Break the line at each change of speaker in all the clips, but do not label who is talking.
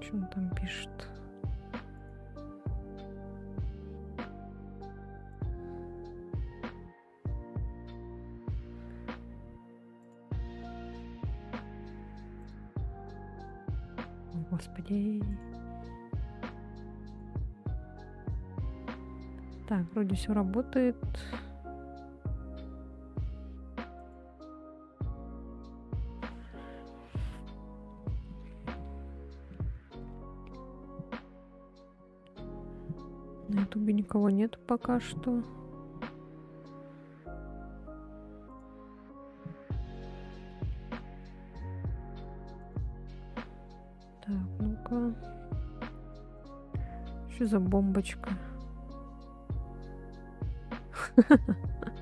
Что он там пишет? О, Господи. Так, вроде все работает. На ютубе никого нету пока что. Так, ну-ка. Что за бомбочка?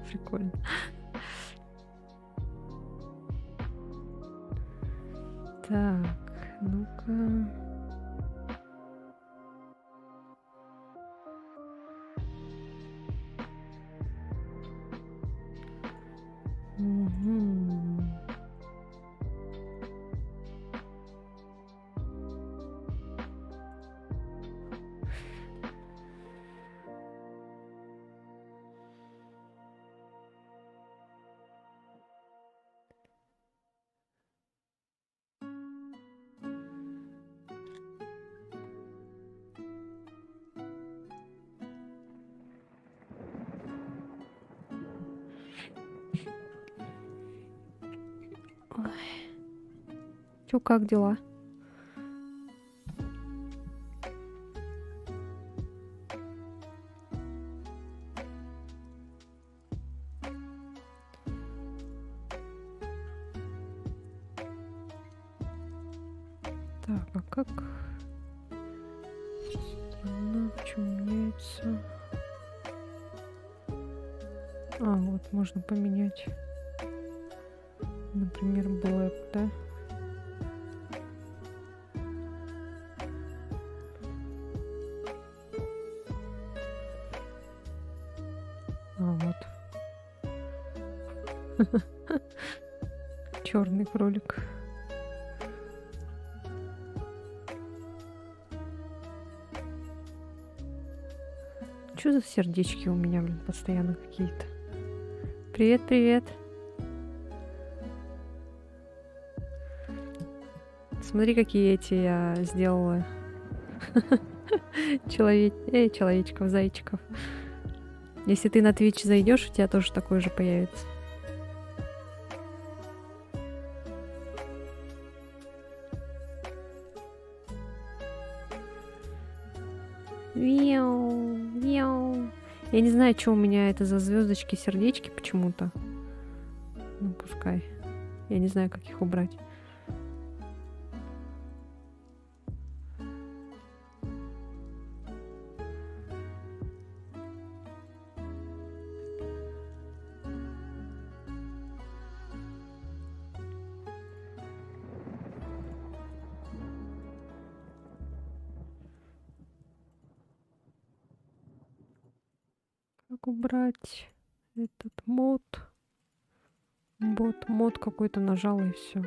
Прикольно. Так, ну-ка. Мгм. Чё, как дела? Так, а как? Странно, почему меняется? А, вот можно поменять. Например, black, да? А, вот. Черный кролик. Что за сердечки у меня, блин, постоянно какие-то? Привет, привет. Смотри, какие эти я сделала. Человечков, зайчиков. Если ты на Twitch зайдешь, у тебя тоже такой же появится. Мяу, мяу. Я не знаю, что у меня это за звездочки, сердечки почему-то. Ну, пускай. Я не знаю, как их убрать. Как убрать этот мод? Мод какой-то нажал и все.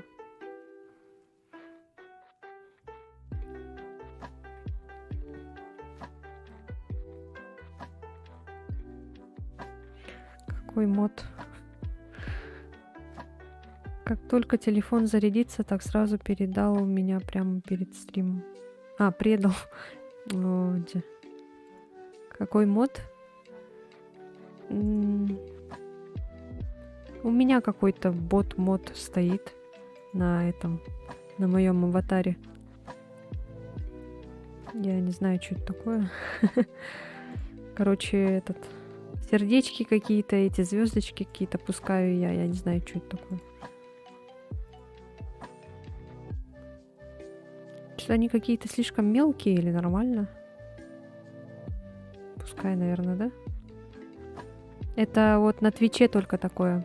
Какой мод? Как только телефон зарядится, так сразу передал меня прямо перед стримом. А, предал. Вот. Какой мод? У меня какой-то бот-мод стоит на этом, на моем аватаре. Я не знаю, что это такое. Короче, сердечки какие-то, эти звездочки какие-то пускаю я не знаю, что это такое. Что они какие-то слишком мелкие или нормально? Пускай, наверное, да? Это вот на Твиче только такое.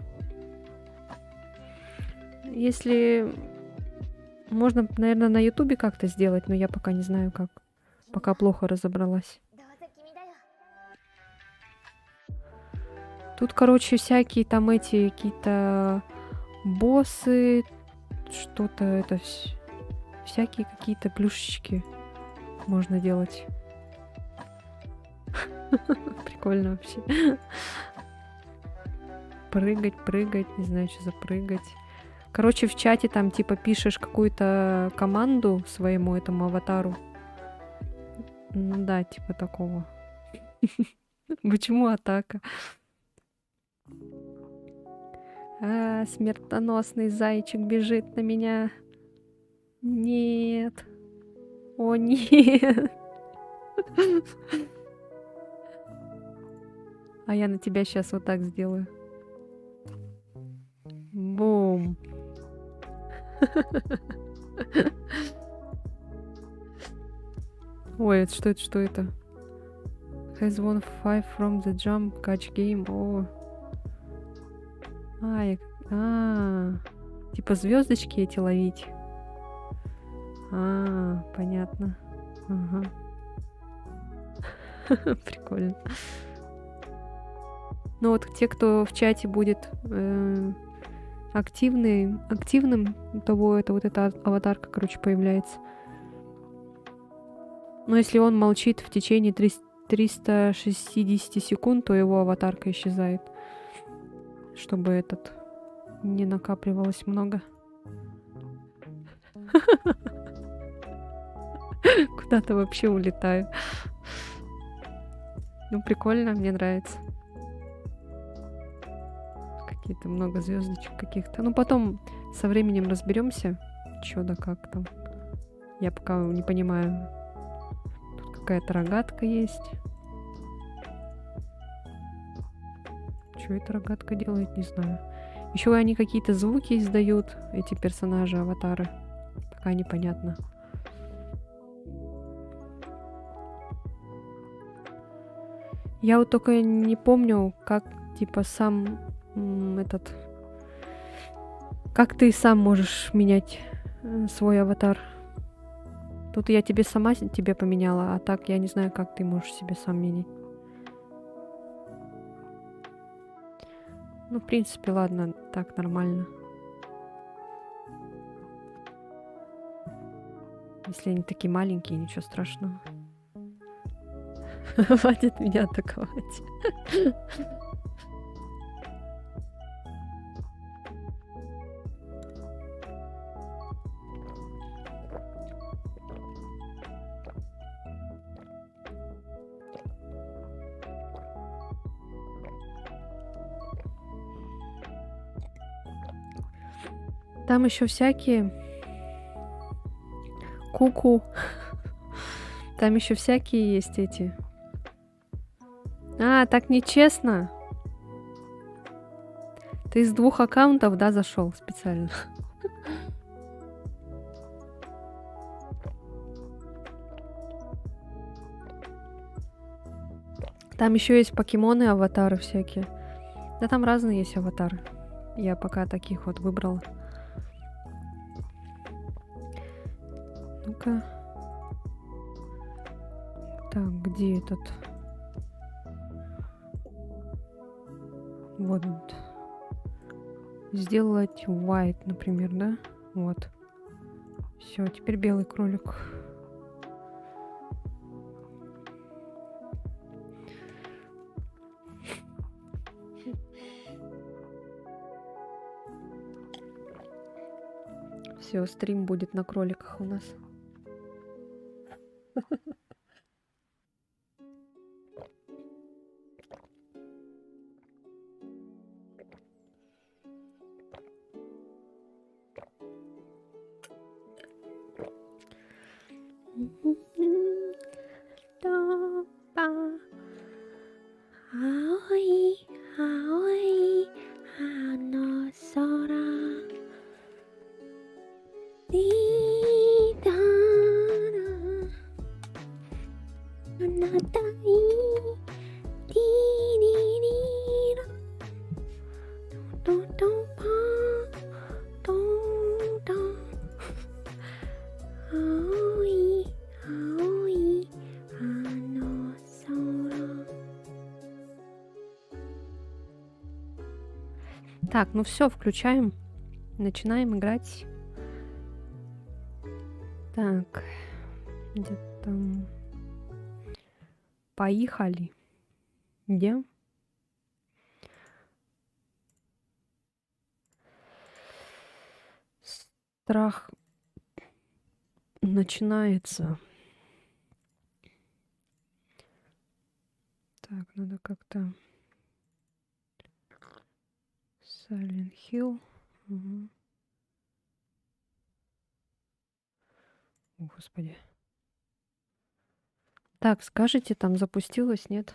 Если можно, наверное, на Ютубе как-то сделать, но я пока не знаю как. Пока плохо разобралась. Тут, короче, всякие там эти какие-то боссы, что-то это всякие какие-то плюшечки. можно делать. Прикольно вообще. Прыгать, не знаю, что запрыгать. Короче, в чате там типа пишешь какую-то команду своему этому аватару. Ну да, типа такого. Почему атака? Смертоносный зайчик бежит на меня. Нет. О, нет. А я на тебя сейчас вот так сделаю. Бум. Ой, это что это, что это? Has won 5 from the jump catch game. О. Типа звездочки эти ловить. Понятно. Ага. Прикольно. Ну вот те, кто в чате будет активным, у того это вот эта аватарка, короче, появляется. Но если он молчит в течение 360 секунд, то его аватарка исчезает. Чтобы не накапливалось много. Куда-то вообще улетаю. Ну, прикольно, мне нравится. Какие-то много звездочек каких-то. Ну, потом со временем разберемся, что да как там. Я пока не понимаю. Тут какая-то рогатка есть. Что эта рогатка делает, не знаю. Еще они какие-то звуки издают, эти персонажи, аватары. Пока непонятно. Я вот только не помню, как, типа, сам как ты сам можешь менять свой аватар. Тут я тебе поменяла, а так я не знаю, как ты можешь себе сам менять. Ну, в принципе, ладно, так нормально. Если они такие маленькие, ничего страшного. Хватит меня атаковать. Там еще всякие куку. Там еще всякие есть эти. Так нечестно. Ты из 2 аккаунтов, да, зашел специально? Там еще есть покемоны, аватары всякие. Да там разные есть аватары. Я пока таких вот выбрала. Ну-ка. Так, где этот? Вот. Сделать white, например, да? Вот. Все, теперь белый кролик. Все, стрим будет на кроликах у нас. Так, ну все, включаем. Начинаем играть. Так. Где там? Поехали. Где? Страх начинается. Так, надо как-то... Silent Hill. Угу. О, господи. Так, скажите, там запустилось, нет?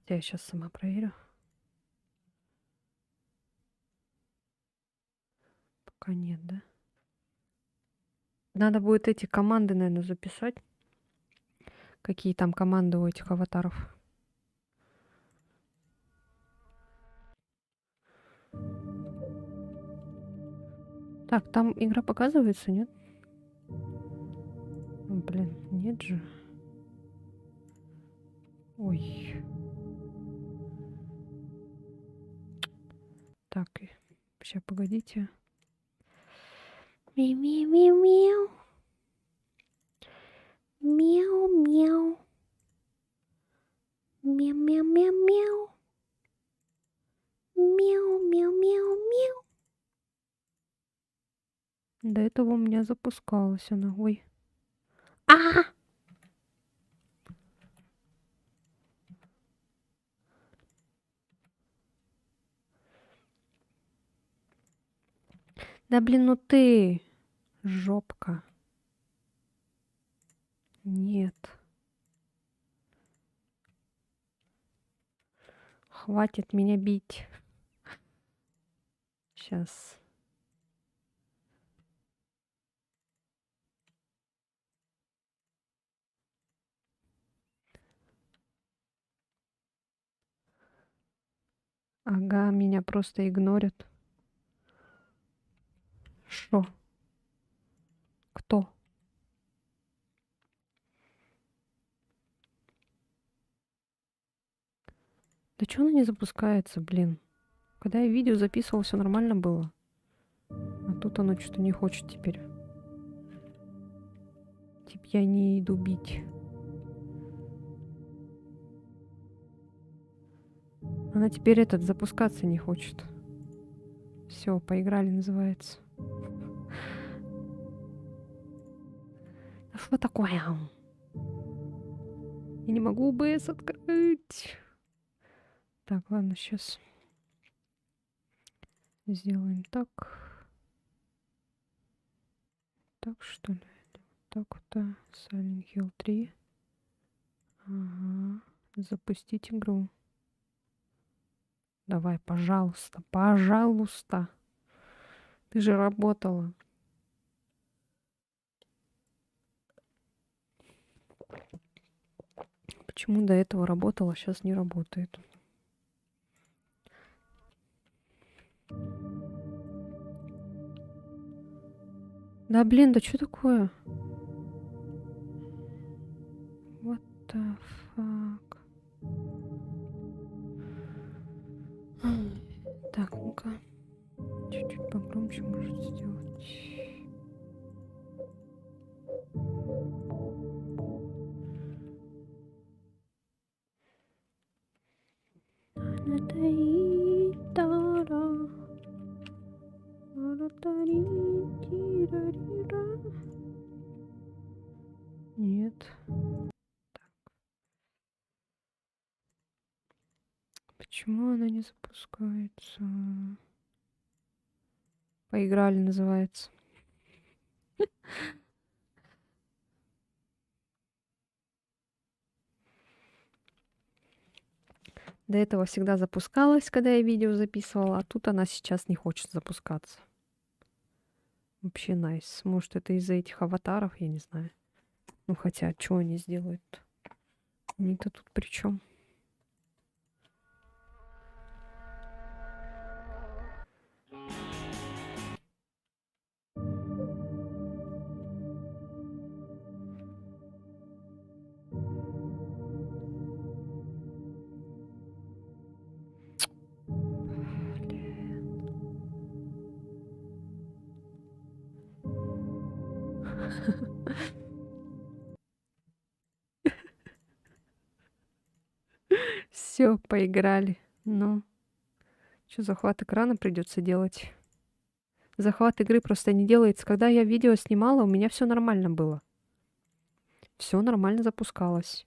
Я сейчас сама проверю. Пока нет, да? Надо будет эти команды, наверное, записать. Какие там команды у этих аватаров. Так, там игра показывается, нет? Блин, нет же. Ой. Так, сейчас, погодите. Мяу-мяу-мяу-мяу. Мяу-мяу. Мяу-мяу-мяу-мяу. Мяу-мяу-мяу-мяу. До этого у меня запускалась она. Ой. А! Да блин, ну ты, жопка. Нет. Хватит меня бить. Сейчас. Ага, меня просто игнорят. Что? Кто? Да чё она не запускается, блин? Когда я видео записывала, все нормально было. А тут оно что-то не хочет теперь. Типа я не иду бить. Она теперь запускаться не хочет. Все, поиграли, называется. А что такое? Я не могу ОБС открыть. Так, ладно, сейчас сделаем так. Так, что ли? Так вот, Silent Hill 3. Ага. Запустить игру. Давай, пожалуйста, пожалуйста. Ты же работала. Почему до этого работала, сейчас не работает? Да блин, да что такое? What the fuck? Так, ну-ка. Чуть-чуть погромче может сделать. Нет. Почему она не запускается? Поиграли, называется. До этого всегда запускалась, когда я видео записывала, а тут она сейчас не хочет запускаться. Вообще найс. Может, это из-за этих аватаров, я не знаю. Ну, хотя, что они сделают? Они-то тут при чем? Все, поиграли. Ну, что, захват экрана придется делать? Захват игры просто не делается. Когда я видео снимала, у меня все нормально было. Все нормально запускалось.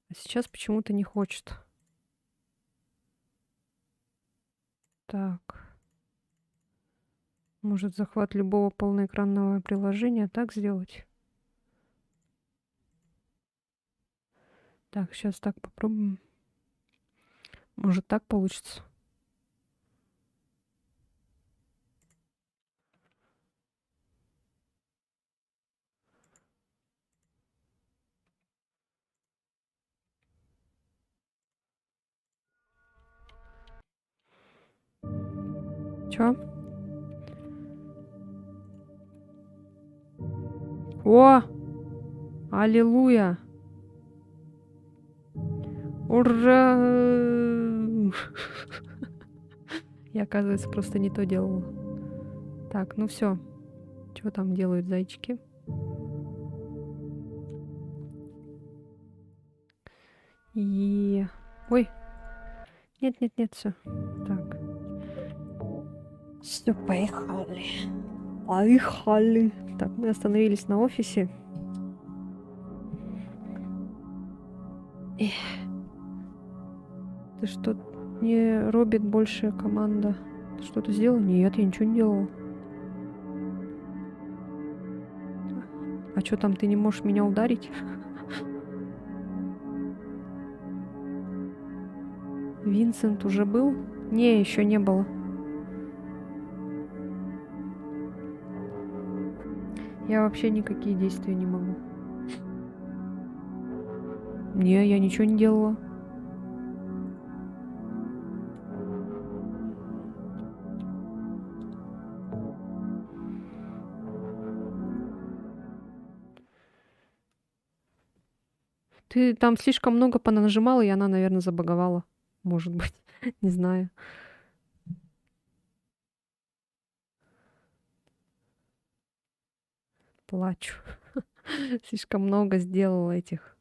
А сейчас почему-то не хочет. Так. Может, захват любого полноэкранного приложения так сделать? Так, сейчас так попробуем. Может, так получится? Чё? О! Аллилуйя! Ура! Я, оказывается, просто не то делала. Так, ну все. Что там делают зайчики? И... Ой. Нет, все. Так. Все, поехали. Поехали. Так, мы остановились на офисе. Эх. Ты что, не робит больше команда? Ты что-то сделал? Нет, я ничего не делала. А что там, ты не можешь меня ударить? Винсент уже был? Не, еще не было. Я вообще никакие действия не могу. Не, я ничего не делала. Ты там слишком много понажимала, и она, наверное, забаговала. Может быть. Не знаю. Плачу. Слишком много сделала этих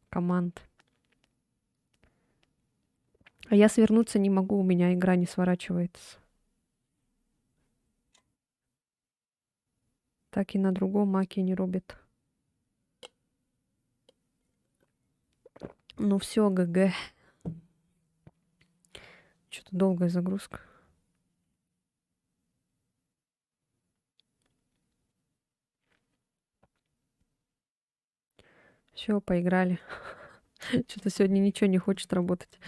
команд. А я свернуться не могу, у меня игра не сворачивается. Так и на другом маке не робит. Ну все, ГГ. Что-то долгая загрузка. Все, поиграли. Что-то сегодня ничего не хочет работать.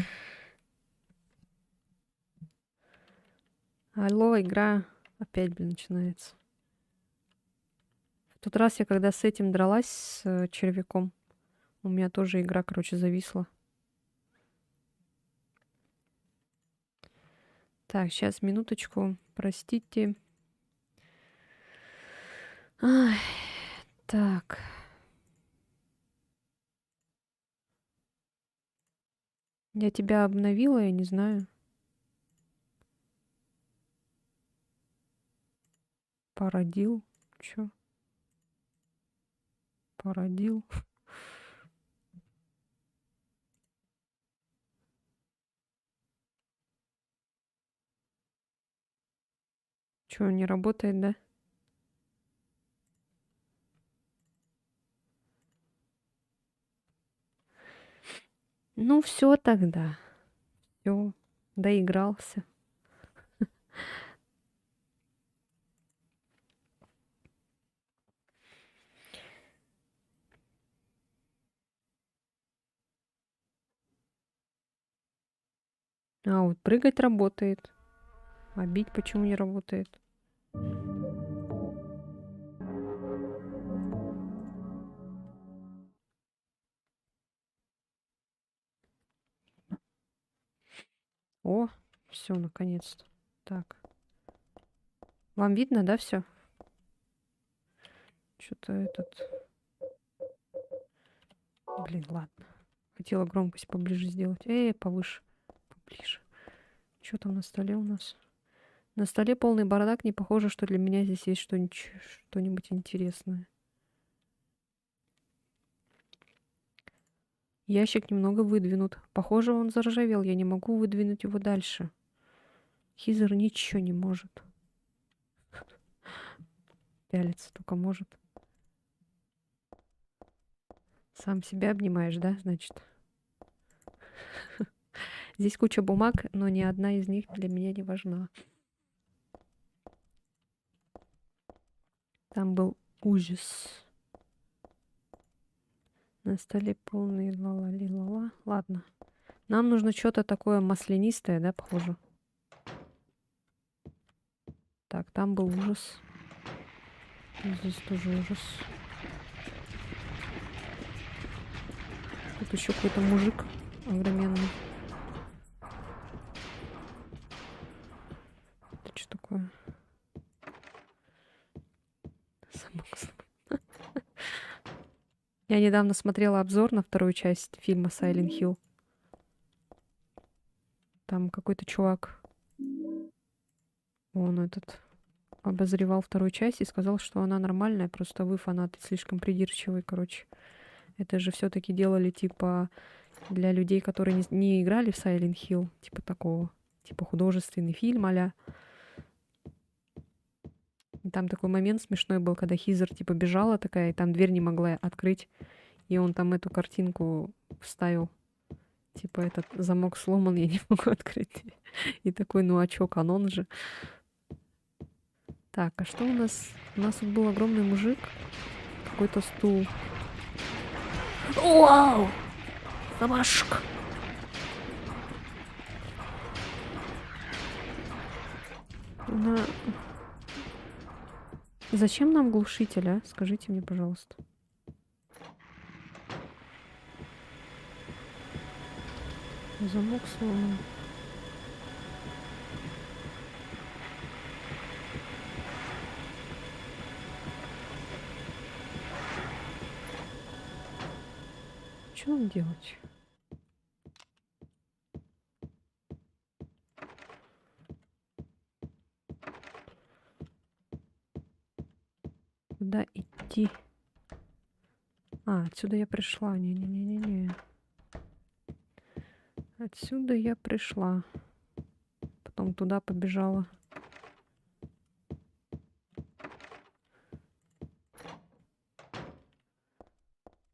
Алло, игра. Опять, блин, начинается. В тот раз я когда с этим дралась, с червяком, у меня тоже игра, короче, зависла. Так, сейчас, минуточку. Простите. Ай, так. Я тебя обновила, я не знаю. Породил. Чё? Породил. Чё, не работает, да? Ну, все тогда. Все, доигрался. А, вот прыгать работает. А бить почему не работает? О, все, наконец-то. Так. Вам видно, да, все? Что-то этот... Блин, ладно. Хотела громкость поближе сделать. Повыше. Поближе. Что там на столе у нас? На столе полный бардак. Не похоже, что для меня здесь есть что-нибудь интересное. Ящик немного выдвинут. Похоже, он заржавел. Я не могу выдвинуть его дальше. Хизер ничего не может. Пялиться только может. Сам себя обнимаешь, да, значит? Здесь куча бумаг, но ни одна из них для меня не важна. Там был ужас. На столе полный ла-ла-ли-ла-ла. Ладно. Нам нужно что-то такое маслянистое, да, похоже? Так, там был ужас. Здесь тоже ужас. Тут еще какой-то мужик огроменный. Это что такое? Замок. Я недавно смотрела обзор на вторую часть фильма Silent Hill. Там какой-то чувак, он этот обозревал вторую часть и сказал, что она нормальная, просто вы, фанаты, слишком придирчивые, короче. Это же все-таки делали, типа, для людей, которые не играли в Silent Hill, типа такого. Типа художественный фильм а-ля. И там такой момент смешной был, когда Хизер, типа, бежала такая, и там дверь не могла открыть. И он там эту картинку вставил. Типа, этот замок сломан, я не могу открыть дверь. И такой, ну а чё, канон же. Так, а что у нас? У нас тут был огромный мужик. Какой-то стул. Вау! Замашка! На... Зачем нам глушитель, а? Скажите мне, пожалуйста. Замок сломан. Что нам делать? Куда идти? А, отсюда я пришла. Не-не-не-не-не. Отсюда я пришла. Потом туда побежала.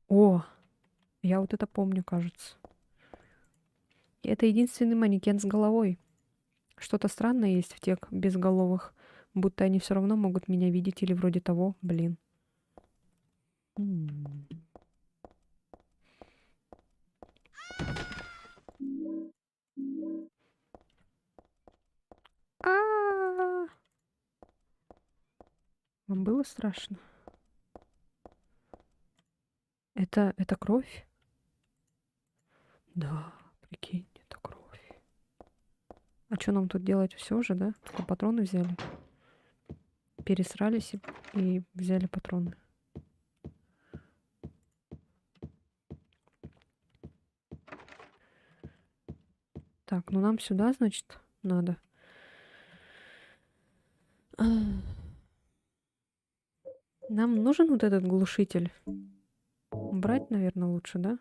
О! Я вот это помню, кажется. И это единственный манекен с головой. Что-то странное есть в тех безголовых. Будто они все равно могут меня видеть или вроде того. Блин. А-а-а! Вам было страшно? Это кровь? Да, прикинь, это кровь. А что нам тут делать? Все же, да? Только патроны взяли. Пересрались и взяли патроны. Так, ну нам сюда, значит, надо. Нам нужен вот этот глушитель. Брать, наверное, лучше, да?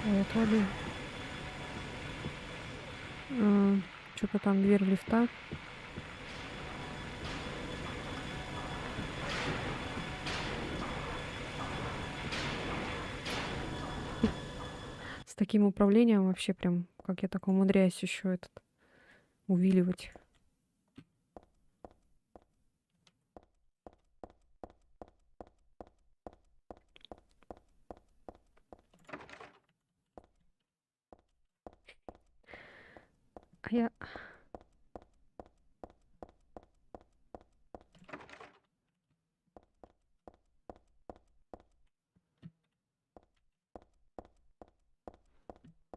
Вот, воды. Что-то там дверь лифта. С таким управлением вообще прям, как я так умудряюсь еще этот увиливать. А я...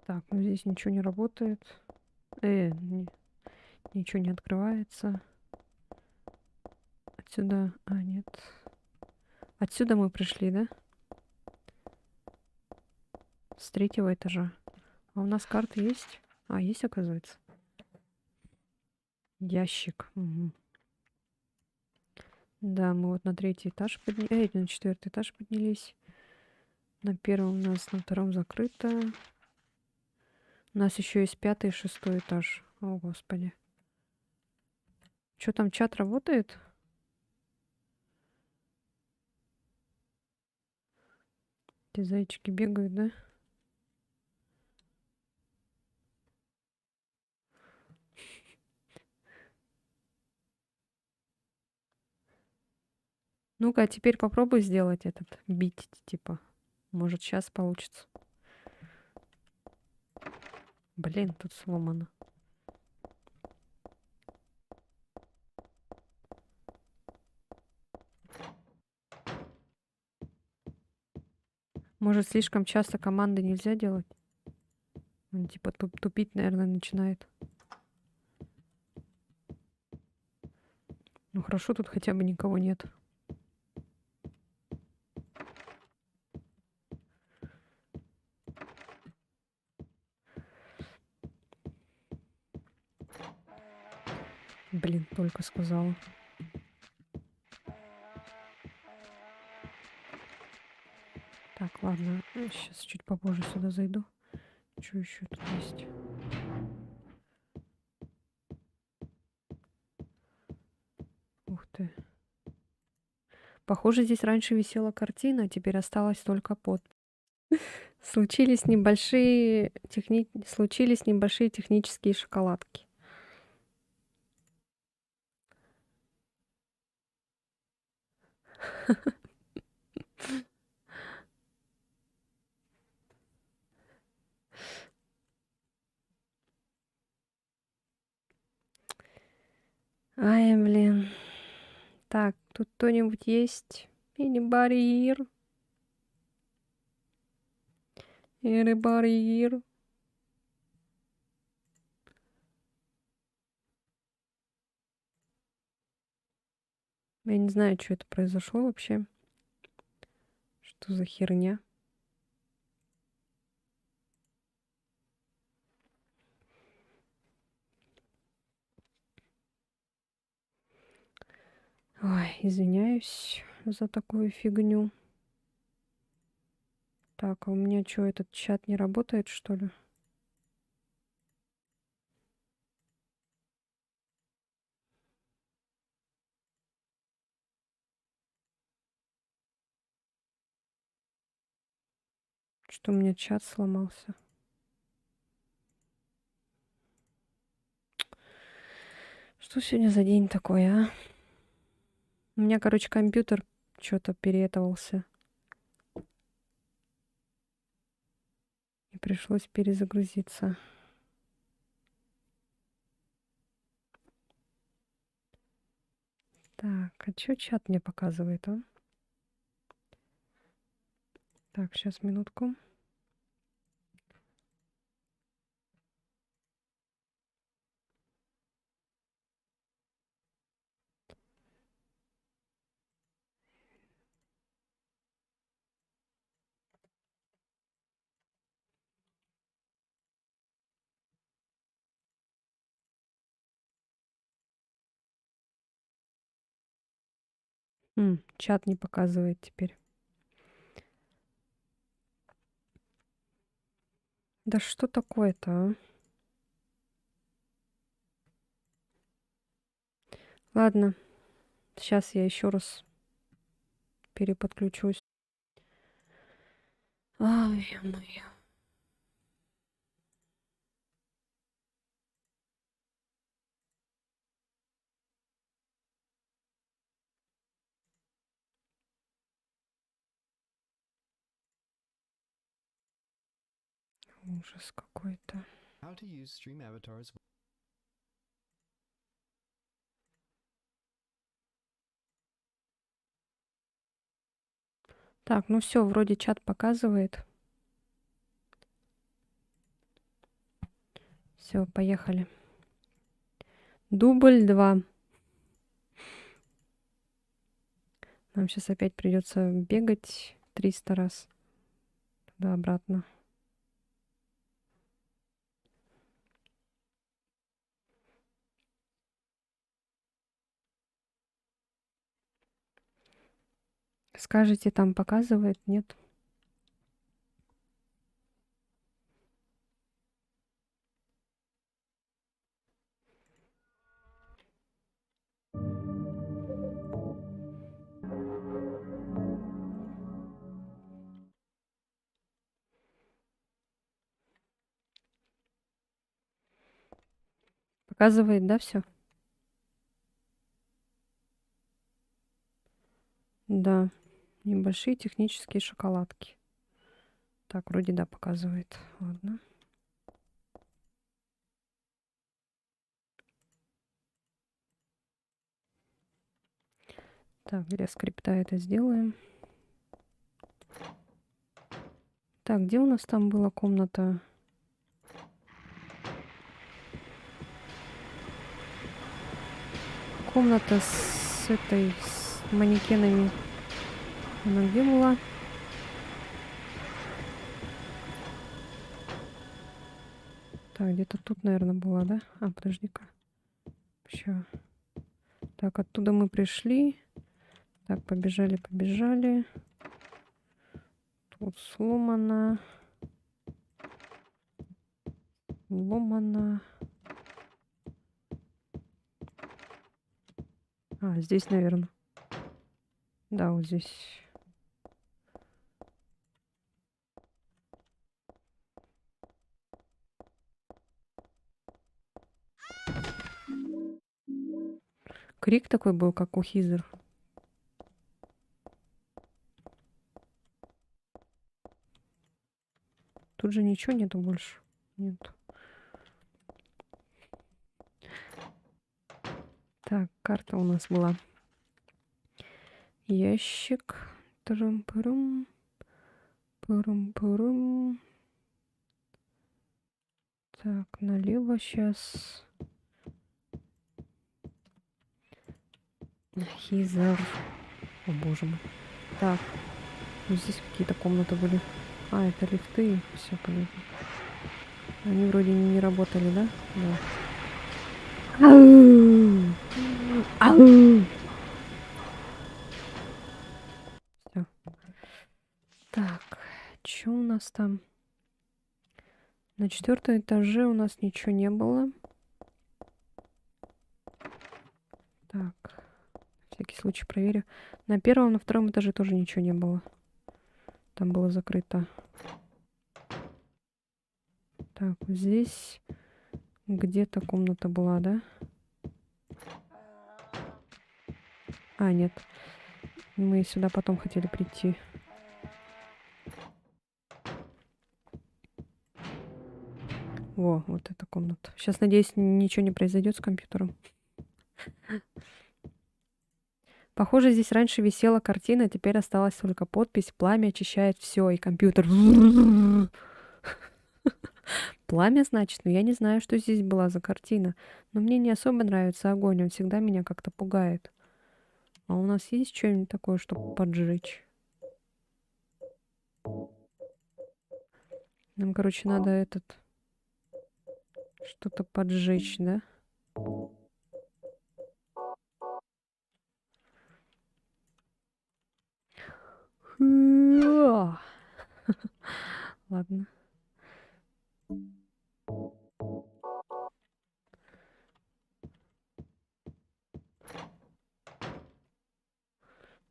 Так, ну здесь ничего не работает. Ничего не открывается. Отсюда... А, нет. Отсюда мы пришли, да? С третьего этажа. А у нас карты есть? А, есть, оказывается. Ящик. Мгм. Да, мы вот на 3-й этаж поднялись, на 4-й этаж поднялись. На 1-м у нас, на 2-м закрыто. У нас еще есть 5-й и 6-й этаж. О, господи. Что там, чат работает? Эти зайчики бегают, да? Ну-ка, а теперь попробуй сделать этот бить, типа. Может, сейчас получится. Блин, тут сломано. Может, слишком часто команды нельзя делать? Он типа тупить, наверное, начинает. Ну хорошо, тут хотя бы никого нет. Блин, только сказала. Так, ладно. Сейчас чуть попозже сюда зайду. Что еще тут есть? Ух ты. Похоже, здесь раньше висела картина, а теперь осталась только под. Случились небольшие технические шоколадки. Ай, блин. Так, тут кто-нибудь есть? Anybody here? Anybody here? Я не знаю, что это произошло вообще. Что за херня? Ой, извиняюсь за такую фигню. Так, а у меня что, этот чат не работает, что ли? Что у меня чат сломался? Что сегодня за день такой, а? У меня, короче, компьютер что-то переэтовался. И пришлось перезагрузиться. Так, а что чат мне показывает, а? Так, сейчас, минутку. Чат не показывает теперь. Да что такое-то, а? Ладно, сейчас я еще раз переподключусь. Ай, моя. Ужас какой-то.
How to use stream avatars.
Так, ну все, вроде чат показывает. Все, поехали. Дубль 2. Нам сейчас опять придется бегать 300 раз туда-обратно. Скажете, там показывает? Нет? Показывает, да, все? Да. Небольшие технические шоколадки. Так, вроде да, показывает. Ладно. Так, для скрипта это сделаем. Так, где у нас там была комната? Комната с этой, с манекенами. Она где была? Так, где-то тут, наверное, была, да? А, подожди-ка. Все. Так, оттуда мы пришли. Так, побежали, побежали. Тут сломано. Ломано. А, здесь, наверное. Да, вот здесь. Крик такой был, как у Хизер. Тут же ничего нету больше. Нет. Так, карта у нас была. Ящик. Трум-пурум. Пурум-пурум. Так, налево сейчас. Хизер. О, боже мой. Так, ну здесь какие-то комнаты были. А, это лифты. Все понятно. Они вроде не работали, да? Да. Ау! Ау! Всё. Так, что у нас там? На 4-м этаже у нас ничего не было. Так, на всякий случай проверю. На 1-м, на 2-м этаже тоже ничего не было. Там было закрыто. Так, вот здесь где-то комната была, да? А, нет. Мы сюда потом хотели прийти. Во, вот эта комната. Сейчас, надеюсь, ничего не произойдет с компьютером. Похоже, здесь раньше висела картина, теперь осталась только подпись «Пламя очищает все», и компьютер. Пламя, значит? Но я не знаю, что здесь была за картина. Но мне не особо нравится огонь, он всегда меня как-то пугает. А у нас есть что-нибудь такое, чтобы поджечь? Нам, короче, надо что-то поджечь, да? Ладно.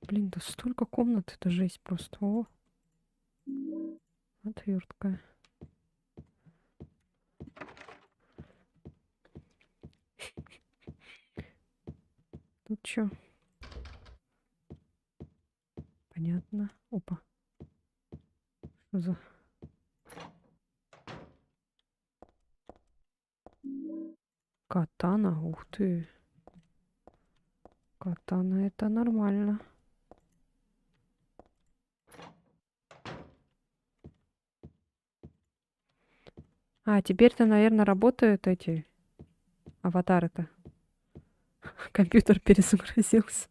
Блин, да столько комнат, это жесть просто. О, отвертка. Тут что? Понятно. Опа. Что за... Катана? Ух ты. Катана, это нормально. А, теперь-то, наверное, работают эти аватары-то. Компьютер перезагрузился.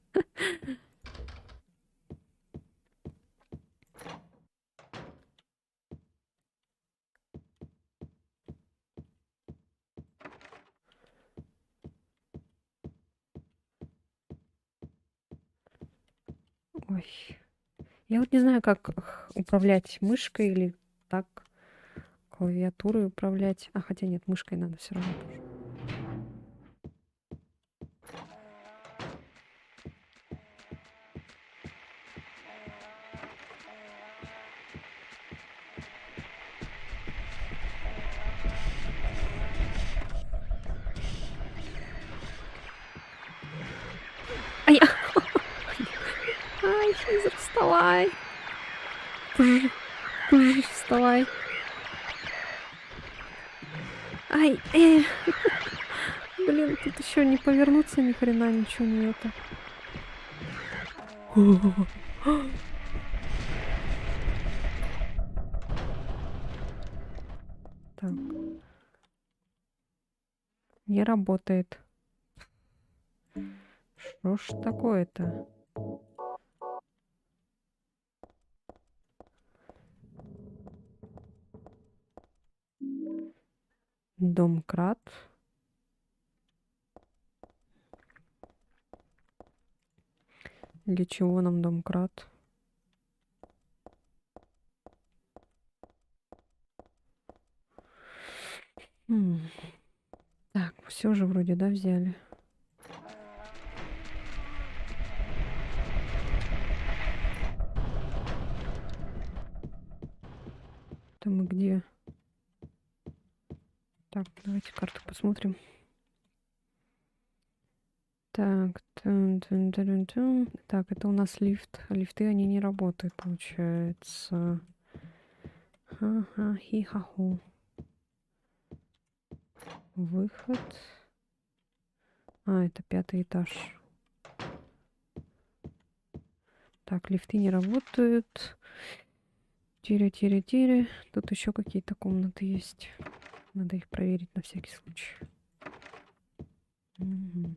Ой. Я вот не знаю, как управлять мышкой или так клавиатурой управлять. А, хотя нет, мышкой надо все равно тоже. Ай, ай, Физер, вставай. Пж, пж, вставай. Ай, блин, тут еще не повернуться ни хрена, ничего не это. Так. Не работает. Что ж такое-то? Домкрат. Для чего нам домкрат? Так, все же вроде, да, взяли. Это мы где? Так, давайте карту посмотрим. Так, так, это у нас лифт. Лифты, они не работают, получается. Ха-ха, хи-ха-ху. Выход. А, это 5-й этаж. Так, лифты не работают. Тире-тире-тире. Тут еще какие-то комнаты есть. Надо их проверить на всякий случай. Угу.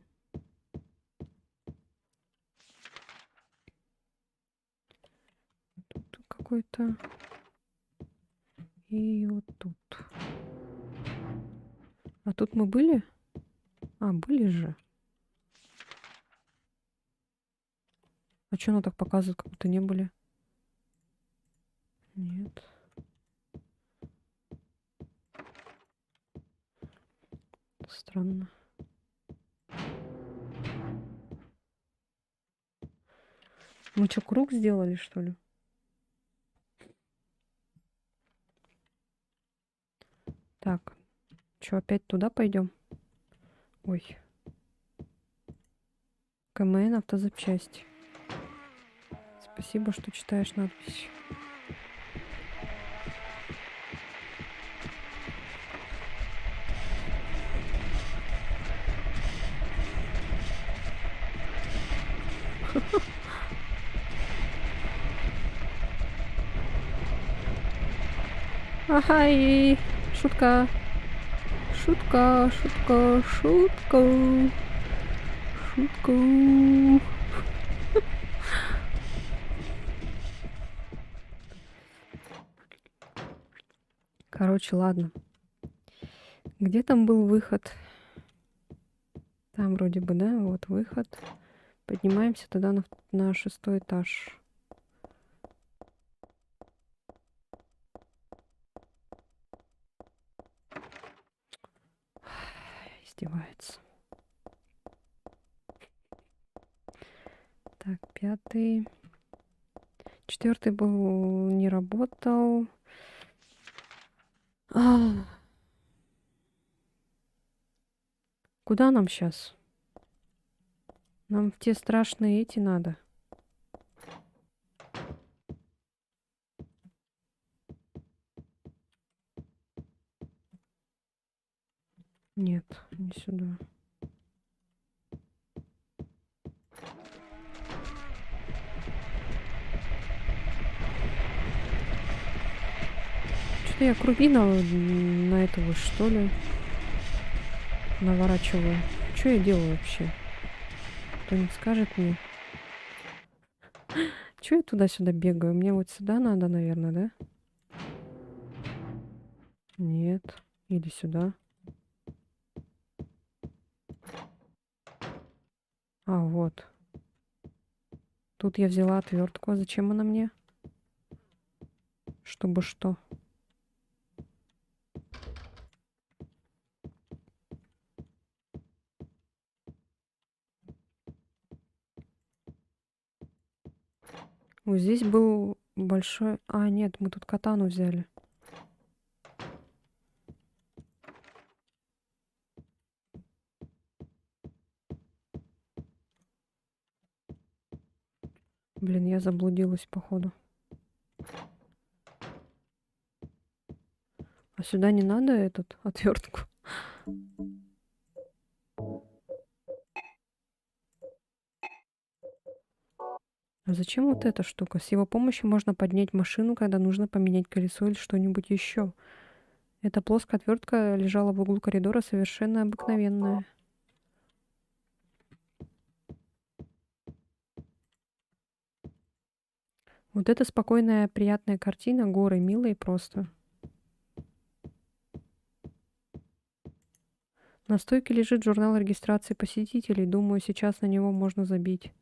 Тут какой-то. И вот тут. А тут мы были? А, были же. А что оно так показывает, как будто не были? Нет. Странно. Мы что, круг сделали, что ли? Так. Что, опять туда пойдем? Ой. КМН автозапчасти. Спасибо, что читаешь надпись. Ага, и шутка. Шутка, шутка, шутка. Шутка. Короче, ладно. Где там был выход? Там вроде бы, да? Вот выход. Поднимаемся тогда на 6-й этаж. Издевается. Так, 5-й. 4-й был, не работал. Куда нам сейчас? Нам в те страшные эти надо. Нет, не сюда. Что-то я круги на этого, что ли, наворачиваю. Что я делаю вообще? Кто-нибудь скажет мне? Что я туда-сюда бегаю? Мне вот сюда надо, наверное, да? Нет. Или сюда. А, вот. Тут я взяла отвертку. А зачем она мне? Чтобы что? Вот здесь был большой... А, нет, мы тут катану взяли. Блин, я заблудилась, походу. А сюда не надо этот отвертку? А зачем вот эта штука? С его помощью можно поднять машину, когда нужно поменять колесо или что-нибудь еще. Эта плоская отвертка лежала в углу коридора, совершенно обыкновенная. Вот это спокойная, приятная картина, горы милые просто. На стойке лежит журнал регистрации посетителей. Думаю, сейчас на него можно забить.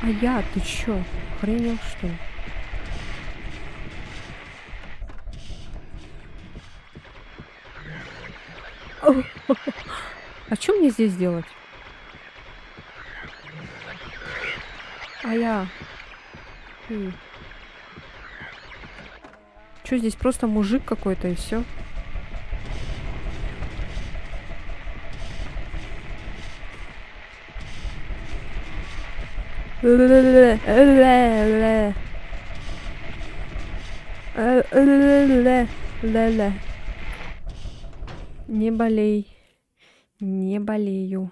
А я, ты чё? Охренел, что ли? А что мне здесь делать? А я... Что здесь просто мужик какой-то и все? Не болей. Не болею.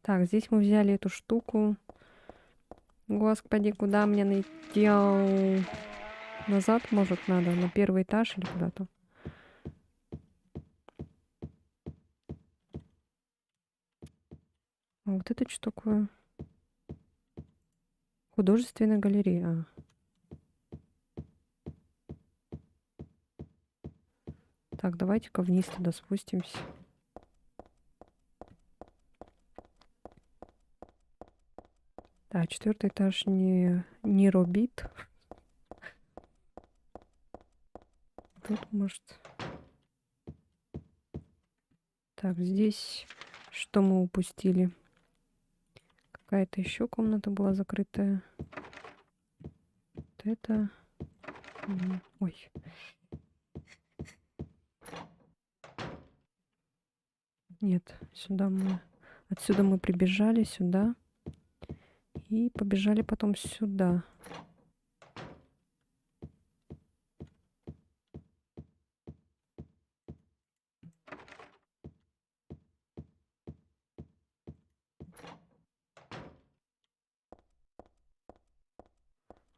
Так, здесь мы взяли эту штуку. Господи, куда мне найти? Назад, может, надо? На первый этаж или куда-то? А вот это что такое? Художественная галерея. Так, давайте-ка вниз туда спустимся. Так, 4-й этаж не робит. Тут, может... Так, здесь что мы упустили? Какая-то еще комната была закрытая. Вот это... Ой. Нет, сюда мы... Отсюда мы прибежали, сюда. И побежали потом сюда.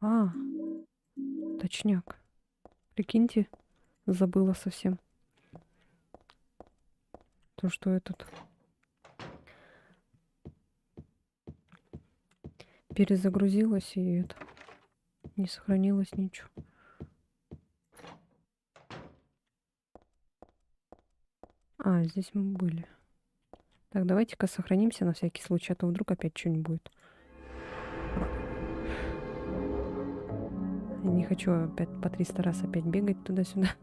А, точняк. Прикиньте, забыла совсем. То, что этот... Перезагрузилась и это... Не сохранилось ничего. А, здесь мы были. Так, давайте-ка сохранимся на всякий случай, а то вдруг опять что-нибудь будет. Я не хочу опять по 300 раз опять бегать туда-сюда.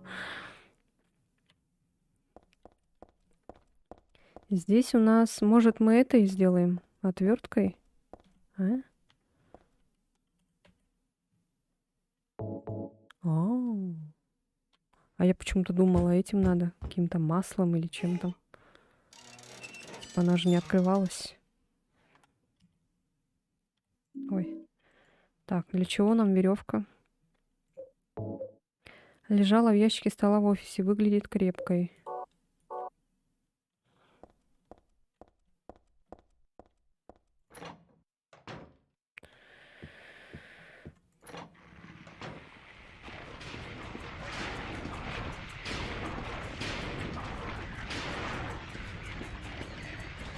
Здесь у нас... Может, мы это и сделаем? Отверткой? А? А я почему-то думала, этим надо. Каким-то маслом или чем-то. Типа она же не открывалась. Ой. Так, для чего нам веревка? Лежала в ящике стола в офисе. Выглядит крепкой.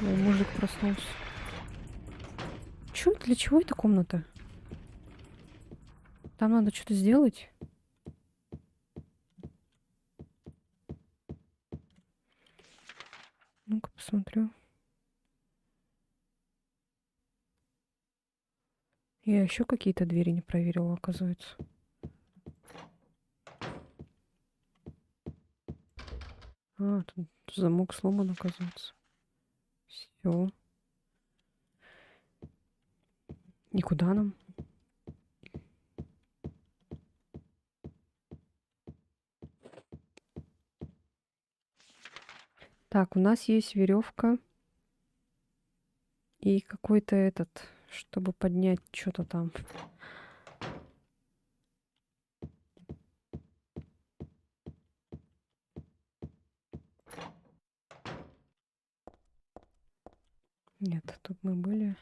Ой, мужик проснулся. Чё? Для чего эта комната? Там надо что-то сделать? Ну-ка посмотрю. Я еще какие-то двери не проверила, оказывается. Тут замок сломан, оказывается. Все. Никуда нам. Так, у нас есть веревка и какой-то этот, чтобы поднять что-то там. Нет, тут мы были.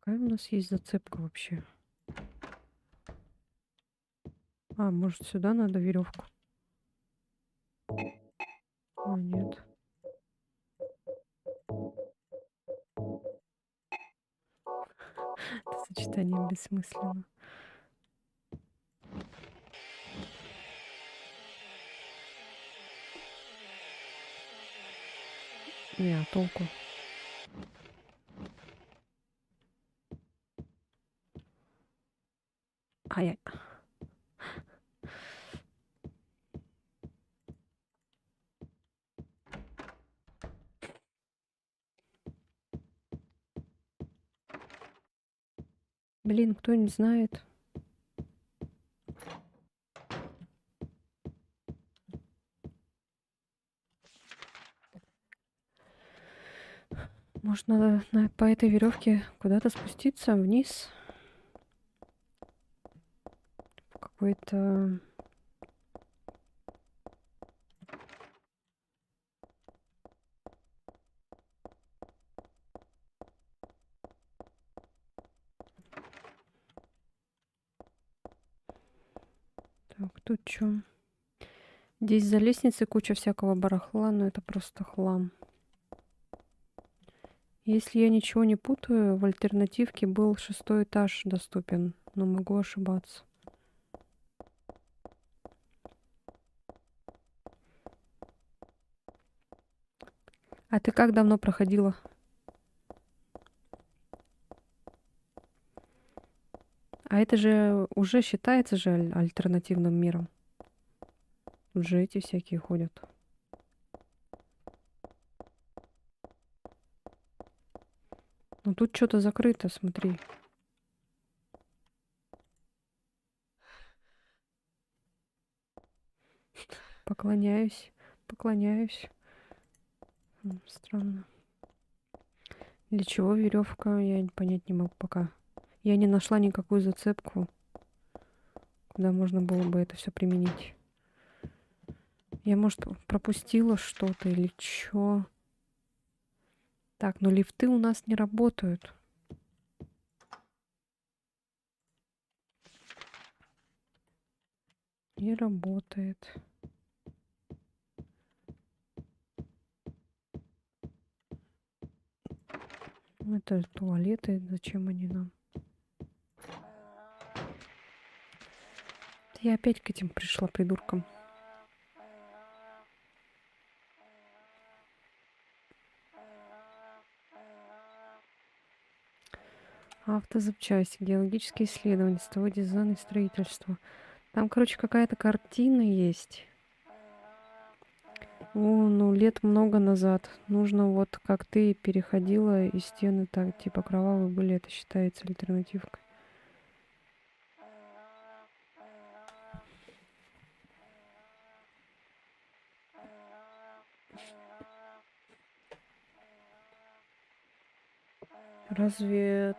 Какая у нас есть зацепка вообще? Может, сюда надо веревку? Нет. Это сочетание бессмысленно. Не, толку. Ай-яй. Блин, кто-нибудь знает? Может, надо по этой веревке куда-то спуститься вниз? Какой-то... Так, тут что? Здесь за лестницей куча всякого барахла, но это просто хлам. Если я ничего не путаю, в альтернативке был 6-й этаж доступен, но могу ошибаться. А ты как давно проходила? А это же уже считается же альтернативным миром. Тут же эти всякие ходят. Ну тут что-то закрыто, смотри. Поклоняюсь, поклоняюсь. Странно. Для чего веревка, я понять не могу пока. Я не нашла никакую зацепку, куда можно было бы это все применить. Я, может, пропустила что-то или что? Так, но лифты у нас не работают. Не работает. Ну, это туалеты, зачем они нам? Я опять к этим пришла придуркам. Автозапчасти, геологические исследования, сетевой дизайн и строительство. Там, короче, какая-то картина есть. Ну, лет много назад. Нужно вот, как ты переходила, и стены так, типа, кровавые были, это считается альтернативкой. Разве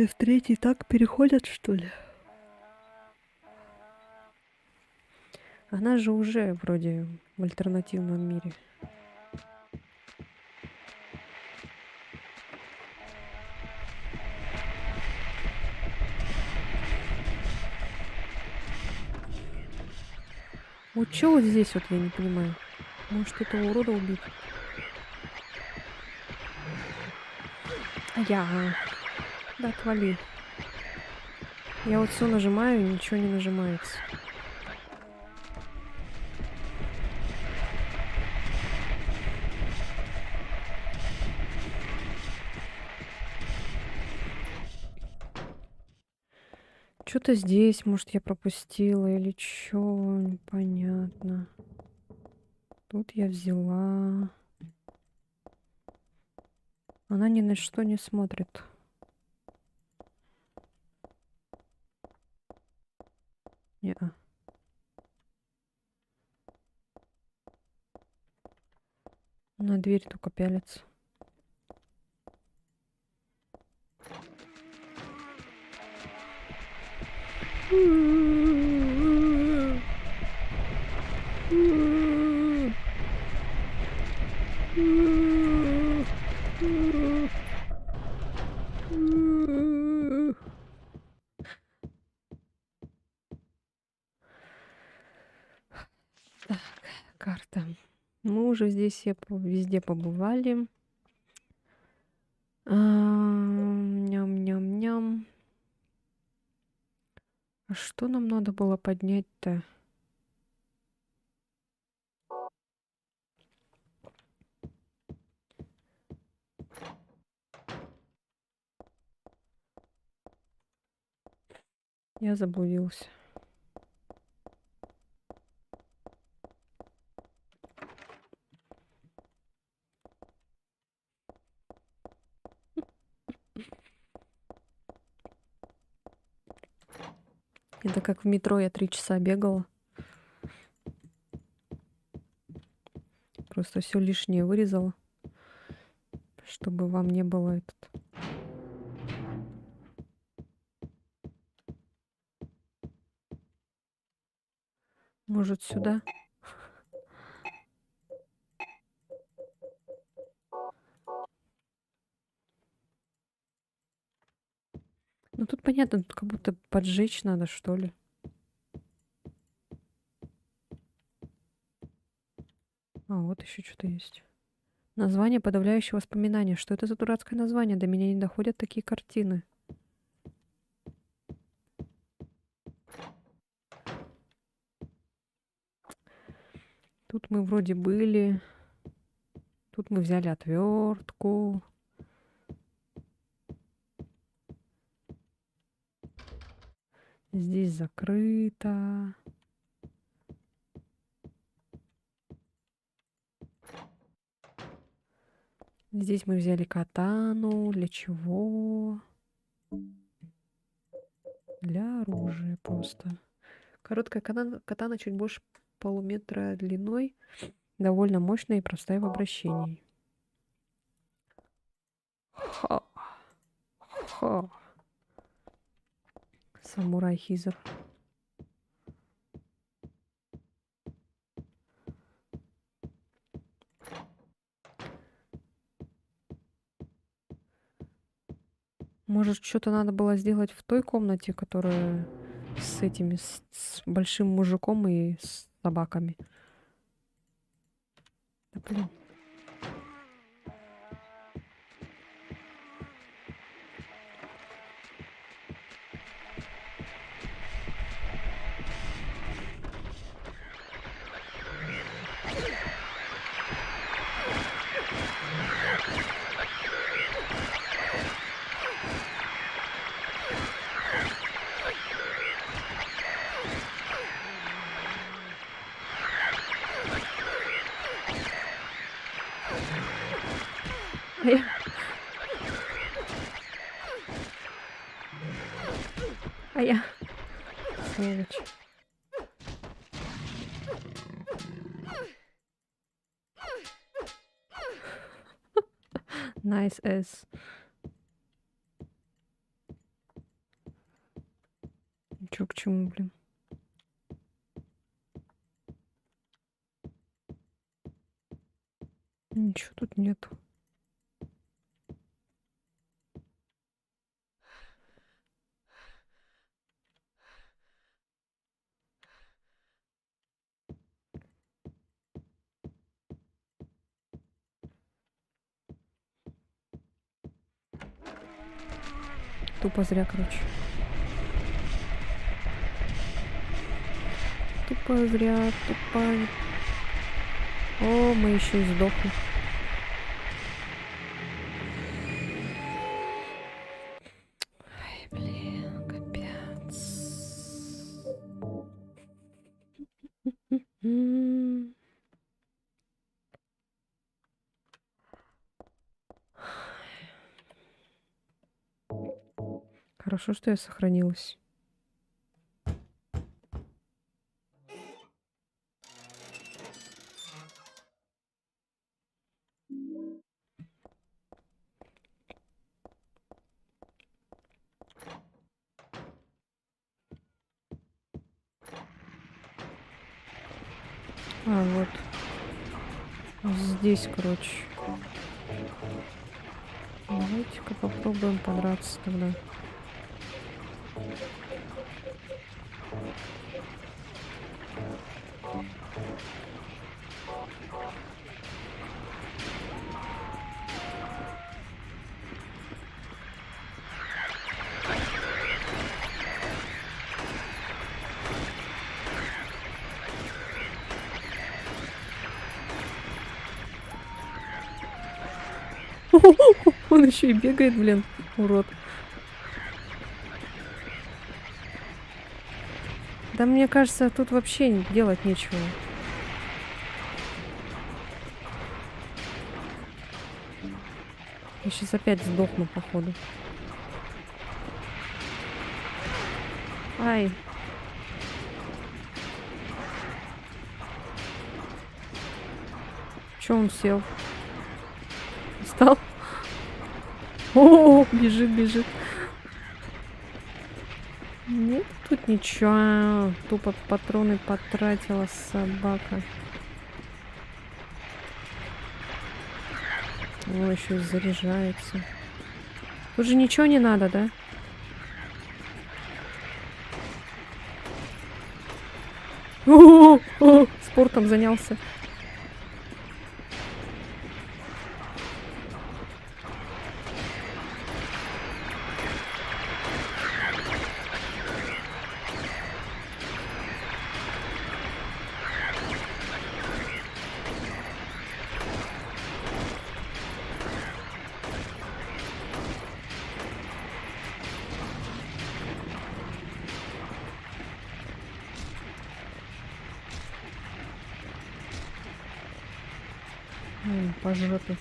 в третий так переходят, что ли? Она же уже вроде в альтернативном мире. Вот что вот здесь вот я не понимаю. Может, этого урода убить? Я. Да отвали. Я вот все нажимаю, ничего не нажимается. Что-то здесь, может, я пропустила или чё, непонятно. Тут я взяла. Она ни на что не смотрит. Не-а. На дверь только пялится. Так, карта. Мы уже здесь все везде побывали. Ням-ням-ням. А что нам надо было поднять-то? Я заблудился. Это как в метро я 3 часа бегала. Просто все лишнее вырезала, чтобы вам не было этот. Может, сюда? Ну тут понятно, тут как будто поджечь надо, что ли. А, вот еще что-то есть. Название подавляющее воспоминания. Что это за дурацкое название? До меня не доходят такие картины. Тут мы вроде были. Тут мы взяли отвертку. Здесь закрыто. Здесь мы взяли катану. Для чего? Для оружия просто. Короткая катана чуть больше полуметра длиной. Довольно мощная и простая в обращении. Ха. Ха. Самурай Хизер. Может, что-то надо было сделать в той комнате, которая с этими, с большим мужиком и с собаками. Да блин. А я... А я... Сволочь. Nice ass. Чё к чему, блин? Ничего тут нету. Тупо зря, короче. Тупо зря, тупо. О, мы еще и сдохли. Ай, блин, капец. М. Хорошо, что я сохранилась. А, вот. Здесь, короче. Давайте-ка попробуем подраться тогда. Он еще и бегает, блин, урод. Да мне кажется, тут вообще делать нечего. Я сейчас опять сдохну, походу. Ай. Че он сел? Встал? О, бежит, бежит. Нет тут ничего. Тупо патроны потратила собака. О, еще и заряжается. Тут же ничего не надо, да? О, спортом занялся. По жопе.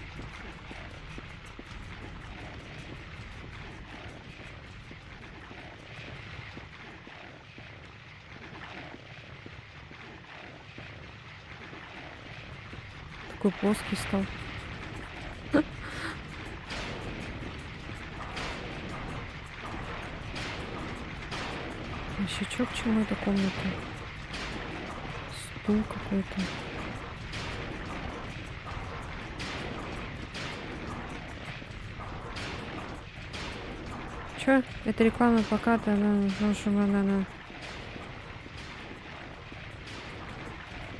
Такой плоский стал. Еще чё к чему эта комната? Стул какой-то. Чё? Это реклама плаката, она.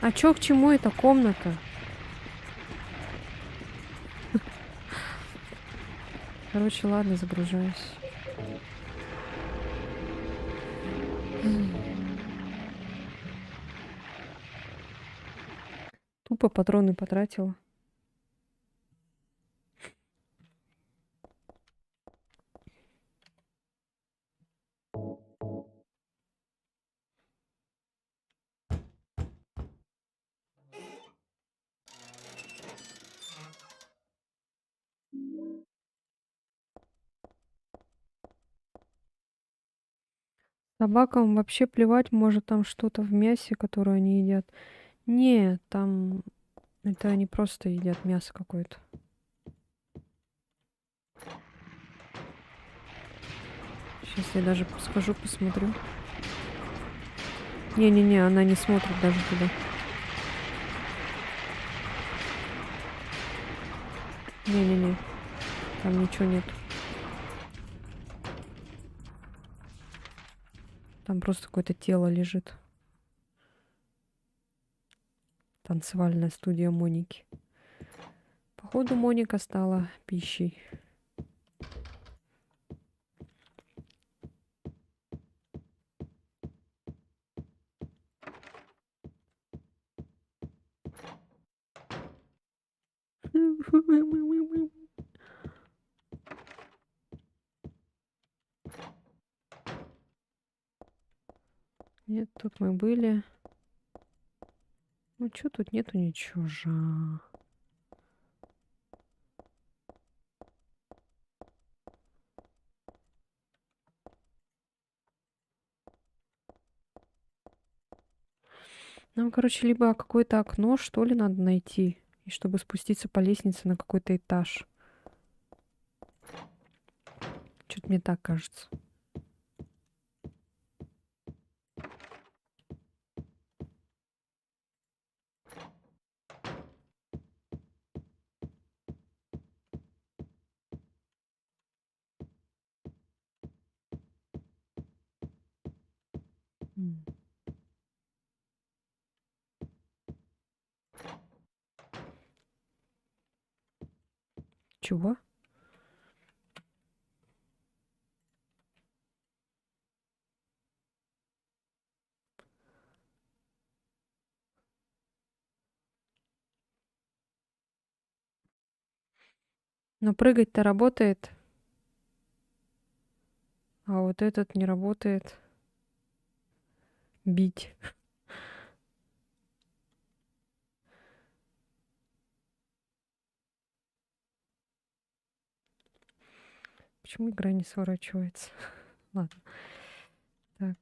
А чё к чему эта комната? Короче, ладно, загружаюсь. Тупо патроны потратила. Собакам вообще плевать, может там что-то в мясе, которое они едят. Не, там это они просто едят мясо какое-то. Сейчас я даже схожу, посмотрю. Не-не-не, она не смотрит даже туда. Не-не-не, там ничего нет. Там просто какое-то тело лежит. Танцевальная студия Моники. Походу, Моника стала пищей. Нет, тут мы были. Ну, чё тут нету ничего же. Нам, короче, либо какое-то окно, что ли, надо найти. И чтобы спуститься по лестнице на какой-то этаж. Что-то мне так кажется. М. Чего? Но прыгать-то работает. А вот этот не работает. Бить. Почему игра не сворачивается? Ладно. Так.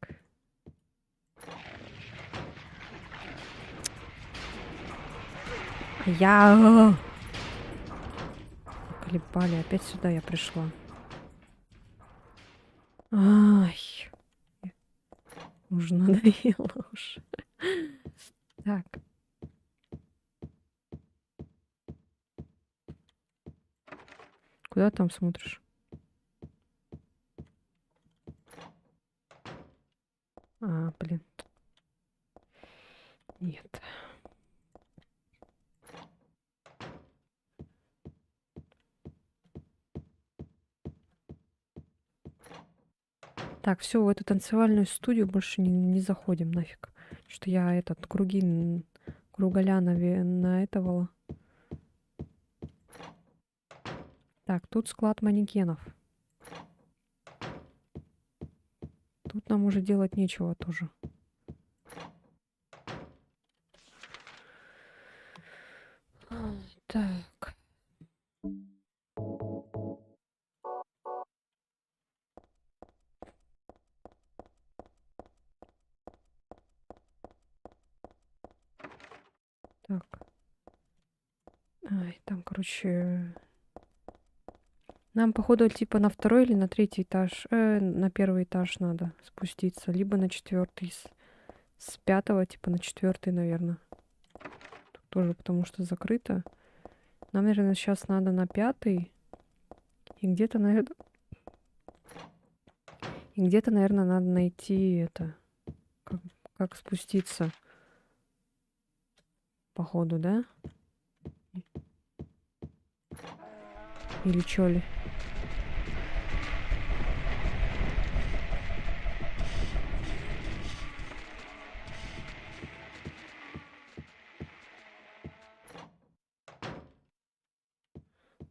Я... Колебали. Опять сюда я пришла. Ай. Уже надоело уже. Так. Куда там смотришь? А, блин. Нет. Так, все, в эту танцевальную студию больше не заходим нафиг. Что я этот кругаля наэтовала. Так, тут склад манекенов. Тут нам уже делать нечего тоже. Так. Так. Ай, там, короче... Нам, походу, типа на второй или на третий этаж, на первый этаж надо спуститься, либо на четвертый. С пятого, типа, на четвертый, наверное. Тут тоже потому что закрыто. Нам, наверное, сейчас надо на пятый. И где-то, наверное... И где-то, наверное, надо найти это... Как спуститься. Походу, да? Или чё ли?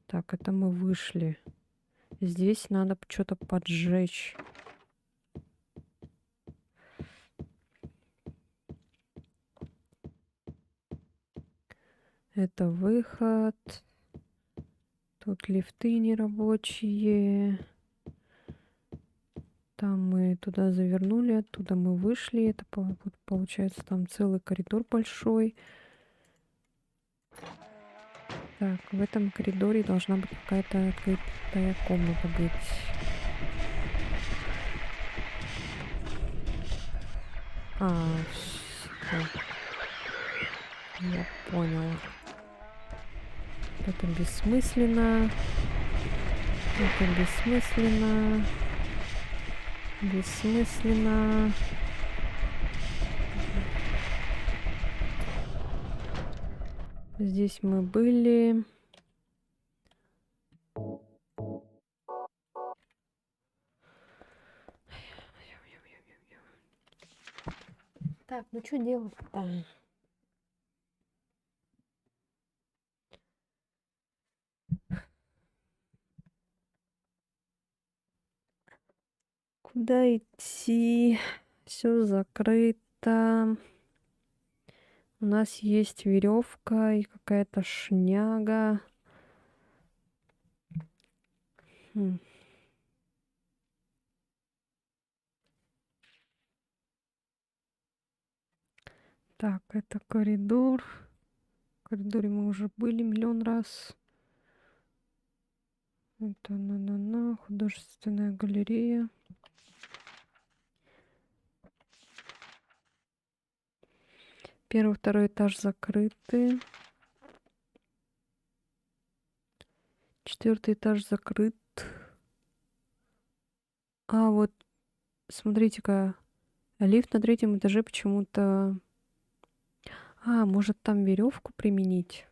Так, это мы вышли. Здесь надо что-то поджечь. Это выход. Тут лифты нерабочие. Там мы туда завернули, оттуда мы вышли. Это получается там целый коридор большой. Так, в этом коридоре должна быть какая-то открытая комната быть. Всё. Я поняла. Это бессмысленно. Это бессмысленно. Бессмысленно. Здесь мы были. Так, ну что делать-то? Куда идти? Все закрыто. У нас есть веревка и какая-то шняга. Хм. Так, это коридор. В коридоре мы уже были миллион раз. Это на художественная галерея. Первый, второй этаж закрыты. Четвертый этаж закрыт. А вот, смотрите-ка, лифт на третьем этаже почему-то... А, может там веревку применить?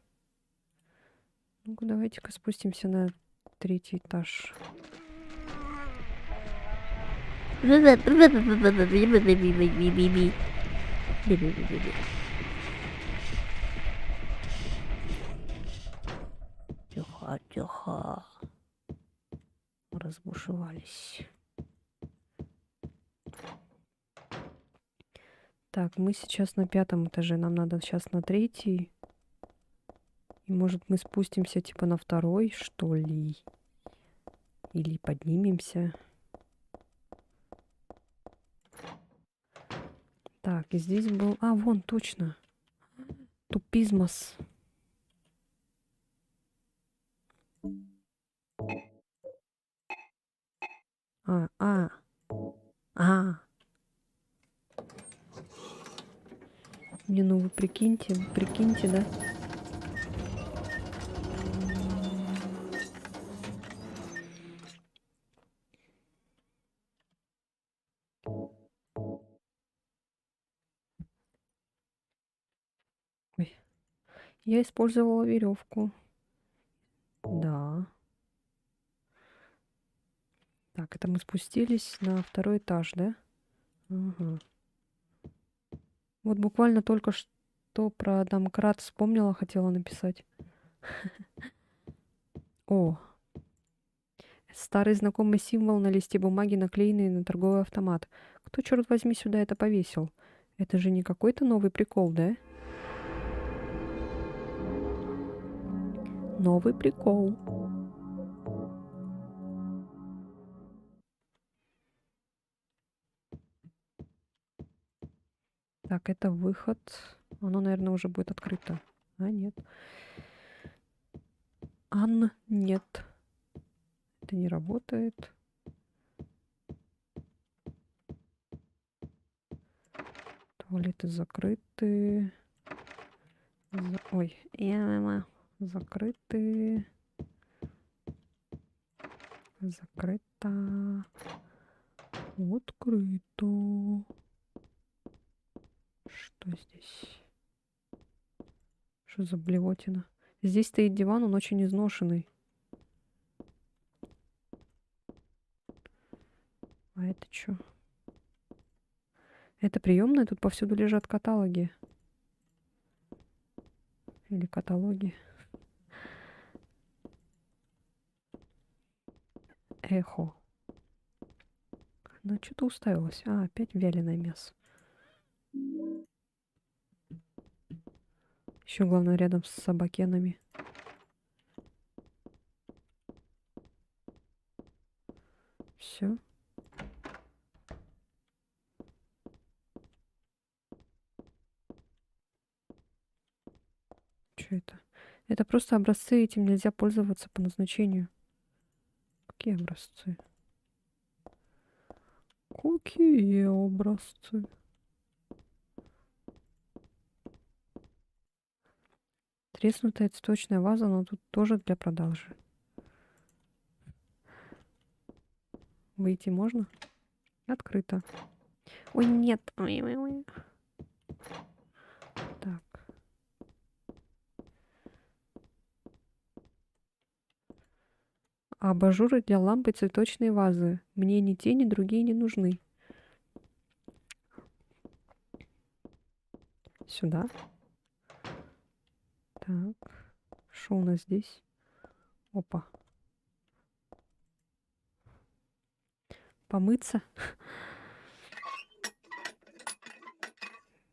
Ну-ка, давайте-ка спустимся на третий этаж. Тихо, тихо. Разбушевались. Так, мы сейчас на пятом этаже. Нам надо сейчас на третий. И может мы спустимся типа на второй, что ли? Или поднимемся. Так, и здесь был... А, вон, точно. Тупизмос. А. Не, ну вы прикиньте, да? Ой. Я использовала веревку. Да. Так, это мы спустились на второй этаж, да? Ага. Вот буквально только что про домкрат вспомнила, хотела написать. О, старый знакомый символ на листе бумаги, наклеенный на торговый автомат. Кто, черт возьми, сюда это повесил? Это же не какой-то новый прикол, да? Новый прикол. Так, это выход. Оно, наверное, уже будет открыто. А, нет. Нет. Это не работает. Туалеты закрыты. Ой, закрыты. Закрыто. Открыто. Что здесь? Что за блевотина? Здесь стоит диван, он очень изношенный. А это что? Это приемная? Тут повсюду лежат каталоги. Или каталоги. Эхо. Ну, что-то уставилась. А, опять вяленое мясо. Еще, главное, рядом с собакенами. Все. Что это? Это просто образцы, этим нельзя пользоваться по назначению. Какие образцы? Какие образцы? Треснутая цветочная ваза, но тут тоже для продажи. Выйти можно? Открыто. Ой, нет. Ой. Так. Абажуры для лампы, цветочные вазы. Мне ни те, ни другие не нужны. Сюда. Так. Что у нас здесь? Опа. Помыться?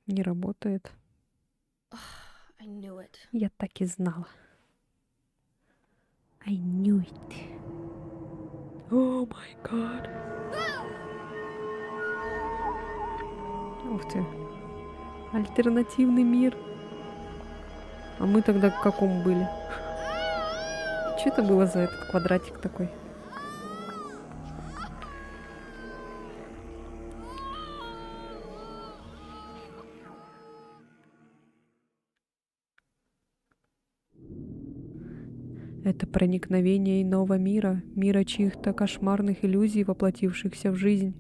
Не работает.
I knew it.
Я так и знала. I knew it. О май гад. Ух ты. Альтернативный мир. А мы тогда в каком были? Что это было за этот квадратик такой? Это проникновение иного мира, мира чьих-то кошмарных иллюзий, воплотившихся в жизнь.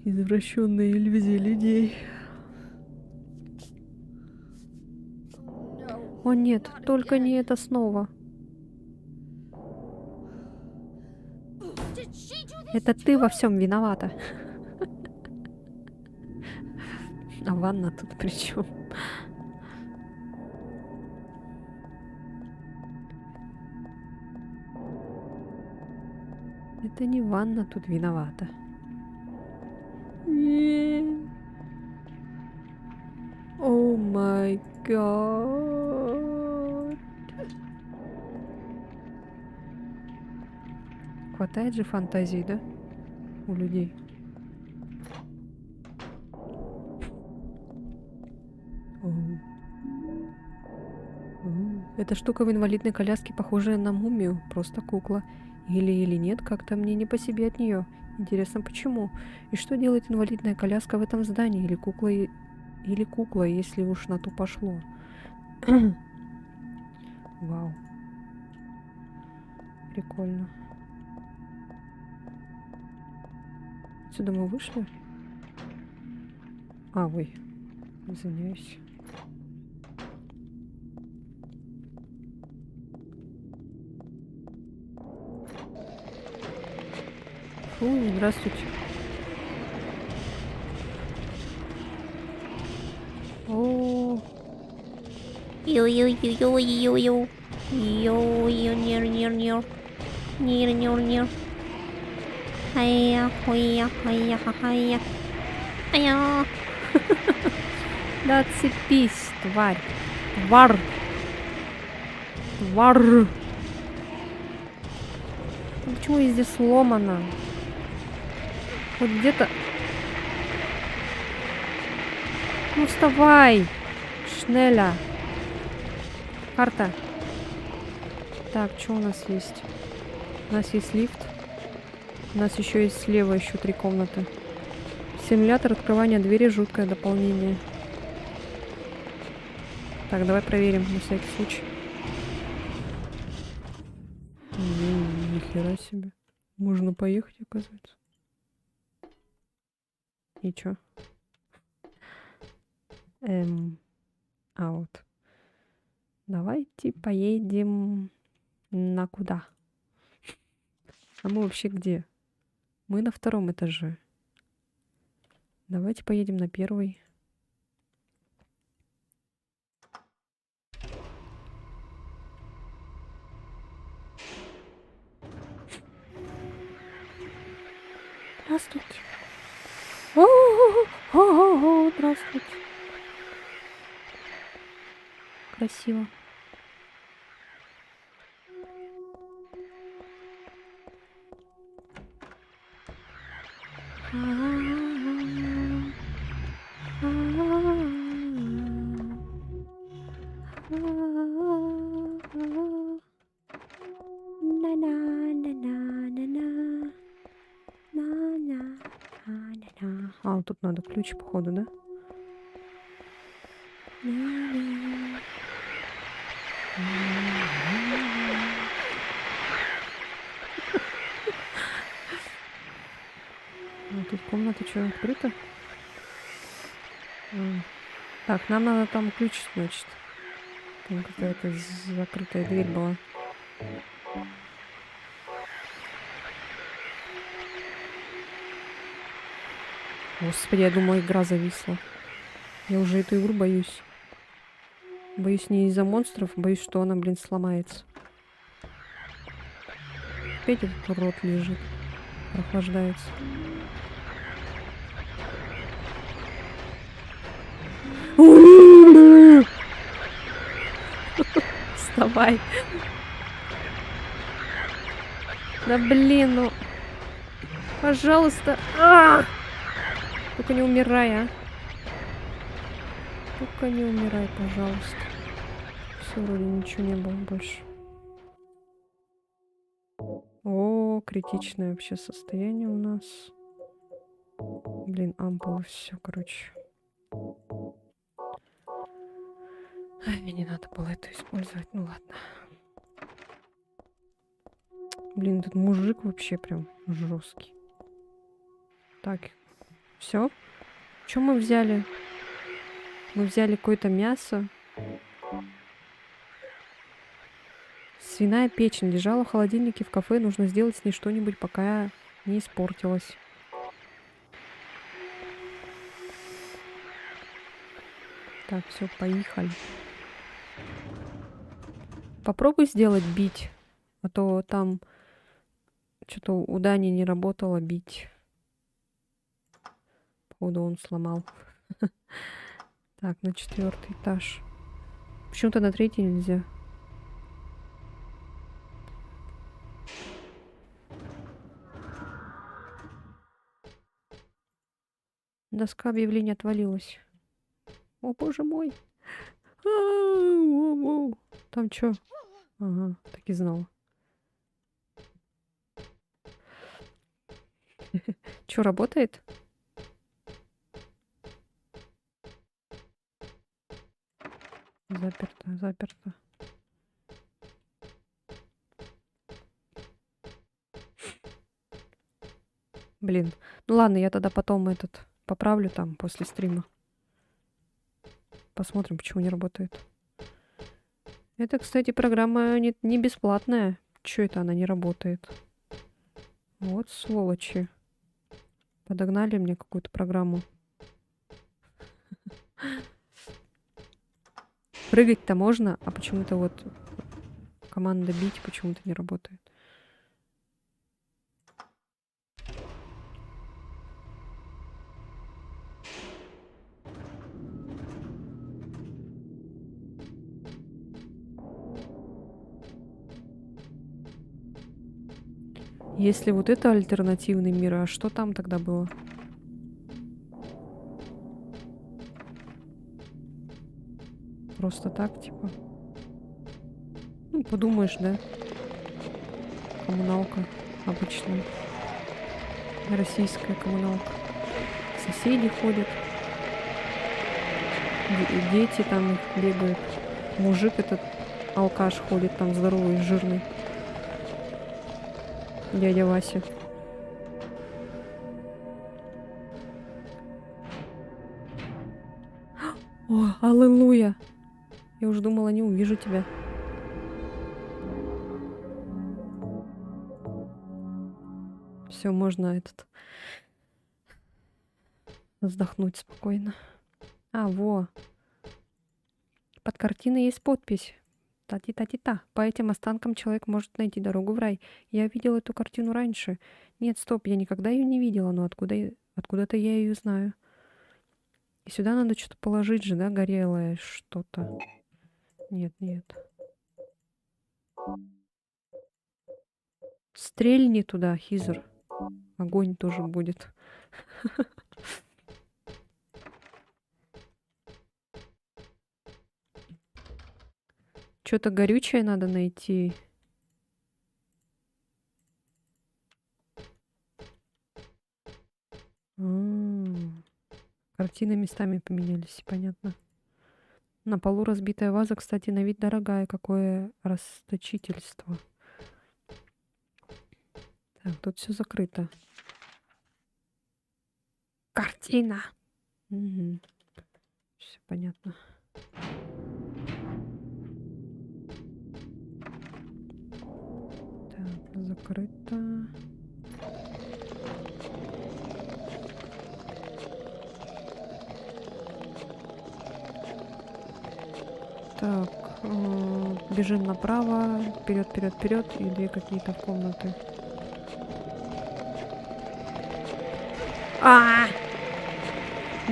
Извращенные иллюзии людей.
No.
О нет, только не это снова.
Did she do this?
Это ты во всем виновата. А ванна тут при чем? Это не ванна тут виновата. О май гад. Хватает же фантазии, да? У людей. Эта штука в инвалидной коляске похожая на мумию, просто кукла. Или нет, как-то мне не по себе от нее. Интересно, почему? И что делает инвалидная коляска в этом здании? Или кукла, если уж на то пошло? Вау. Прикольно. Отсюда мы вышли? А, ой. Извиняюсь. Фу, здравствуйте. О,
Ю-ю-ю-ю-ю-ю. Ю-ю-нир-нир-нир. Нир-нир-нир. Хая, хуя, хая, хая. Ая.
да отцепись, тварь. Твар. Твар. Почему везде сломано? Вот где-то... Ну вставай! Шнеля. Карта. Так, что у нас есть? У нас есть лифт. У нас еще есть слева еще 3 комнаты. Симулятор открывания двери, жуткое дополнение. Так, давай проверим на всякий случай. Ни хера себе. Можно поехать, оказывается. И чё? А вот. Давайте поедем на куда? А мы вообще где? Мы на 2-м этаже. Давайте поедем на 1-й. Здравствуйте. О, здравствуйте. Красиво. А, вот тут надо ключ, походу, да? Ну, тут комната что, открыта? Так, нам надо там ключ, значит. Там какая-то закрытая дверь была. Господи, я думала, игра зависла. Я уже эту игру боюсь. Боюсь не из-за монстров, боюсь, что она, блин, сломается. Опять этот урод лежит. Прохлаждается. Вставай. Да блин, ну... Пожалуйста. Только не умирай, а. Только не умирай, пожалуйста. Все, вроде ничего не было больше. О, критичное вообще состояние у нас. Блин, ампулы, все, короче. Ай, мне не надо было это использовать, ну ладно. Блин, этот мужик вообще прям жесткий. Так, все. Что мы взяли? Мы взяли какое-то мясо. Свиная печень лежала в холодильнике в кафе. Нужно сделать с ней что-нибудь, пока не испортилась. Так, все, поехали. Попробуй сделать бить. А то там что-то у Дани не работало бить. Походу он сломал. Так, на 4-й этаж. Почему-то на 3-й нельзя. Доска объявлений отвалилась. О, боже мой. Там что? Ага, так и знала. Что, работает? Заперто, заперто. Блин. Ну ладно, я тогда потом этот поправлю там после стрима. Посмотрим, почему не работает. Это, кстати, программа не бесплатная. Чё это она не работает? Вот сволочи. Подогнали мне какую-то программу. Прыгать-то можно, а почему-то вот команда бить почему-то не работает. Если вот это альтернативный мир, а что там тогда было? Просто так, типа. Ну, подумаешь, да? Коммуналка обычная. Российская коммуналка. Соседи ходят. Дети там бегают. Мужик этот алкаш ходит там здоровый, жирный. Дядя Вася. О, аллилуйя! Я уже думала, не увижу тебя. Все, можно этот вздохнуть спокойно. А, во. Под картиной есть подпись. Та-ти-та-ти-та. По этим останкам человек может найти дорогу в рай. Я видела эту картину раньше. Нет, стоп, я никогда ее не видела, но откуда-то я ее знаю. И сюда надо что-то положить же, да, горелое что-то. Нет, нет. Стрельни туда, Хизер. Огонь тоже будет. Что-то горючее надо найти. Картины местами поменялись, понятно. На полу разбитая ваза, кстати, на вид дорогая. Какое расточительство. Так, тут все закрыто. Картина. Угу. Все понятно. Так, закрыто. Так, бежим направо, вперед, вперед, вперед, или какие-то комнаты.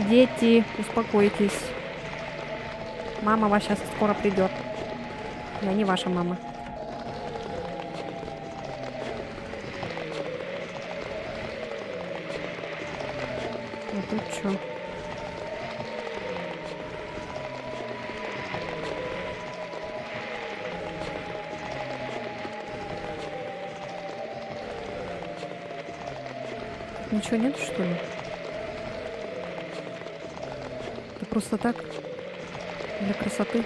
Дети, успокойтесь. Мама вас сейчас скоро придет. Я не ваша мама. А тут что? Ничего нет, что ли? Это просто так? Для красоты?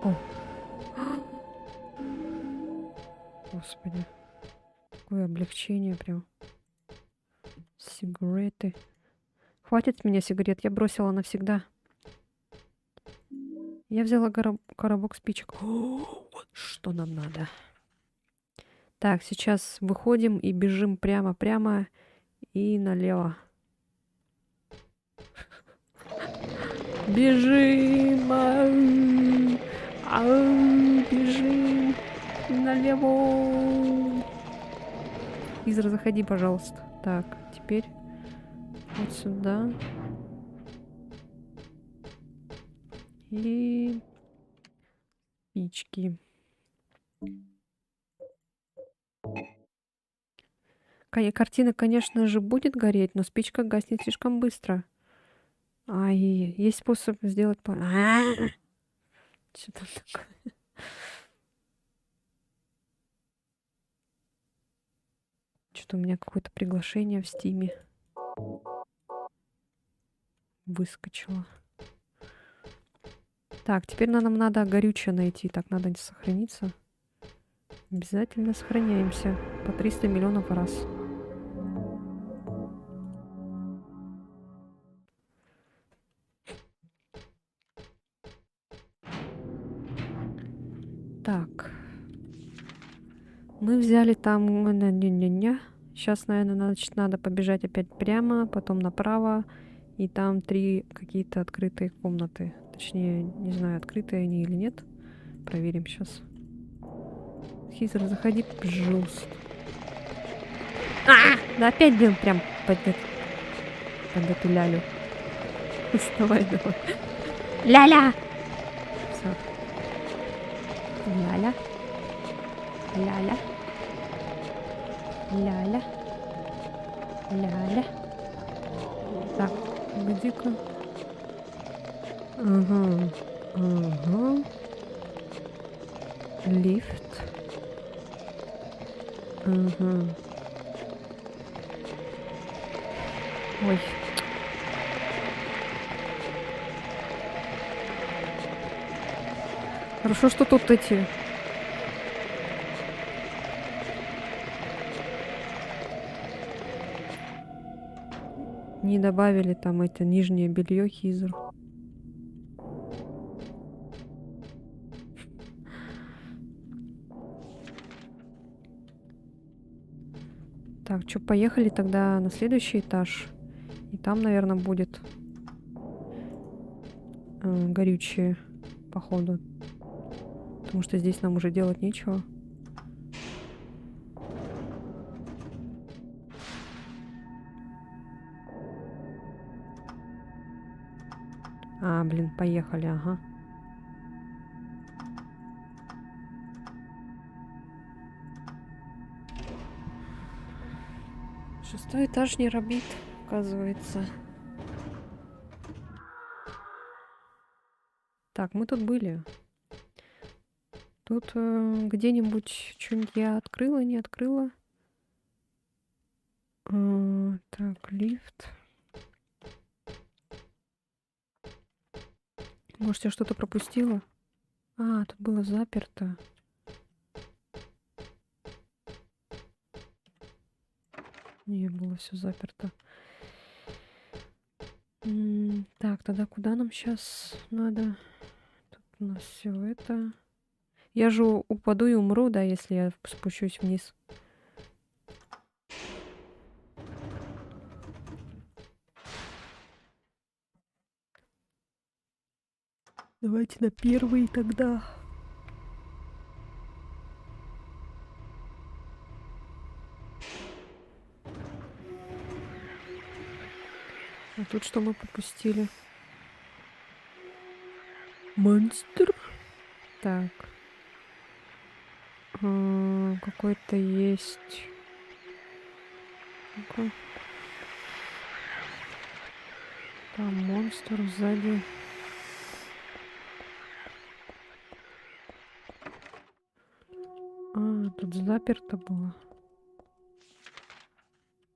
О! Господи. Какое облегчение прям. Сигареты. Хватит с меня сигарет, я бросила навсегда. Я взяла коробок спичек. О, вот что нам надо. Так, сейчас выходим и бежим прямо-прямо и налево. Бежим! Бежим налево! Изра, заходи, пожалуйста. Так, теперь вот сюда. И спички. Картина, конечно же, будет гореть, но спичка гаснет слишком быстро. Ай, есть способ сделать... Что там такое? Что-то у меня какое-то приглашение в Стиме выскочило. Так, теперь нам надо горючее найти. Так, надо сохраниться. Обязательно сохраняемся. По 300 миллионов раз. Так. Мы взяли там... Сейчас, наверное, значит, надо побежать опять прямо, потом направо. И там 3 какие-то открытые комнаты. Точнее, не знаю, открытые они или нет. Проверим сейчас. Хизер, заходи, пожалуйста. Да опять, блин, прям под эту лялю. Вставай, давай.
Ля-ля!
Все. Ляля. Ляля. Ляля. Ляля. Так, где-ка? Ага. Ага. Лифт. Ага. Ой. Хорошо, что тут эти... Не добавили там это нижнее белье Хизер. Так, что, поехали тогда на следующий этаж. И там, наверное, будет горючее, походу. Потому что здесь нам уже делать нечего. Блин, поехали, ага. Шестой этаж не робит, оказывается. Так, мы тут были. Тут где-нибудь что-нибудь я открыла, не открыла? Так, лифт. Может, я что-то пропустила? Тут было заперто. Не, было все заперто. Так, тогда куда нам сейчас надо? Тут у нас все это. Я же упаду и умру, да, если я спущусь вниз. Давайте на первый тогда. А тут что мы пропустили? Монстр. Так. Какой-то есть. Ну-ка. Там монстр сзади. Тут заперто было.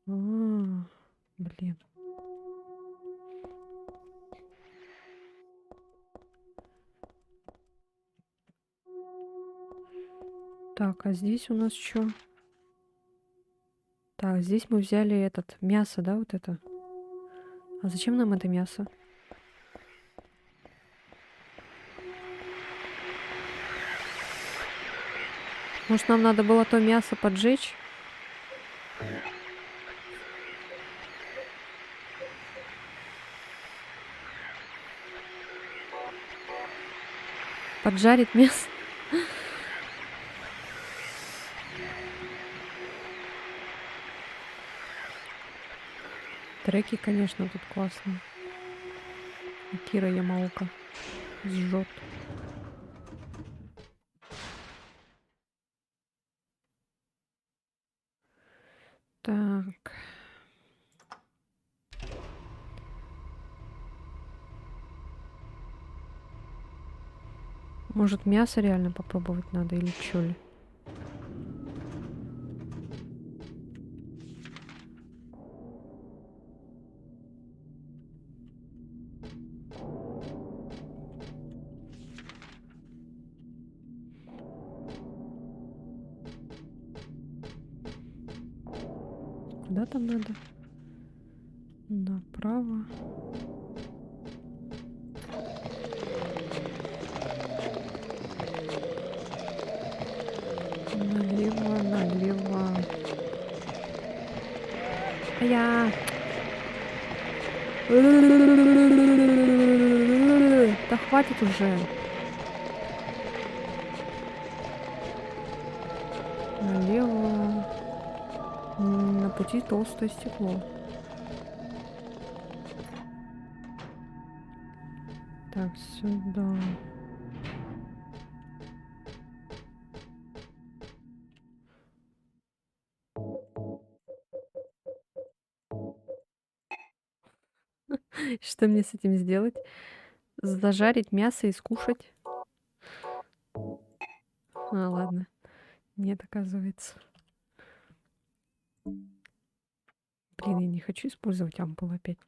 Блин. Так, а здесь у нас что? Так, здесь мы взяли этот мясо, да, вот это? А зачем нам это мясо? Может, нам надо было то мясо поджечь? Поджарить мясо? Треки, конечно, тут классные. Кира Ямаока жжет. Так. Может, мясо реально попробовать надо или чё ли? Куда там надо? Направо. Налево, налево. Я. Да хватит уже. Налево. На пути толстое стекло. Так, сюда. Что мне с этим сделать? Зажарить мясо и скушать? Ладно. Нет, оказывается. Блин, я не хочу использовать ампул опять.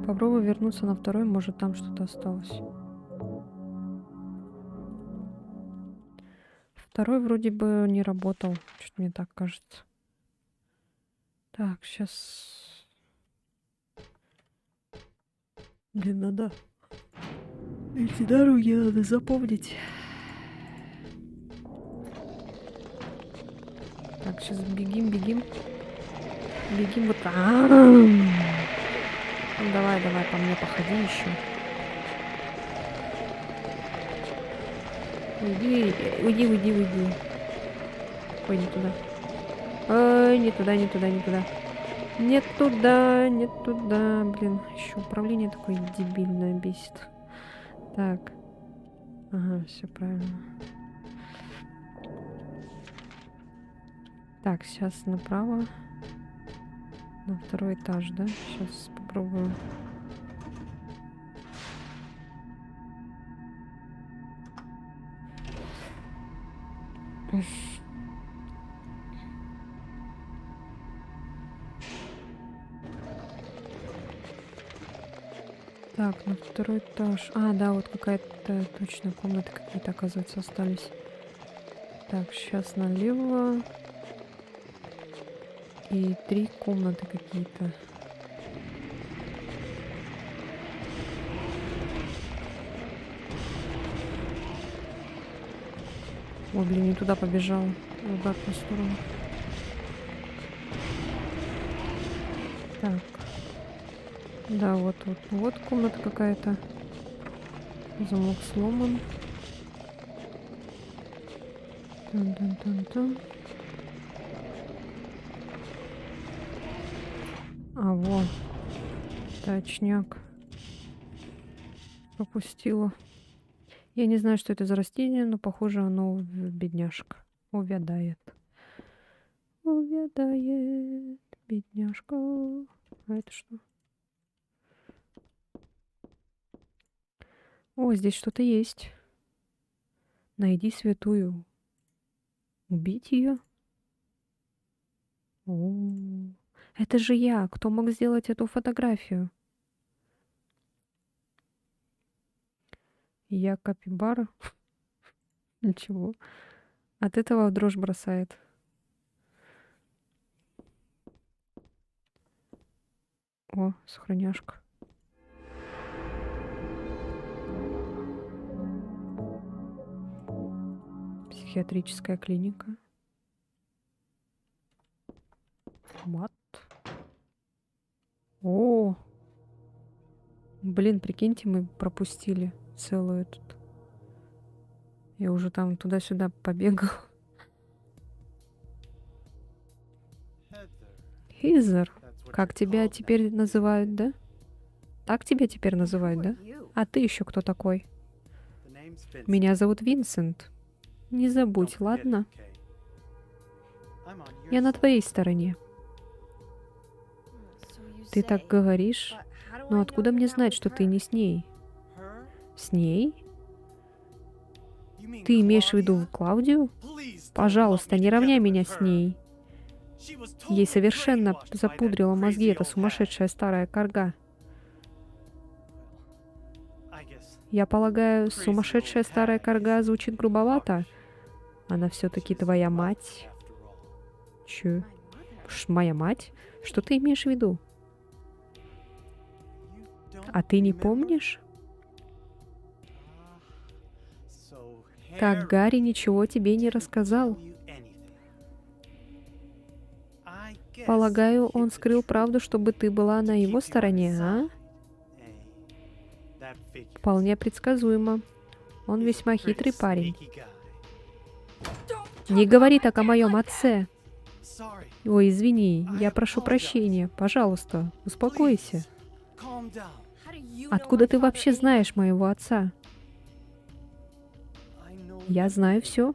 Попробую вернуться на второй, может там что-то осталось. Второй вроде бы не работал, что-то мне так кажется. Так, сейчас... Блин, надо... Эти дороги надо запомнить. Так, сейчас бегим, бегим. Бегим вот так. Ну, давай, давай, по мне походи еще. Уйди, уйди, уйди, уйди. Ой, не туда. Ой, не туда, не туда, не туда. Не туда, не туда. Блин, еще управление такое дебильное бесит. Так. Ага, все правильно. Так, сейчас направо. На второй этаж, да? Сейчас попробую. Так, на второй этаж. А, да, вот какая-то точно комната какие-то, оказывается, остались. Так, сейчас налево. И 3 комнаты какие-то. Ой, блин, не туда побежала. В обратную сторону. Так. Да, вот, вот. Вот комната какая-то. Замок сломан. Тан-тан-тан-тан. А, вот. Точняк. Пропустила. Я не знаю, что это за растение, но похоже оно бедняжка. Увядает. Увядает, бедняжка. А это что? О, здесь что-то есть. Найди святую. Убить ее? О, это же я. Кто мог сделать эту фотографию? Я капибара. Ничего. От этого в дрожь бросает. О, сохраняшка. Психиатрическая клиника. Мат. О! Блин, прикиньте, мы пропустили целую тут. Я уже там туда-сюда побегал. Хизер. Как тебя теперь называют, да? Так тебя теперь называют, да? А ты еще кто такой? Меня зовут Винсент. Не забудь, ладно? Я на твоей стороне. Ты так говоришь, но откуда мне знать, что ты не с ней? С ней? Ты имеешь в виду Клаудию? Пожалуйста, не равняй меня с ней. Ей совершенно запудрила мозги эта сумасшедшая старая карга. Я полагаю, сумасшедшая старая карга звучит грубовато. Она все-таки твоя мать. Че? Моя мать? Что ты имеешь в виду? А ты не помнишь? Так Гарри ничего тебе не рассказал. Полагаю, он скрыл правду, чтобы ты была на его стороне, а? Вполне предсказуемо. Он весьма хитрый парень. Не говори так о моем отце. Ой, извини, я прошу прощения. Пожалуйста, успокойся. Откуда ты вообще знаешь моего отца? Я знаю все.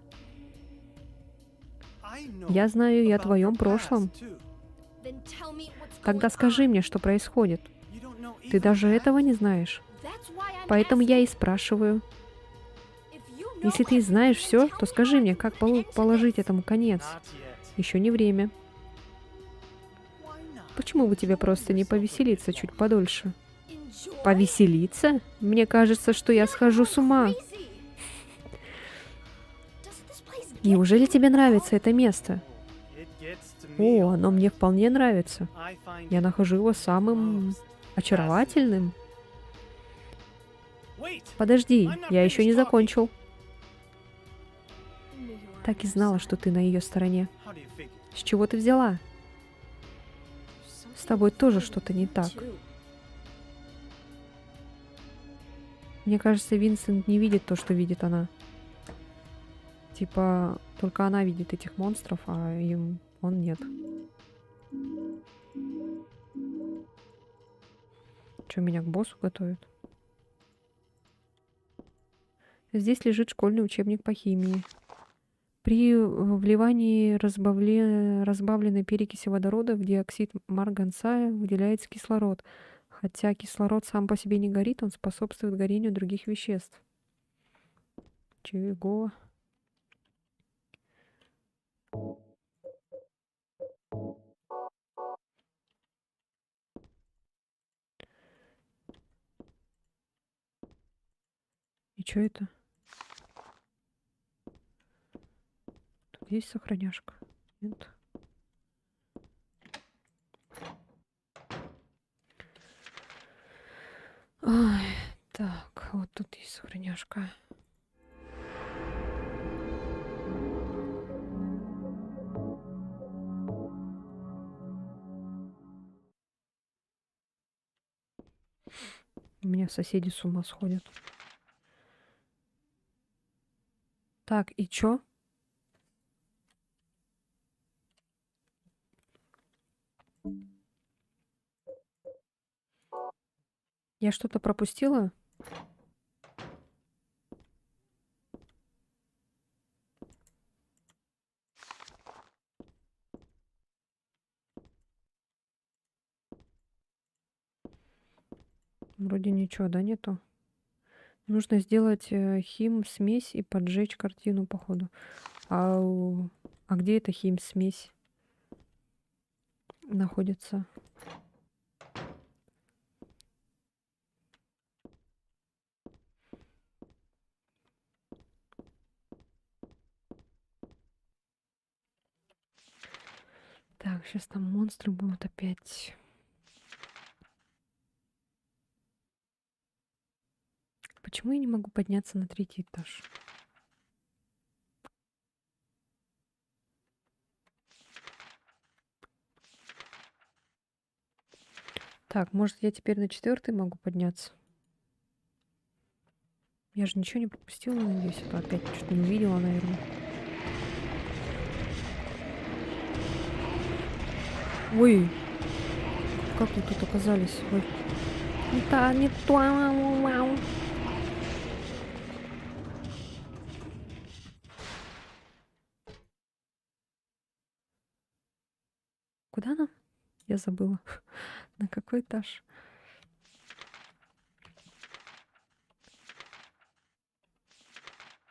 Я знаю и о твоем прошлом. Тогда скажи мне, что происходит. Ты даже этого не знаешь. Поэтому я и спрашиваю. Если ты знаешь все, то скажи мне, как положить этому конец. Еще не время. Почему бы тебе просто не повеселиться чуть подольше? Повеселиться? Мне кажется, что я схожу с ума. Неужели тебе нравится это место? О, оно мне вполне нравится. Я нахожу его самым очаровательным. Подожди, я еще не закончил. Так и знала, что ты на ее стороне. С чего ты взяла? С тобой тоже что-то не так. Мне кажется, Винсент не видит то, что видит она. Типа, только она видит этих монстров, а им он нет. Что, меня к боссу готовят? Здесь лежит школьный учебник по химии. При вливании разбавленной перекиси водорода в диоксид марганца выделяется кислород. Хотя кислород сам по себе не горит, он способствует горению других веществ. Чего? И что это? Тут есть сохраняшка? Нет? Ой, так, вот тут есть сохраняшка. У меня соседи с ума сходят. Так, и чё? Я что-то пропустила? Вроде ничего, да, нету? Нужно сделать хим-смесь и поджечь картину, походу. А где эта хим-смесь находится? Так, сейчас там монстры будут опять. Почему я не могу подняться на 3-й этаж? Так, может, я теперь на 4-й могу подняться? Я же ничего не пропустила, надеюсь, а то опять что-то не увидела, наверное. Ой, как вы тут оказались? Ой. Не то. Вау. Куда нам? Я забыла. На какой этаж?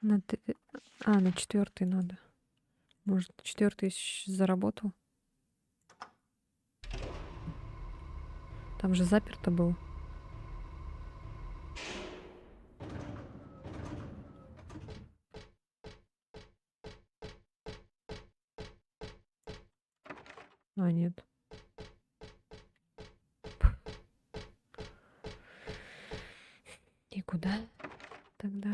На 4-й надо. Может, 4-й заработал? Там же заперто было. А, нет. И куда тогда?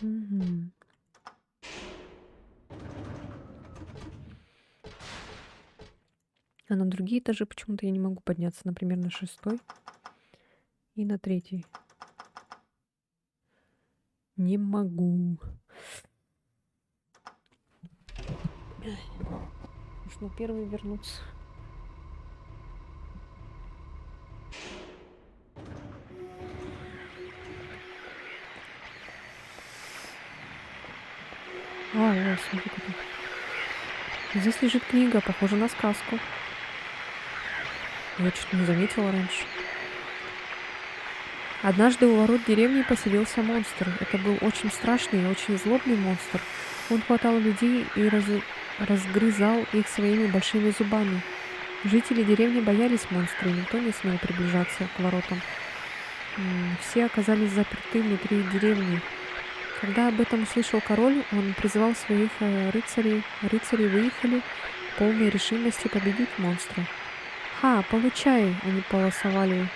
Мгм. А на другие этажи почему-то я не могу подняться. Например, на 6-й и на 3-й. Не могу. Уж на 1-й вернуться. О, смотри, какой. Здесь лежит книга, похожа на сказку. Я что-то не заметила раньше. Однажды у ворот деревни поселился монстр. Это был очень страшный и очень злобный монстр. Он хватал людей и разгрызал их своими большими зубами. Жители деревни боялись монстра, и никто не смел приближаться к воротам. Все оказались заперты внутри деревни. Когда об этом услышал король, он призвал своих рыцарей. Рыцари выехали в полной решимости победить монстра. «Ха, получай!» Они полосовали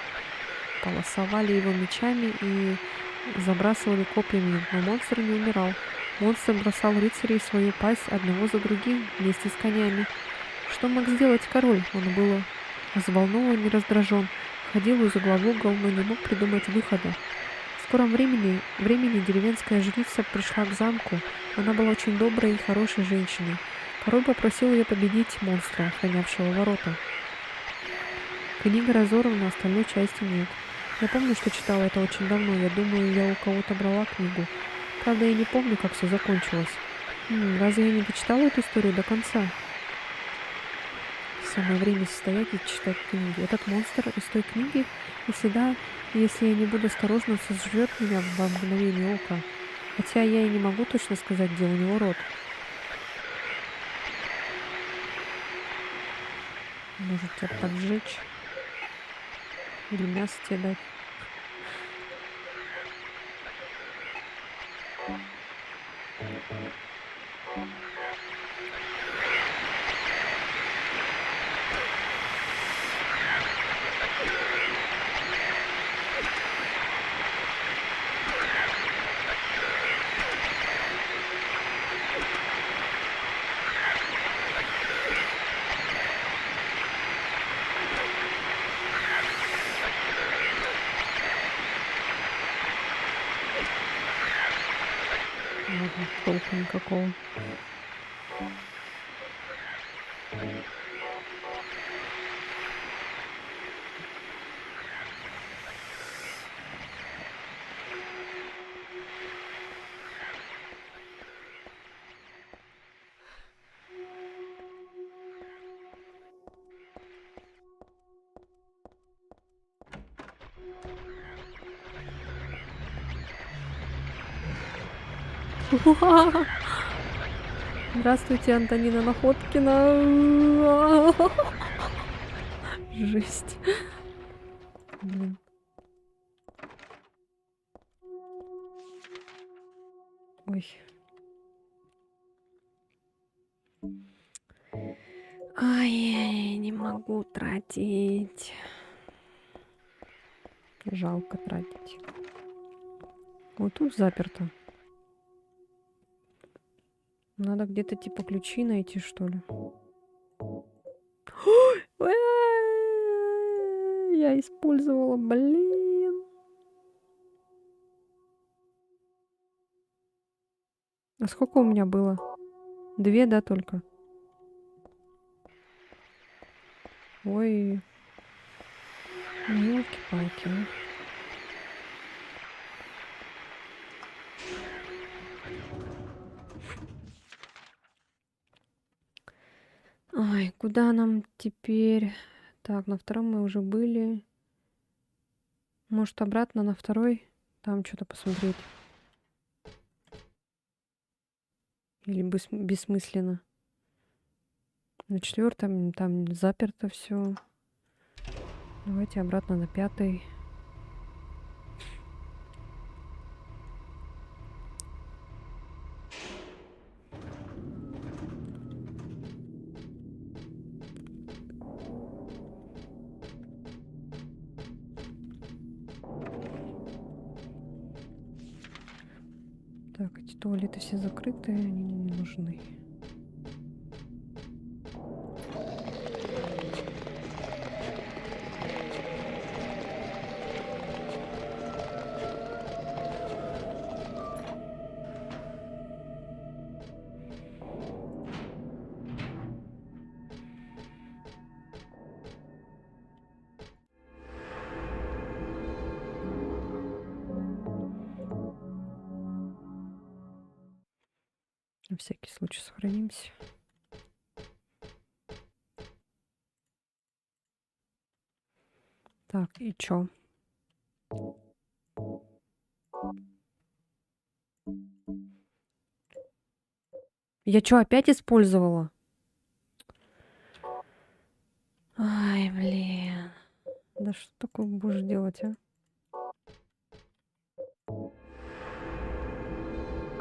его мечами и забрасывали копьями, но монстр не умирал. Монстр бросал рыцарей в свою пасть одного за другим вместе с конями. Что мог сделать король? Он был взволнован и раздражен, ходил из угла в угол, но не мог придумать выхода. В скором времени деревенская жрица пришла к замку. Она была очень доброй и хорошей женщиной. Король попросил ее победить монстра, охранявшего ворота. Книга разорвана, остальной части нет. Я помню, что читала это очень давно. Я думаю, я у кого-то брала книгу. Правда, я не помню, как все закончилось. Разве я не дочитала эту историю до конца? Самое время стоять и читать книги. Этот монстр из той книги и всегда, если я не буду осторожна, сожрет меня во мгновение ока. Хотя я и не могу точно сказать, где у него рот. Может, тебя поджечь? Или мясо тебе дать? Ладно, толку никакого. Здравствуйте, Антонина Находкина. Жесть. Блин. Ой. Ай, не могу тратить. Жалко тратить. Вот тут заперто. Надо где-то типа ключи найти, что ли. Я использовала, блин. А сколько у меня было? 2, да, только? Ой. Ну, елки-палки. Ой, куда нам теперь? Так, на втором мы уже были. Может, обратно на второй? Там что-то посмотреть. Или бессмысленно. На 4 там заперто все. Давайте обратно на 5. Так, эти туалеты все закрыты, они не нужны. На всякий случай сохранимся. Так, и чё? Я чё, опять использовала? Ай, блин. Да что такое будешь делать, а?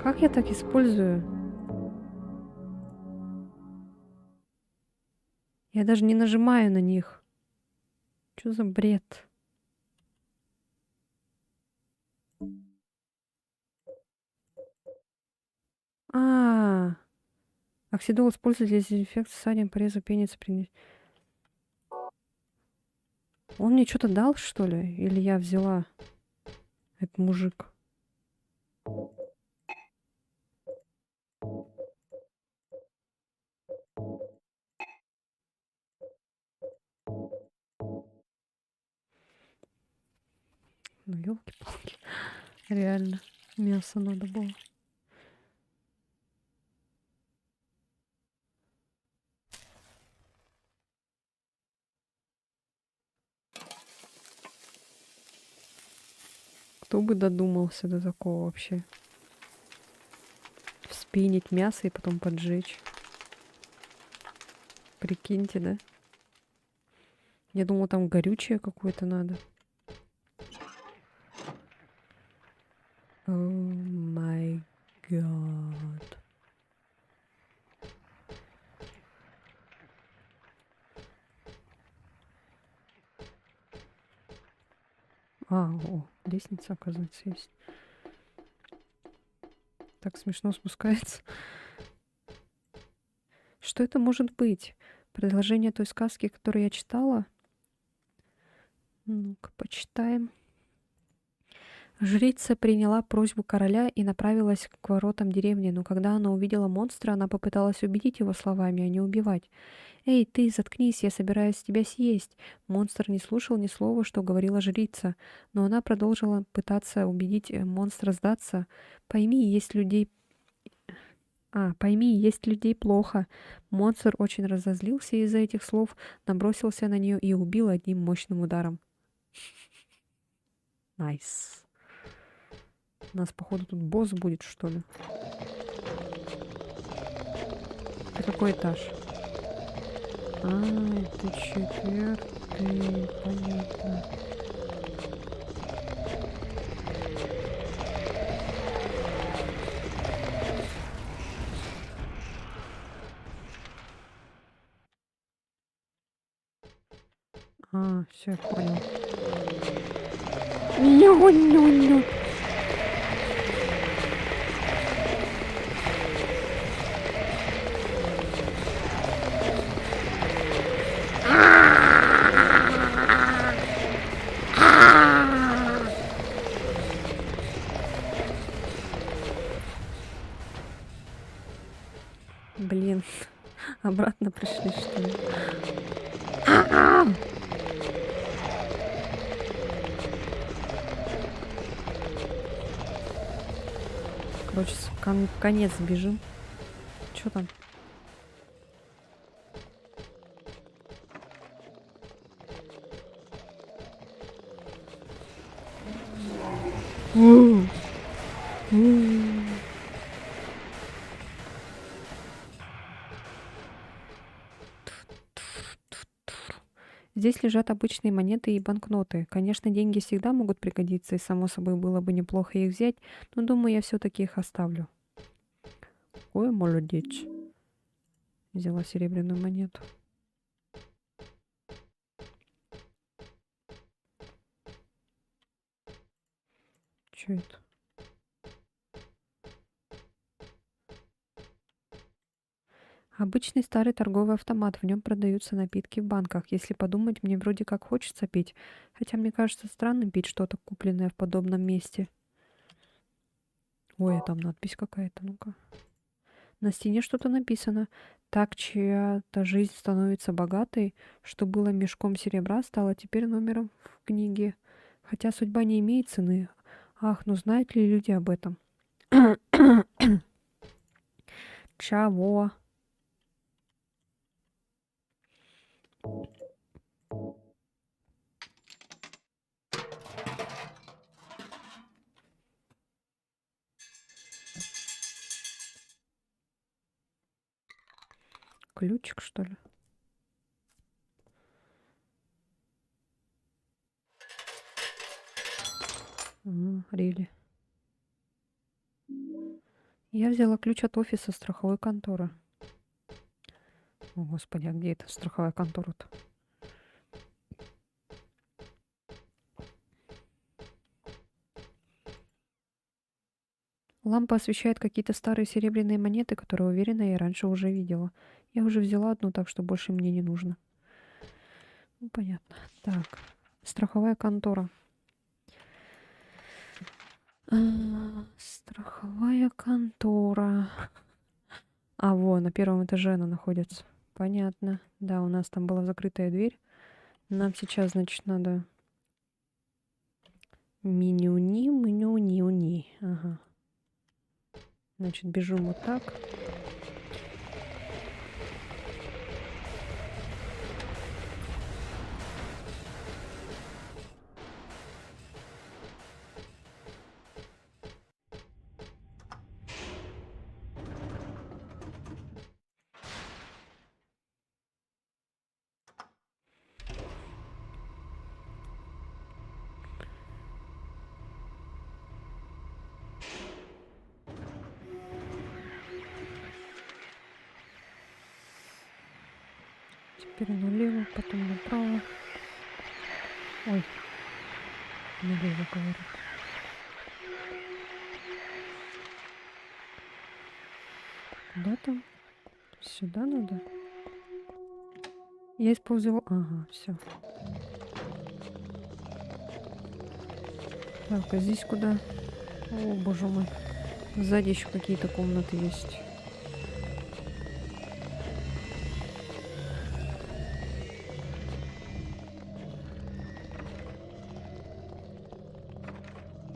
Как я так использую? Я даже не нажимаю на них. Что за бред? А, оксидол используют для дезинфекции ссадин, пореза, пеницы, принять. Он мне что-то дал, что ли? Или я взяла? Этот мужик. Ну, елки-палки. Реально. Мясо надо было. Кто бы додумался до такого вообще? Вспенить мясо и потом поджечь. Прикиньте, да? Я думала, там горючее какое-то надо. О май гад. О, лестница, оказывается, есть. Так смешно спускается. Что это может быть? Продолжение той сказки, которую я читала? Ну-ка, почитаем. Жрица приняла просьбу короля и направилась к воротам деревни, но когда она увидела монстра, она попыталась убедить его словами, а не убивать. «Эй, ты, заткнись, я собираюсь тебя съесть!» Монстр не слушал ни слова, что говорила жрица, но она продолжила пытаться убедить монстра сдаться. Пойми, есть людей плохо». Монстр очень разозлился из-за этих слов, набросился на нее и убил одним мощным ударом. Найс. У нас, походу, тут босс будет, что ли? Это какой этаж? Это 4-й. Понятно. Все, я понял.
Ню-ню-ню.
Блин, обратно пришли, что ли? Короче, конец бежим. Что там? Здесь лежат обычные монеты и банкноты. Конечно, деньги всегда могут пригодиться, и само собой было бы неплохо их взять, но думаю, я все-таки их оставлю. Ой, молодец. Взяла серебряную монету. Что это? Обычный старый торговый автомат. В нем продаются напитки в банках. Если подумать, мне вроде как хочется пить. Хотя мне кажется странным пить что-то, купленное в подобном месте. Ой, там надпись какая-то, ну-ка. На стене что-то написано. Так чья-то жизнь становится богатой, что было мешком серебра, стало теперь номером в книге. Хотя судьба не имеет цены. Ах, ну знают ли люди об этом? Чего? Ключик, что ли? Рили. Я взяла ключ от офиса страховой конторы. О, господи, а где эта страховая контора-то? Лампа освещает какие-то старые серебряные монеты, которые, уверена, я раньше уже видела. Я уже взяла одну, так что больше мне не нужно. Ну, понятно. Так, страховая контора. Страховая контора. Во, на первом этаже она находится. Понятно. Да, у нас там была закрытая дверь. Нам сейчас, значит, надо... Менюни. Ага. Значит, бежим вот так. Теперь налево, потом направо. Ой, налево, говорит. Куда там? Сюда надо? Я использовал... Ага, все. Так, а здесь куда? О, боже мой. Сзади еще какие-то комнаты есть.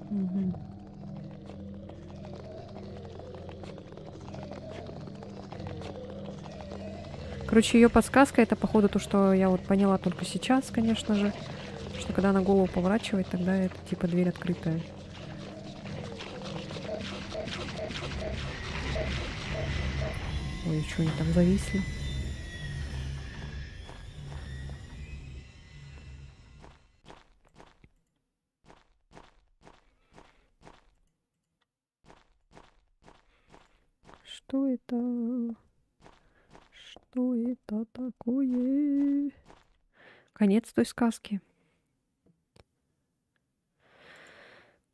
Мгм. Короче, ее подсказка это, походу, то, что я вот поняла только сейчас, конечно же. Что когда она голову поворачивает, тогда это типа дверь открытая. Ой, что они там зависли? Что это? Что это такое? Конец той сказки.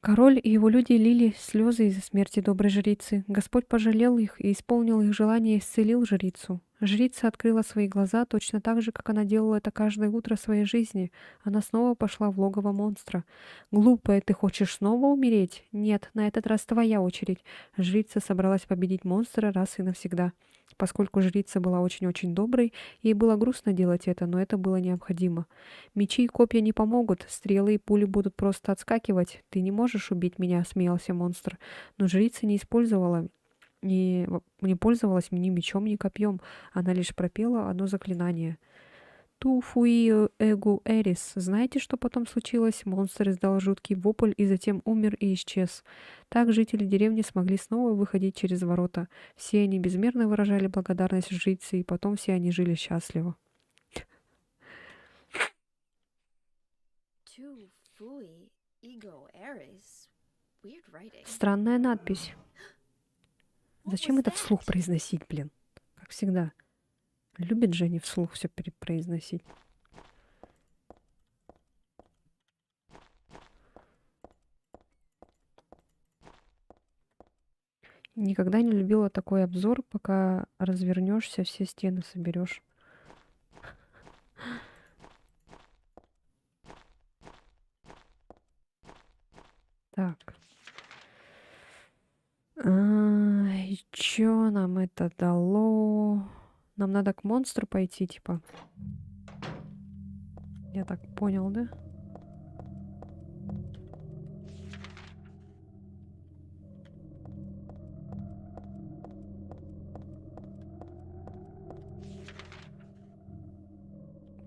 Король и его люди лили слезы из-за смерти доброй жрицы. Господь пожалел их и исполнил их желание и исцелил жрицу. Жрица открыла свои глаза точно так же, как она делала это каждое утро своей жизни. Она снова пошла в логово монстра. «Глупая, ты хочешь снова умереть?» «Нет, на этот раз твоя очередь». Жрица собралась победить монстра раз и навсегда. Поскольку жрица была очень-очень доброй, ей было грустно делать это, но это было необходимо. «Мечи и копья не помогут, стрелы и пули будут просто отскакивать. Ты не можешь убить меня», — смеялся монстр. Но жрица не пользовалась ни мечом, ни копьем. Она лишь пропела одно заклинание. «Ту фуи эгу эрис». Знаете, что потом случилось? Монстр издал жуткий вопль и затем умер и исчез. Так жители деревни смогли снова выходить через ворота. Все они безмерно выражали благодарность жрице, и потом все они жили счастливо.
Tu fui ego eris. Weird writing.
Странная надпись.
What
Зачем
was
это
that?
вслух произносить, блин? Как всегда. Любит Женя вслух все произносить. Никогда не любила такой обзор, пока развернешься, все стены соберешь. Так. И чё нам это дало? Нам надо к монстру пойти, типа. Я так понял, да?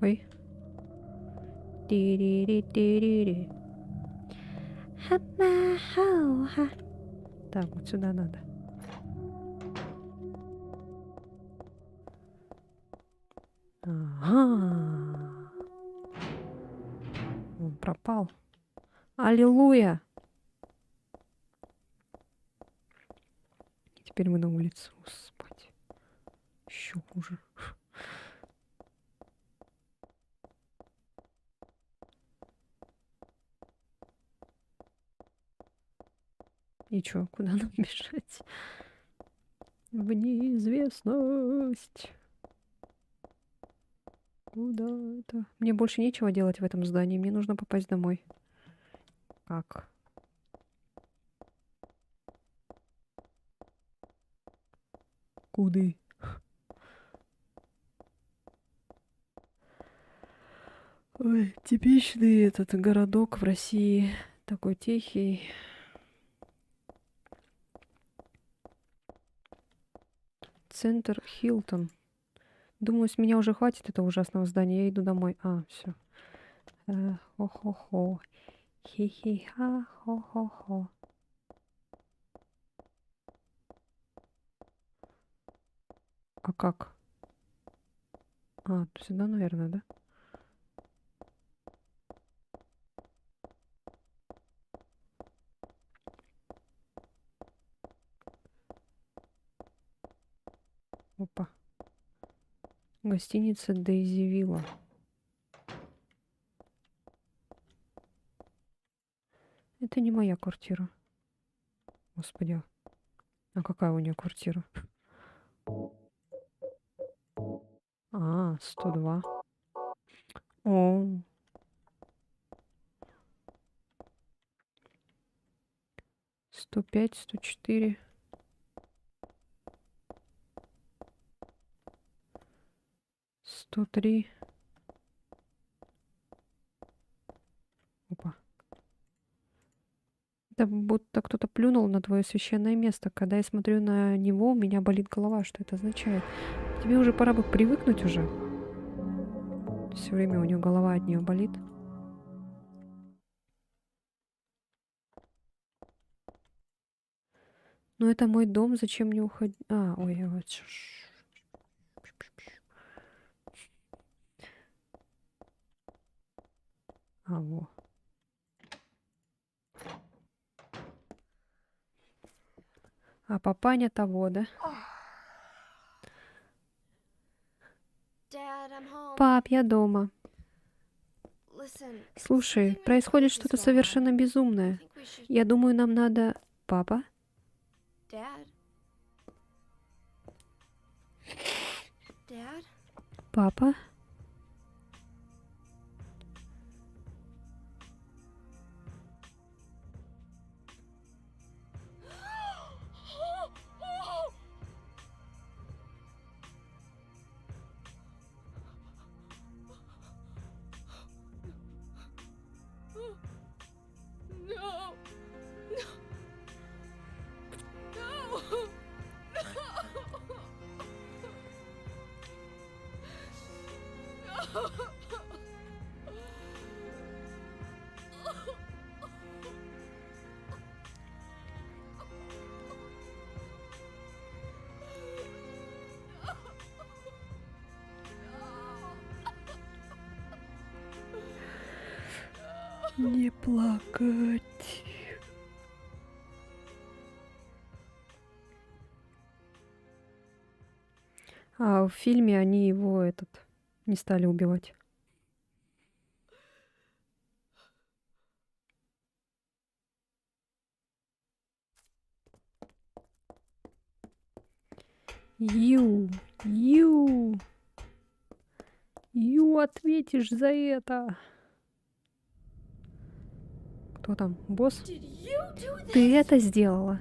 Ой. Тири-ри-тири-ри.
Ха-ма-ха-ха.
Так, вот сюда надо. Ага. Он пропал. Аллилуйя! Теперь мы на улице. Господи. Еще хуже. И чё, куда нам бежать? В неизвестность. Куда это? Мне больше нечего делать в этом здании. Мне нужно попасть домой. Как? Куды? Ой, типичный этот городок в России. Такой тихий. Центр Хилтон. Думаю, с меня уже хватит этого ужасного здания. Я иду домой. А, все. Хо-хо-хо. Хи-хи-ха. Хо-хо-хо. А как? А, сюда, наверное, да? Опа. Гостиница Дейзи Вилла. Это не моя квартира. Господи. А какая у нее квартира? А, 102. О. 105, 104. Сто три. Опа. Это будто кто-то плюнул на твое священное место. Когда я смотрю на него, у меня болит голова. Что это означает? Тебе уже пора бы привыкнуть уже. Все время у нее голова от нее болит. Но это мой дом, зачем мне уходить? А, ой, вот. А, во. А папаня того, да?
Dad, I'm home.
Пап, я дома.
Listen,
Слушай,
something
происходит
is
что-то
going on.
совершенно
I
безумное.
think we should...
Я думаю, нам надо... Папа?
Dad? Dad?
Папа?
No!
Не плакать. А в фильме они его не стали убивать. Ю, ответишь за это. Кто там? Босс?
Did you do this?
Ты это сделала.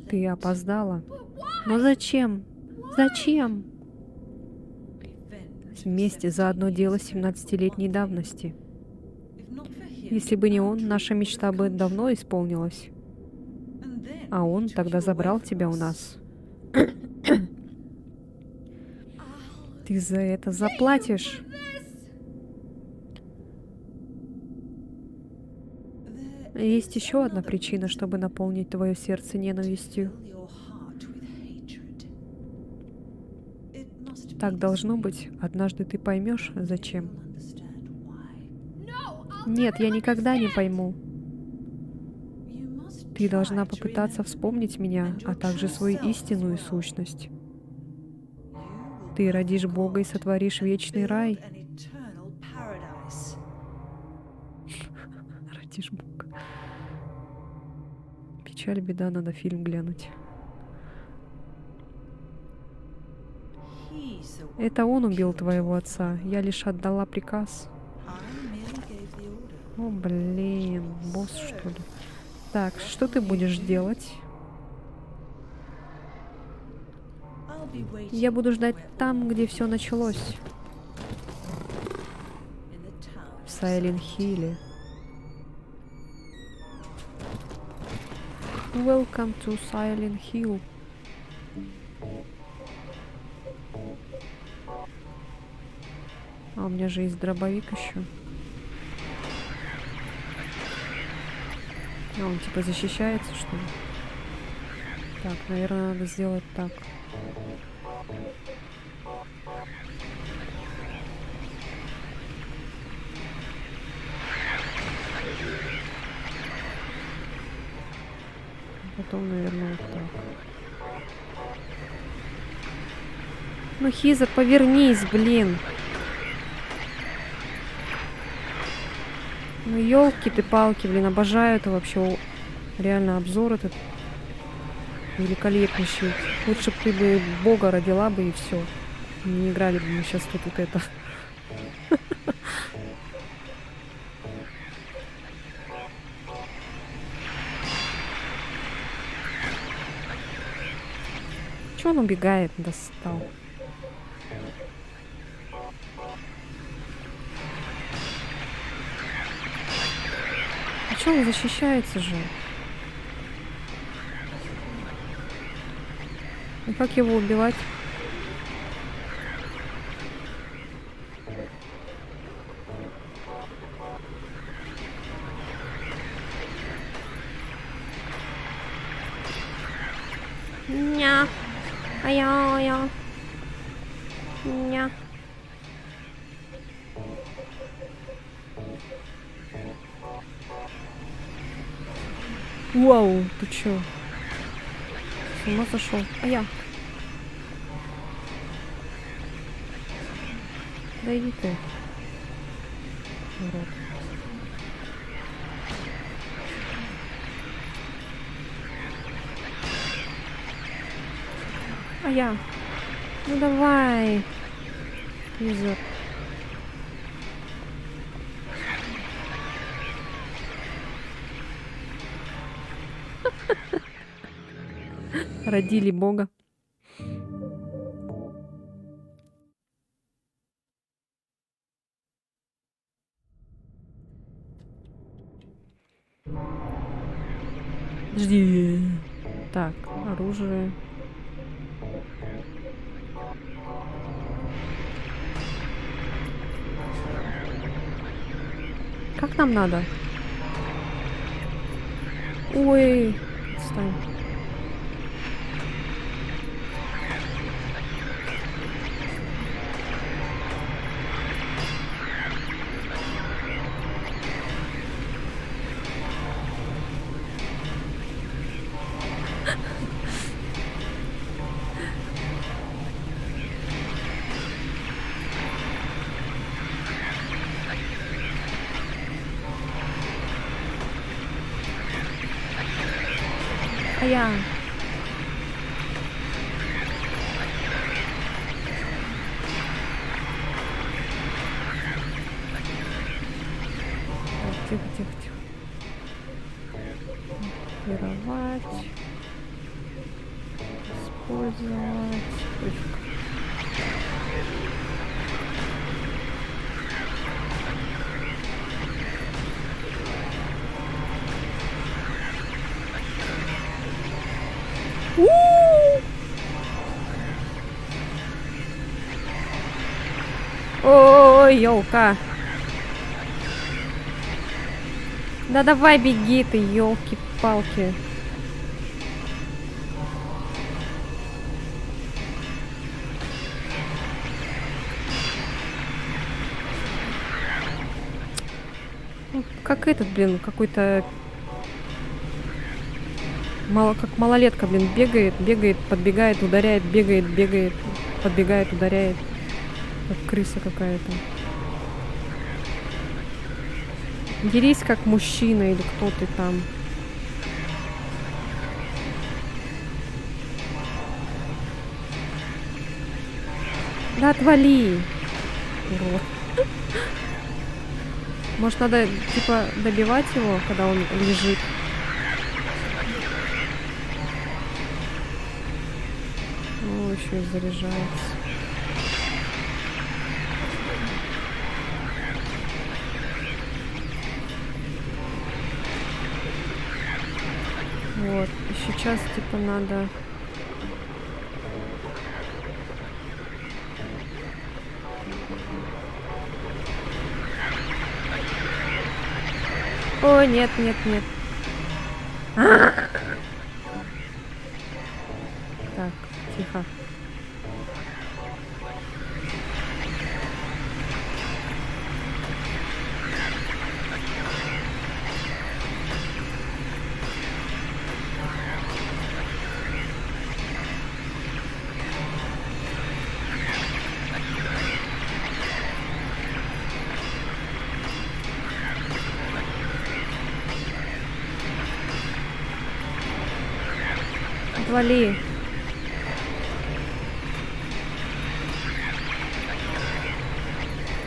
Ты опоздала. Но зачем? Зачем? Вместе за одно дело 17-летней давности. Если бы не он, наша мечта бы давно исполнилась. А он тогда забрал тебя у нас. Ты за это заплатишь. Есть еще одна причина, чтобы наполнить твое сердце ненавистью. Так должно быть. Однажды ты поймешь, зачем. Нет, я никогда не пойму. Ты должна попытаться вспомнить меня, а также свою истинную сущность. Ты родишь Бога и сотворишь вечный рай. Родишь Бога. Печаль, беда, надо фильм глянуть. Это он убил твоего отца. Я лишь отдала приказ. О, блин, босс, что ли? Так, что ты будешь делать? Я буду ждать там, где все началось. В Сайленд-Хилле. Welcome to Silent Hill. А у меня же есть дробовик еще. А он типа защищается, что ли? Так, наверное, надо сделать так. Потом, наверное, вот так. Ну, Хиза, повернись, блин. Ну, елки ты палки, блин, обожаю это вообще. Реально обзор этот великолепнейший. Лучше бы ты бы Бога родила бы и все. Не играли бы мы сейчас тут вот это. Чё он убегает? Достал. А чё он защищается же? И как его убивать?
Ня. Ая-я. Ня.
Вау, ты чё? С ума сошел? А я? Да иди ты. Урод. А я? Ну давай. Юзер. Родили Бога. Жди. Так, оружие. Как нам надо? Ой, отстань. А я. Так, тихо, тихо, тихо. Пировать. Использовать. Пофиг. Ой, ёлка. Да давай беги ты, ёлки-палки. Ну, как этот, блин, какой-то... как малолетка, блин, бегает, бегает, подбегает, ударяет, бегает, бегает, подбегает, ударяет. Как крыса какая-то. Дерись как мужчина или кто ты там. Да отвали. Урод. Может, надо, типа, добивать его, когда он лежит? О, еще и заряжается. Вот. И сейчас, типа, надо... Ой, нет, нет, нет. Так, тихо. Отвали.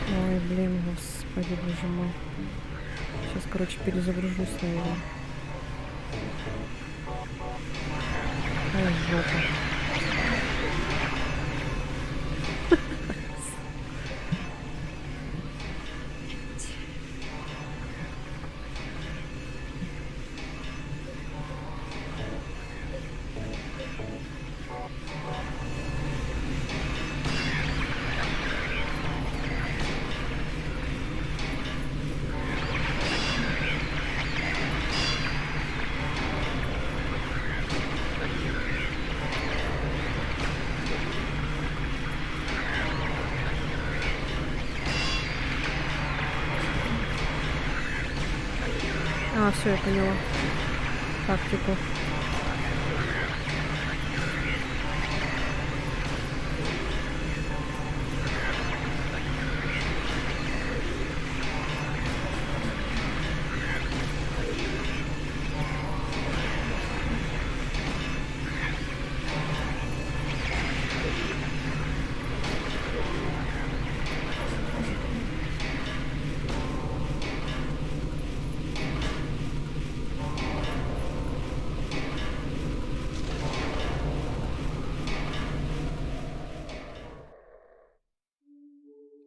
Ой, блин, господи, боже мой. Сейчас, короче, перезагружусь, наверное. Ой, жопа. А, все, я поняла. Тактику.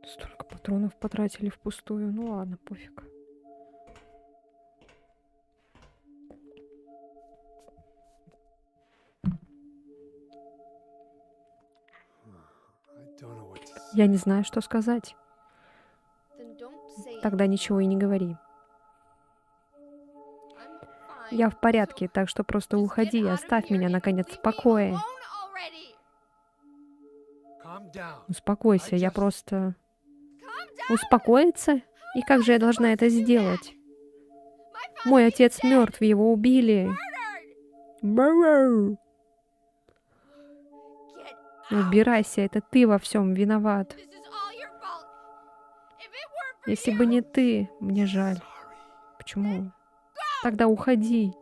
Столько патронов потратили впустую. Ну ладно, пофиг.
I don't know what to say.
Я не знаю, что сказать.
Then don't say
Тогда
it.
ничего и не говори.
I'm fine.
Я в порядке, так что просто
Just get
уходи,
out of
оставь
here
меня,
and
наконец, в
leave me
покое.
alone already.
Calm down.
Успокойся, я
I just-
просто...
Calm down.
Успокоиться? И как же я должна это сделать?
My
Мой
father is
отец
dead.
мертв, его убили.
Murdered.
Бррр.
Get out.
Убирайся, это ты во всем виноват.
This is all your fault. If it weren't for
Если
you,
бы не ты, мне жаль.
Sorry.
Почему? Тогда уходи.
If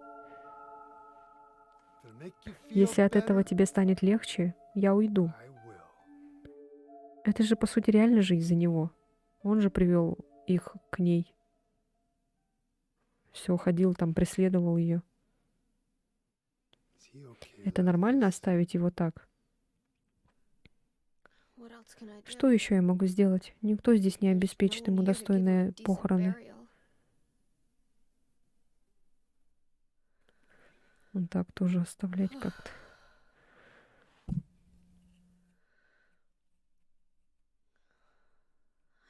it'll make you feel
Если от этого
better,
тебе станет легче, я уйду.
I will.
Это же, по сути, реально же из-за него. Он же привел их к ней. Все, ходил там, преследовал ее.
Is he okay
Это
with
нормально
this?
оставить его так?
what else can I do?
Что еще я могу сделать? Никто здесь не
There's
обеспечит
no
ему
one here to give him a
достойные
decent
похороны.
burial.
Он так тоже оставлять как-то.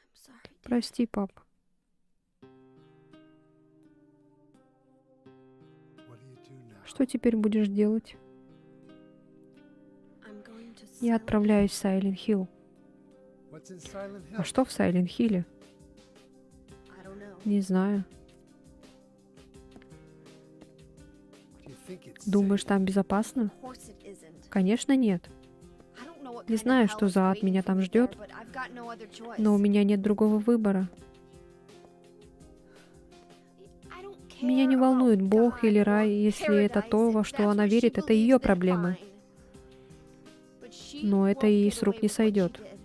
I'm sorry. Dad.
Прости, пап.
What do you do now?
Что теперь будешь делать?
I'm going to
Я
Silent
отправляюсь в Сайленд-Хилл.
What's in Silent Hill?
А что в Сайленд-Хилле?
Hill. I don't know.
Не знаю.
Do you think it's
Думаешь,
safe?
там безопасно?
Of course it isn't.
Конечно, нет.
I don't know what
Не
kind of
знаю,
hell
что
is
за ад
waiting
меня
for
там
me
ждет,
there, but I've got no other choice.
но у меня нет другого выбора.
I don't
Меня не
care
волнует
about
Бог
God
или
or
рай, если это
paradise.
то,
If
во
that's
что она
what she
верит, это
believes,
ее
then
проблемы.
fine. But she
Но это
won't
ей
get
с рук
away
не
with what she
сойдет.
did.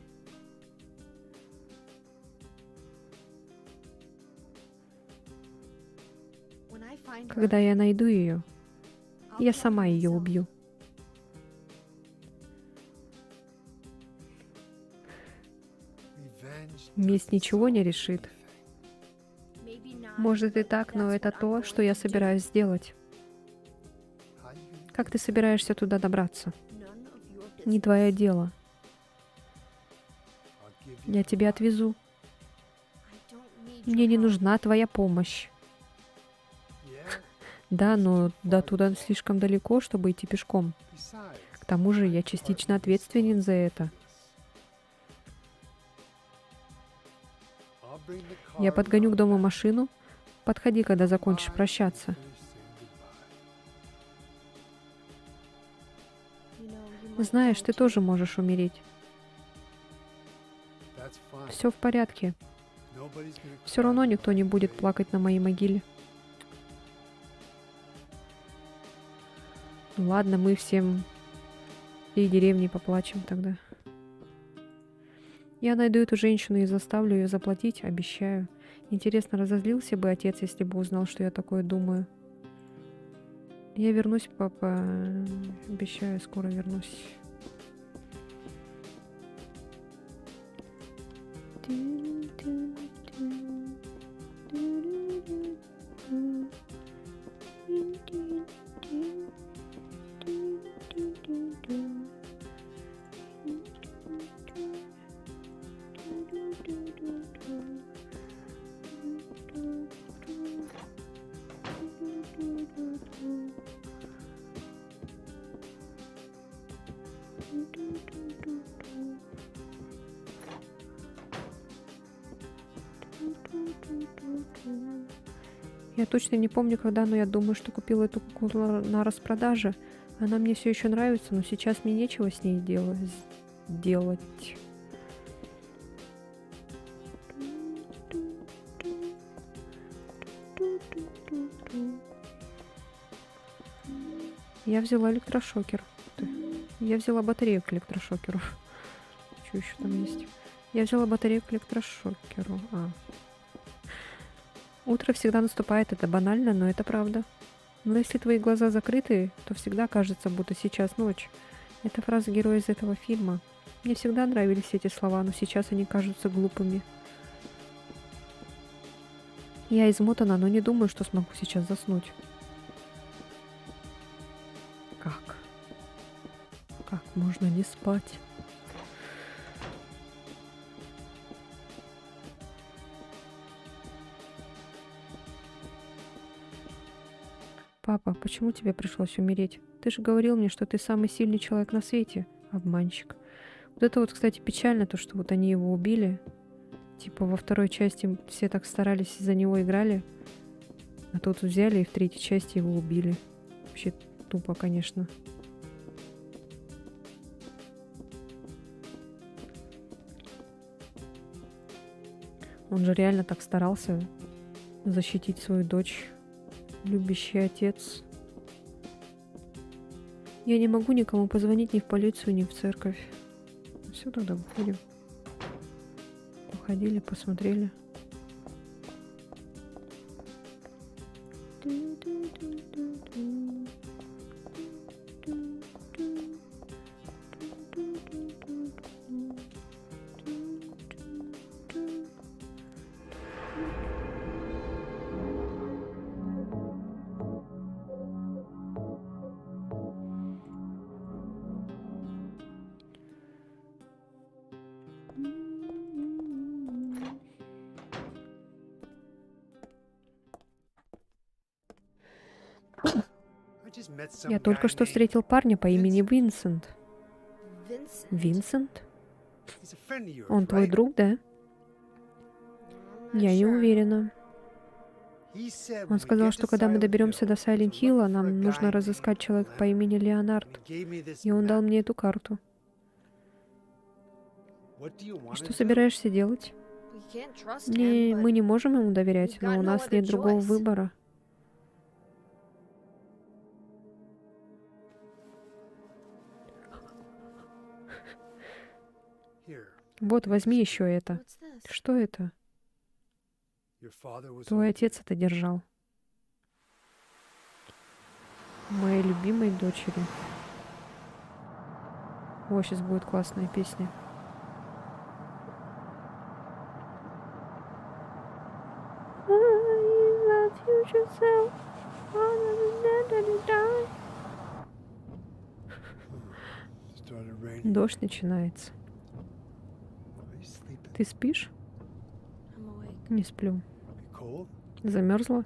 When I find her,
Когда я найду ее,
I'll
я
kill
сама
her
ее
myself.
убью.
Revenge
Месть
doesn't
ничего не
solve
решит.
anything.
Maybe not,
Может и
but
так, но
that's
это
what I'm
то,
going
что я
to do.
собираюсь сделать.
How you gonna
Как
get
ты
there?
собираешься туда добраться?
None of your
Не
business.
твое дело.
I'll give you
Я
a
тебя
ride.
отвезу.
I don't need
Мне
your
не
help.
нужна твоя помощь.
Yeah?
Да, но до туда слишком далеко, чтобы идти пешком.
Besides,
К тому же
I'm
я частично
partly
ответственен за это.
I'll bring the
Я
car
подгоню к
around
дому
back.
машину. Подходи, когда закончишь
Bye,
прощаться.
finish saying goodbye.
You know, you might
Знаешь,
die
ты
too.
тоже можешь умереть.
That's fine.
Все в порядке.
Nobody's gonna
Все
cry
равно
on
никто
my
не будет
grave.
плакать на моей могиле. Ну ладно, мы всем всей деревни поплачем тогда. Я найду эту женщину и заставлю ее заплатить, обещаю. Интересно, разозлился бы отец, если бы узнал, что я такое думаю. Я вернусь, папа. Обещаю, скоро вернусь. Я точно не помню, когда, но я думаю, что купила эту куклу на распродаже. Она мне все еще нравится, но сейчас мне нечего с ней делать. Я взяла электрошокер. Я взяла батарею к электрошокеру. Что еще там есть? Я взяла батарею к электрошокеру. Утро всегда наступает, это банально, но это правда. Но если твои глаза закрыты, то всегда кажется, будто сейчас ночь. Это фраза героя из этого фильма. Мне всегда нравились эти слова, но сейчас они кажутся глупыми. Я измотана, но не думаю, что смогу сейчас заснуть. Как? Как можно не спать? Папа, почему тебе пришлось умереть? Ты же говорил мне, что ты самый сильный человек на свете. Обманщик. Вот это вот, кстати, печально, то, что вот они его убили. Типа во второй части все так старались и за него играли. А тут взяли и в третьей части его убили. Вообще тупо, конечно. Он же реально так старался защитить свою дочь. Любящий отец. Я не могу никому позвонить ни в полицию, ни в церковь. Все, тогда выходим. Походили, посмотрели.
I just met some
Я только
guy
что
named-
встретил парня по имени Винсент.
Vincent?
Винсент?
He's a friend of yours,
Он твой
right?
друг, да?
I'm not
Я не
sure.
уверена.
He said when
Он
we
сказал,
get
что
to
когда мы
Silent
доберемся до
Hill,
Сайлент
to look
Хилла,
for a
нам
guy
нужно
named
разыскать человека по
Leonard.
имени Леонард.
And he gave me this
И он дал
map.
мне эту карту.
What do you want
И что
to do?
собираешься делать?
We can't trust
Не,
him,
мы
but
не можем ему доверять,
we've
но
got
у
no
нас
other
нет другого
choice.
выбора.
Here,
Вот, возьми еще это.
what's this?
Что это?
your father was
Твой
holding
отец это держал. Моей любимой дочери. О, сейчас будет классная песня.
started raining.
Дождь начинается.
Are you sleeping?
Ты спишь?
I'm awake.
Не сплю.
You cold?
Замерзла?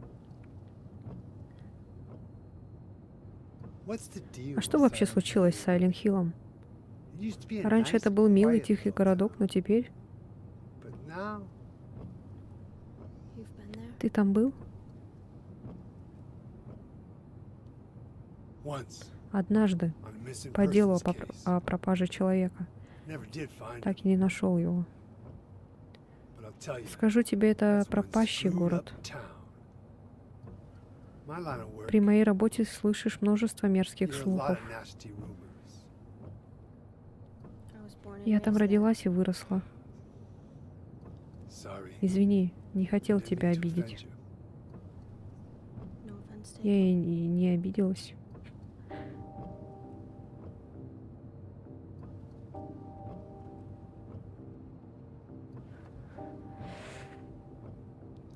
What's the deal
А что
with
вообще
Silent
случилось с
Hill?
Сайлент Хиллом?
It used to be a
Раньше
nice,
это был милый
quiet
тихий
little
городок,
town,
но теперь...
but now
You've been there?
Ты там был?
once
Однажды.
on a missing
По делу
persons case,
о пропаже человека.
never did find him,
Так и не нашел его.
but I'll tell you,
Скажу тебе, это
that's one
пропащий
screwed
город.
up town. My line of work,
При моей работе слышишь множество мерзких
you hear a lot
слухов.
of nasty rumors.
I was born and
Я там
raised there.
родилась и выросла.
Sorry,
Извини, не хотел
didn't
тебя
mean to
обидеть.
offend you.
No offense taken.
Я и не обиделась.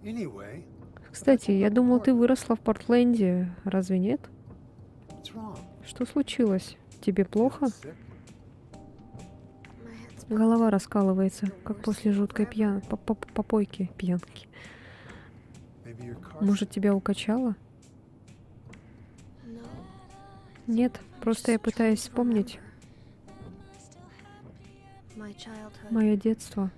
Anyway,
Кстати, я думал, ты выросла в Портленде. Разве нет?
what's wrong?
Что случилось? Тебе плохо?
Sick?
My head's
Голова раскалывается, как после жуткой попойки, пьянки.
Maybe your car
Может, тебя укачало?
No.
Нет, просто я пытаюсь вспомнить
My childhood.
мое детство.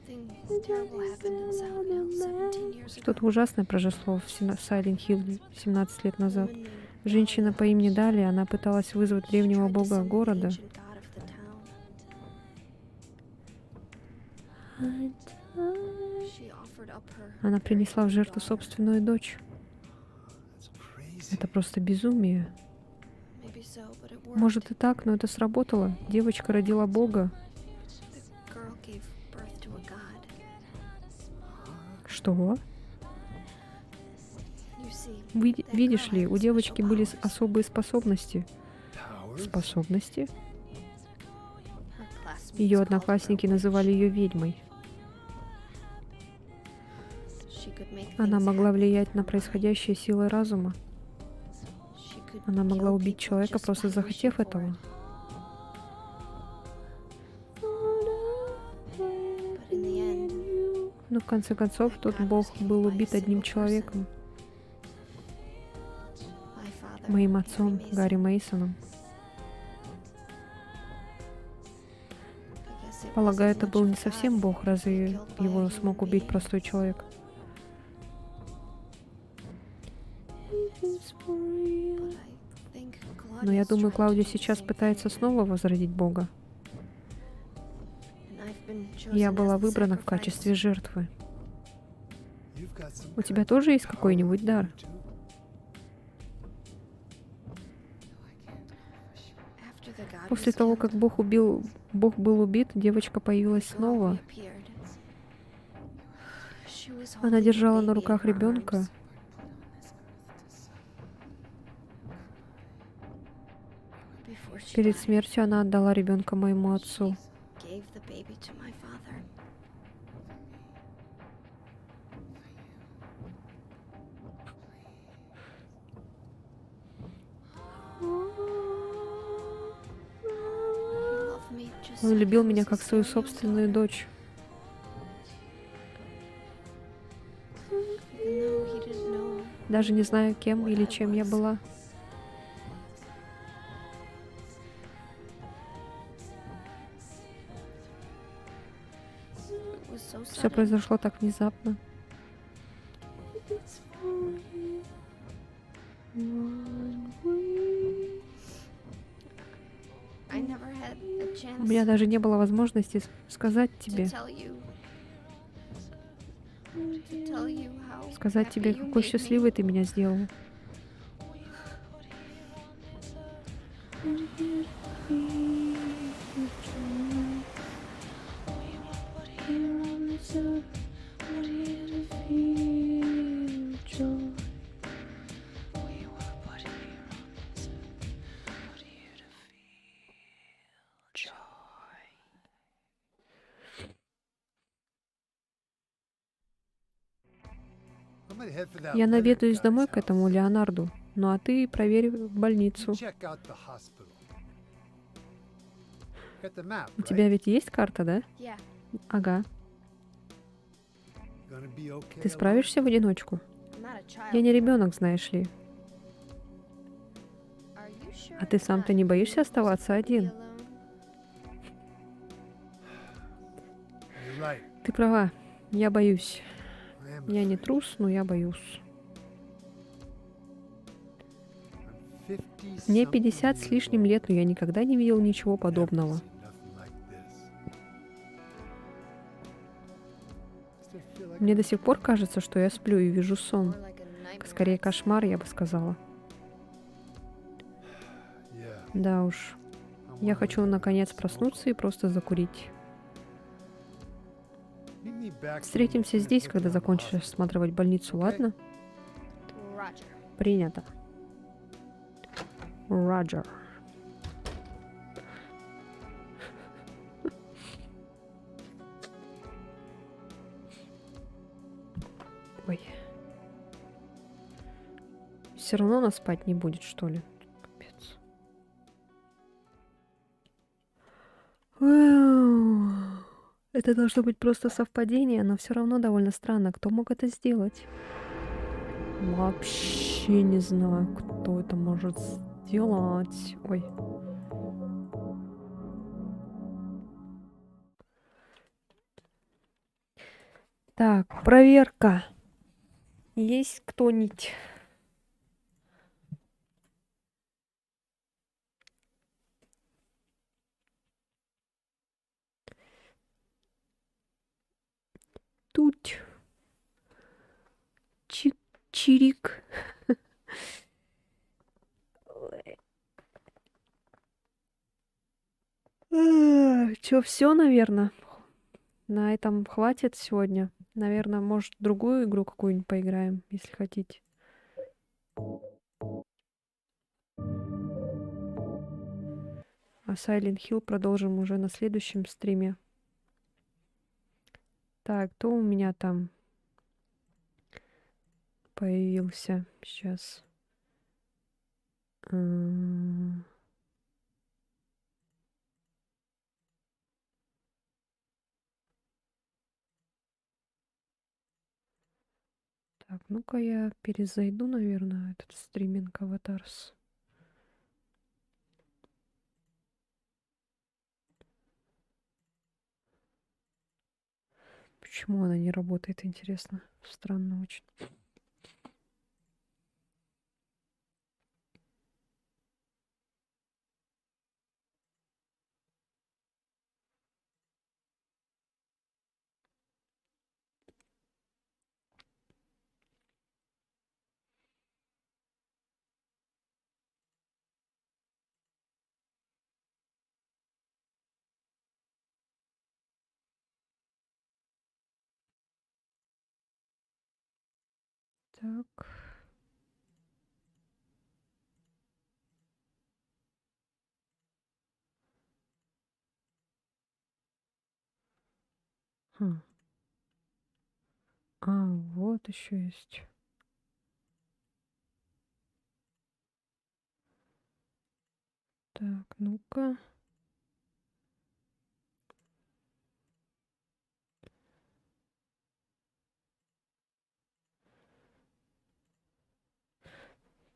Something terrible happened in Silent Hill 17 years ago.
Что-то ужасное произошло в Сайлент Хилл 17 лет назад.
Woman named
Женщина по имени Дали, она пыталась вызвать древнего
tried to
бога
summon the
города.
ancient god of the town. She offered up her
Она принесла в
very
жертву
daughter.
собственную дочь.
That's crazy.
Это просто безумие.
Maybe so, but it worked.
Может и так, но это сработало. Девочка родила бога.
The girl gave birth to a god.
Что?
You see,
Видишь ли, у девочки были особые способности.
Powers?
Способности?
her classmates
Ее
called her a
одноклассники
witch.
называли ее ведьмой.
She could make
Она
things
могла
happen
влиять
with
на
her mind.
происходящее силой разума.
She could
Она могла
kill
убить
people
человека,
just
просто
by
захотев
wishing for
этого.
it. But in the end,
Но в конце концов, тот бог был убит одним человеком,
my father,
моим
Harry
отцом,
Mason,
Гарри Мейсоном.
I guess it
Полагаю,
wasn't
это
much
был
of
не
a
совсем
God
бог, разве
killed by a
его
human
смог убить
being.
простой человек?
But I think
Но я
Claudia's
думаю,
trying to
Клаудия
do the
сейчас
same
пытается
thing.
снова возродить бога.
And I've been
Я
chosen
была
as the
выбрана в
sacrifice.
качестве жертвы.
You've got some
У тебя
kind of
тоже есть
power
какой-нибудь
in
дар?
you, too?
After the God
После
was
того,
killed,
как Бог был убит, девочка появилась
the girl
снова.
reappeared. She was
Она
holding the
держала
baby
на
in
руках
her
ребенка.
arms. Before she
Перед
died,
смертью она отдала ребенка моему отцу.
gave the baby to my father. He loved me just
Он
like
любил
I
меня
was
как
his
свою
very own
собственную
daughter.
дочь.
Even though he didn't know
Даже не знаю, кем
what
или
I
чем я
was.
была.
It was so
Все
sudden.
произошло так внезапно.
I never had a chance
У меня даже не было возможности сказать
to
тебе,
tell you how
сказать
happy
тебе,
you
какой
made me.
счастливой ты меня сделал.
I'm gonna head for that
Я
Leonard
наведаюсь
guy's
домой к
house.
этому Леонарду. Ну а ты проверь
You
больницу.
check out the hospital. Got the map,
У
right?
тебя ведь есть карта, да?
Yeah,
Ага.
Gonna be okay
Ты
alone?
справишься в одиночку?
I'm not a child.
Я не ребенок, знаешь ли.
Are you sure
А ты
it's
сам-то
not
не боишься
you
оставаться
who's
один?
alone?
You're right.
Ты права. Я боюсь.
I am
Я не
afraid.
трус, но я боюсь.
I'm 50
Мне
something
50 с
years
лишним
old.
лет, но я никогда не видел ничего
Never
подобного.
seen nothing like this. Still feel like
Мне
I'm
до сих пор кажется, что я сплю и вижу сон.
More like a nightmare,
Скорее
I'd say.
кошмар, я бы сказала.
Yeah,
Да уж.
I
Я
wanna
хочу
wake up
наконец
and smoke.
проснуться и просто закурить.
Meet me back when
Встретимся
you
здесь,
finish
когда
looking around the
закончишь
hospital.
осматривать больницу,
Окей.
ладно?
Roger.
Принято. Роджер. Ой. Все равно она спать не будет, что ли? Капец. Вау. Это должно быть просто совпадение, но все равно довольно странно. Кто мог это сделать? Вообще не знаю, кто это может сделать. Ой. Так, проверка. Есть кто-нибудь? Тут. Чирик. Чё, все, наверное? На этом хватит сегодня. Наверное, может, другую игру какую-нибудь поиграем, если хотите. А Silent Hill продолжим уже на следующем стриме. Так, кто у меня там появился сейчас? Так, ну-ка я перезайду, наверное, этот стриминг Аватарс. Почему она не работает, интересно? Странно очень. Так. Хм. А, вот еще есть. Так, ну-ка.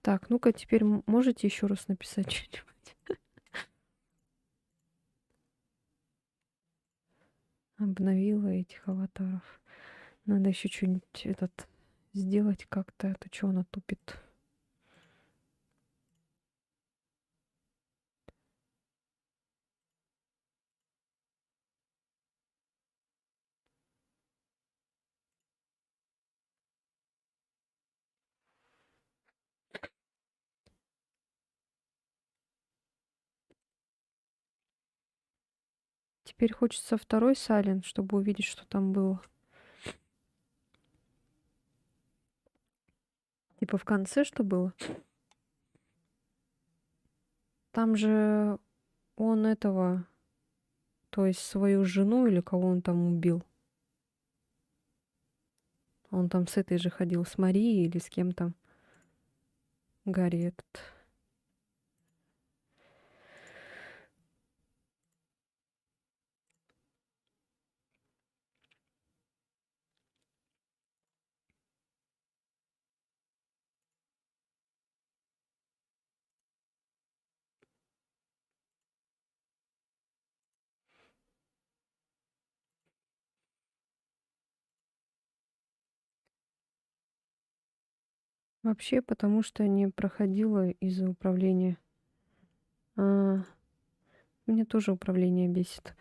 Так, ну-ка, теперь можете еще раз написать что-нибудь? Обновила этих аватаров. Надо еще что-нибудь этот сделать как-то, а то что она тупит. Теперь хочется второй Silent, чтобы увидеть, что там было. Типа в конце что было? Там же он этого, то есть свою жену или кого он там убил. Он там с этой же ходил, с Марией или с кем там. Гарри этот. Вообще, потому что не проходила из-за управления. А, мне тоже управление бесит.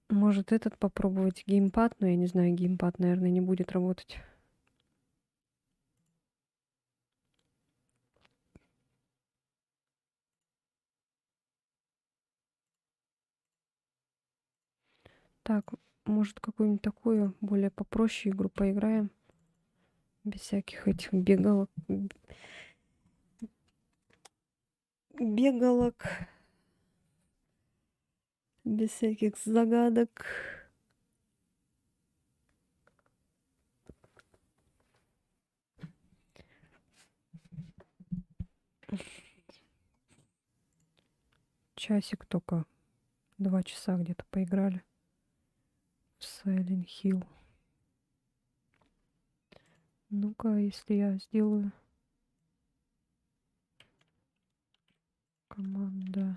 Может, этот попробовать геймпад, но я не знаю, геймпад, наверное, не будет работать. Так, может, какую-нибудь такую более попроще игру поиграем? Без всяких этих бегалок, без всяких загадок. Часик только. 2 часа где-то поиграли в Silent Hill. Ну-ка, если я сделаю команда.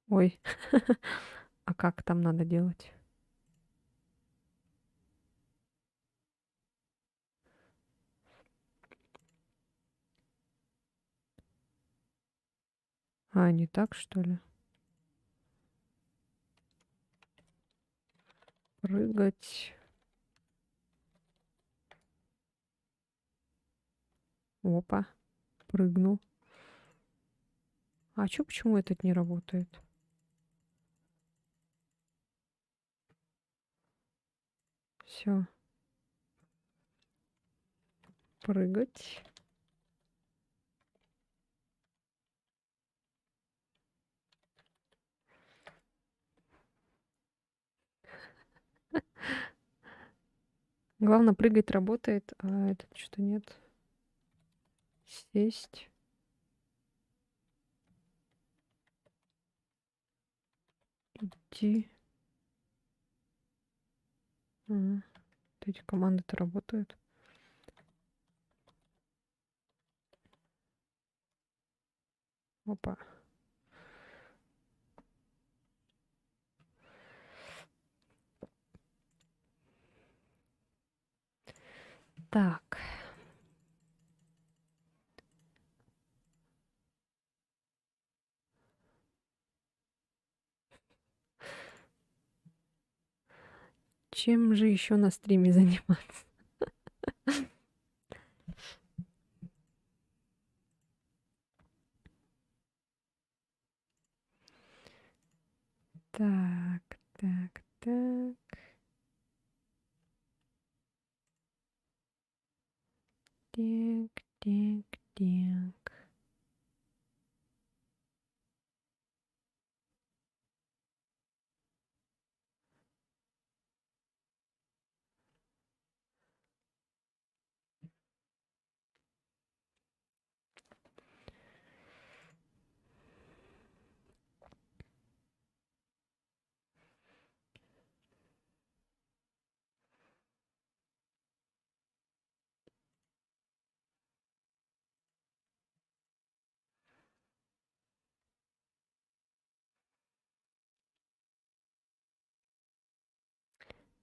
Ой. А как там надо делать? А, не так, что ли? Прыгать. Опа. Прыгнул. А чё, почему этот не работает? Все. Прыгать. Главное, прыгать работает, а этот что-то нет. Сесть. Идти. Вот эти команды-то работают. Опа. Так. Чем же еще на стриме заниматься? Так, так, так. Так, так, так.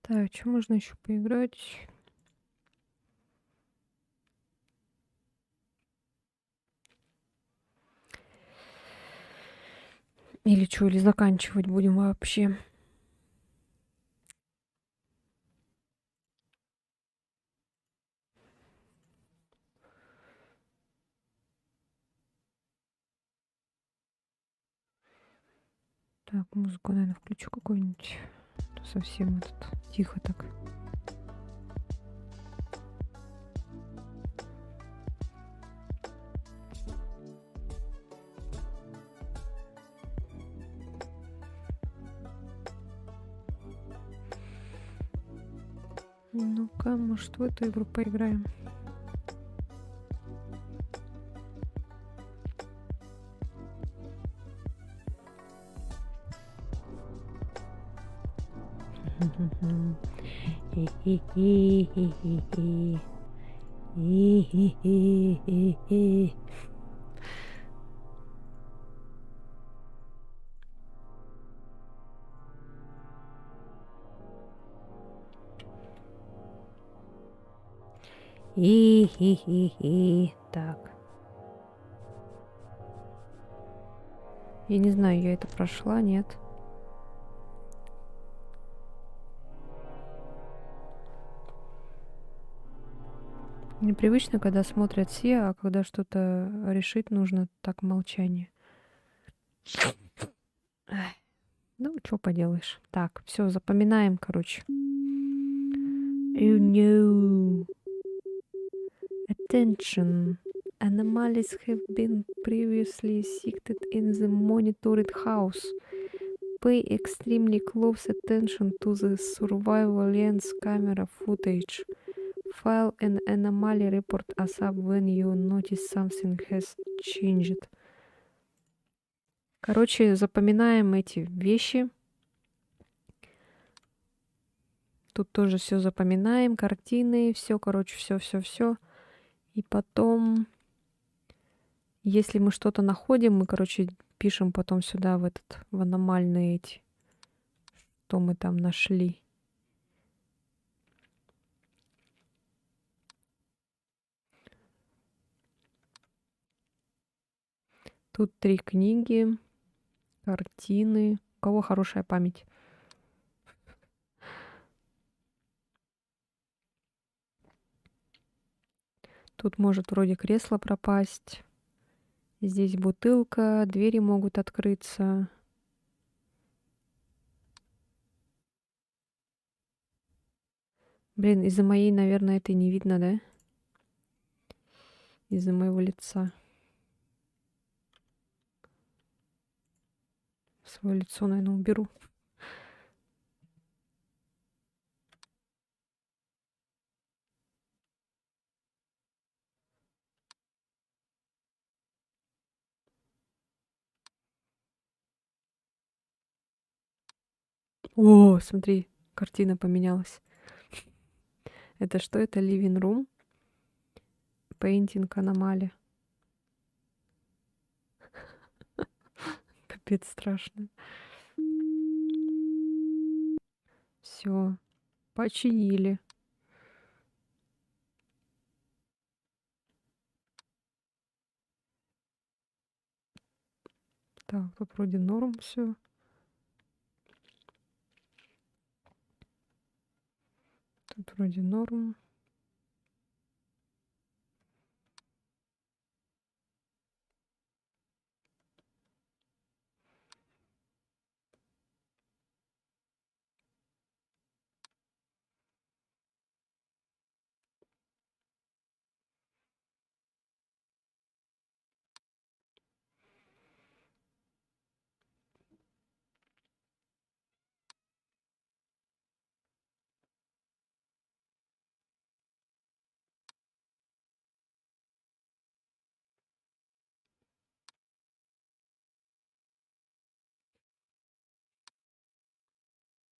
Так, что можно еще поиграть? Или что, или заканчивать будем вообще? Так, музыку, наверное, включу какую-нибудь. А то совсем этот тихо так. Ну-ка, может, в эту игру поиграем? Так. Я не знаю, я это прошла, нет. Непривычно, когда смотрят все, а когда что-то решить нужно, так молчание. Ай, ну, что поделаешь. Так, все, запоминаем, короче. Oh no. Attention. Anomalies have been previously sighted in the monitored house. Pay extremely close attention to the surveillance camera footage. File an anomaly report ASAP when you notice something has changed. Короче, запоминаем эти вещи. Тут тоже все запоминаем, картины, все, короче, все. И потом, если мы что-то находим, мы, короче, впишем потом сюда в аномальные эти, что мы там нашли. Тут 3 книги, картины. У кого хорошая память? Тут может вроде кресло пропасть. Здесь бутылка, двери могут открыться. Блин, из-за моей, наверное, это не видно, да? Из-за моего лица. Свое лицо, наверное, уберу. О, смотри, картина поменялась. Это что? Это living room. Painting аномали. Капец страшно. Все, починили. Так, тут вроде норм все. Тут вроде норм.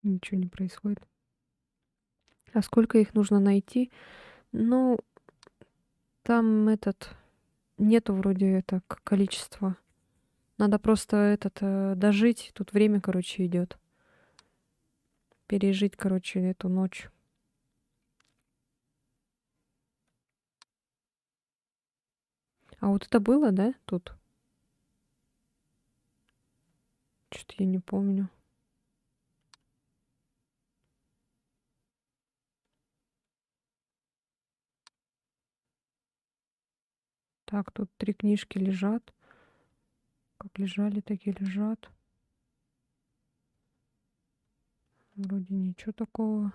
Ничего не происходит. А сколько их нужно найти? Ну, там нету вроде количества. Надо просто дожить. Тут время, короче, идет. Пережить, короче, эту ночь. А вот это было, да, тут? Что-то я не помню. Так, тут 3 книжки лежат. Как лежали, так и лежат. Вроде ничего такого.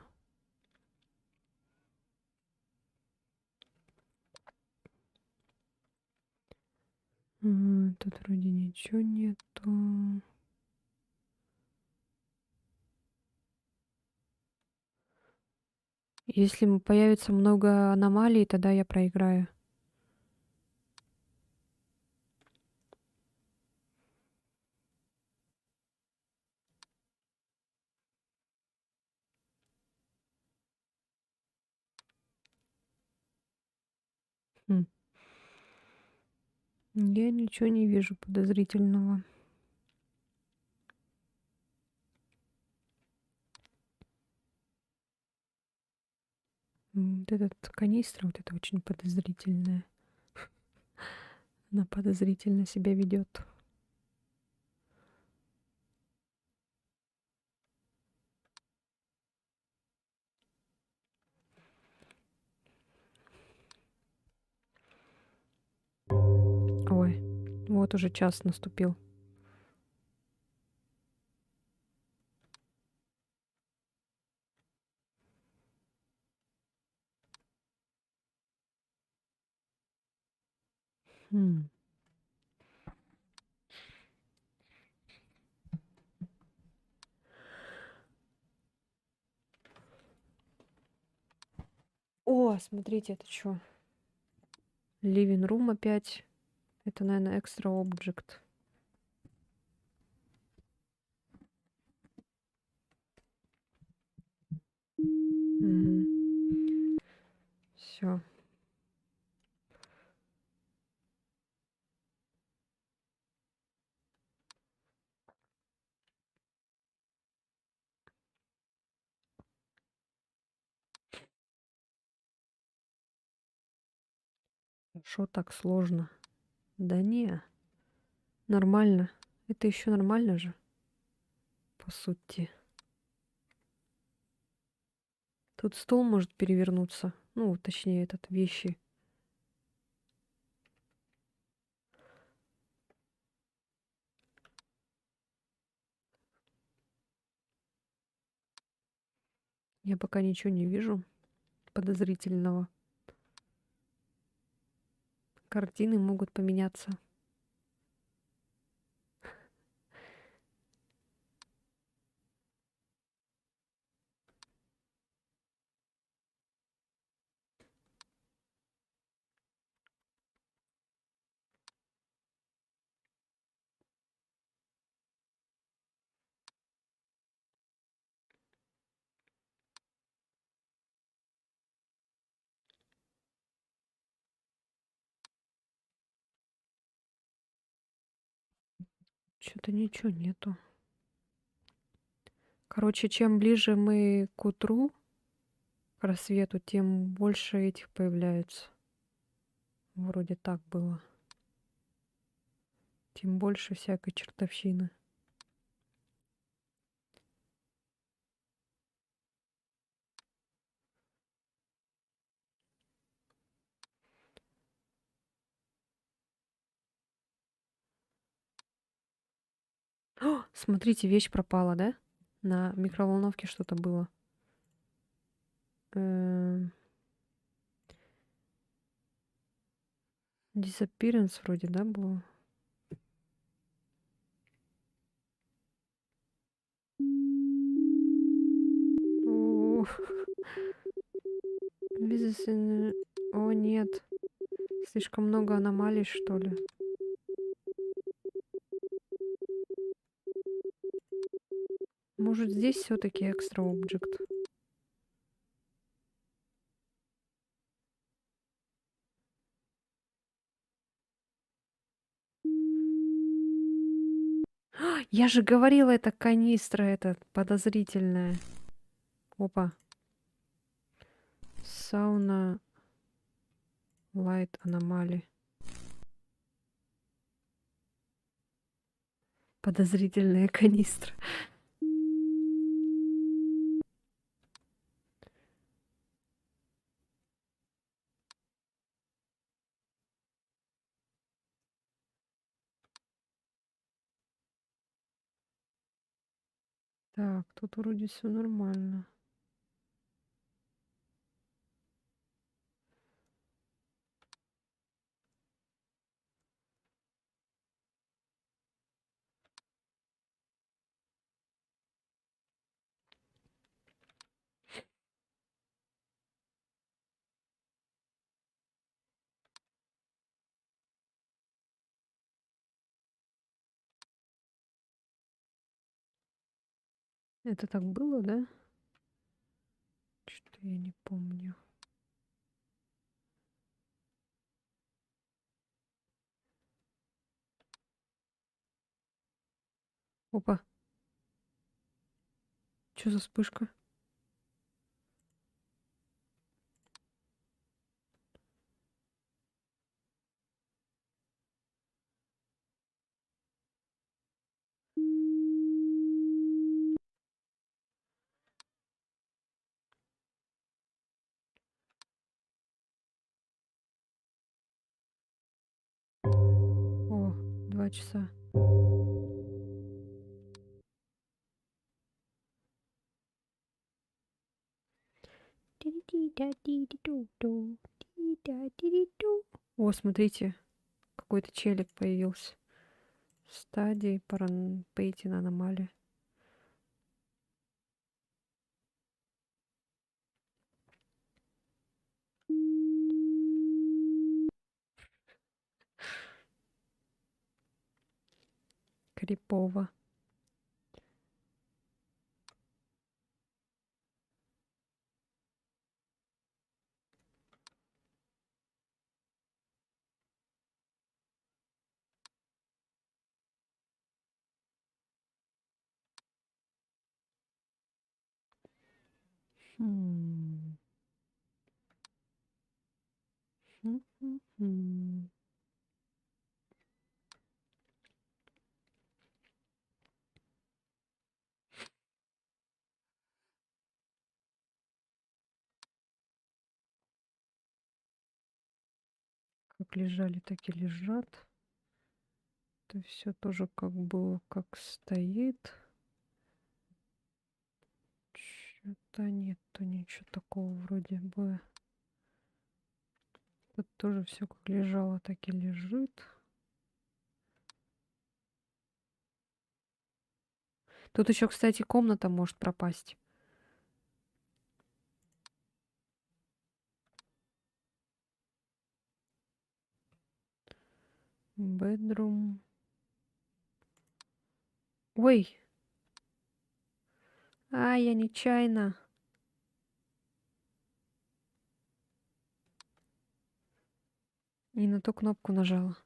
Тут вроде ничего нету. Если появится много аномалий, тогда я проиграю. Хм. Я ничего не вижу подозрительного. Вот этот канистра, вот это очень подозрительная. Она подозрительно себя ведет. Ой, вот уже час наступил. Хм. О, смотрите, это что? Living room опять. Это, наверное, extra object. Все. Что так сложно? Да не, нормально. Это еще нормально же, по сути. Тут стол может перевернуться. Ну, точнее, этот вещи. Я пока ничего не вижу подозрительного. Картины могут поменяться. Что-то ничего нету. Короче, чем ближе мы к утру, к рассвету, тем больше этих появляется. Вроде так было. Тем больше всякой чертовщины. О, смотрите, вещь пропала, да? На микроволновке что-то было. Эм, Disappearance вроде, да, было? О, О, нет. Слишком много аномалий, что ли? Может, здесь все-таки экстра объект? Я же говорила, это канистра, это подозрительная. Опа. Сауна лайт аномали. Подозрительная канистра. Так, тут вроде все нормально. Это так было, да? Что-то я не помню. Опа. Что за вспышка? О, 2 часа. О, смотрите, какой-то челик появился. Стадии Пейтин аномалии. Крипово. Хм. М. Как лежали, так и лежат. Это все тоже как было, как стоит. Что-то нету ничего такого вроде бы. Тут тоже все как лежало, так и лежит. Тут еще, кстати, комната может пропасть. Bedroom. Ой! Я нечаянно. Не на ту кнопку нажала.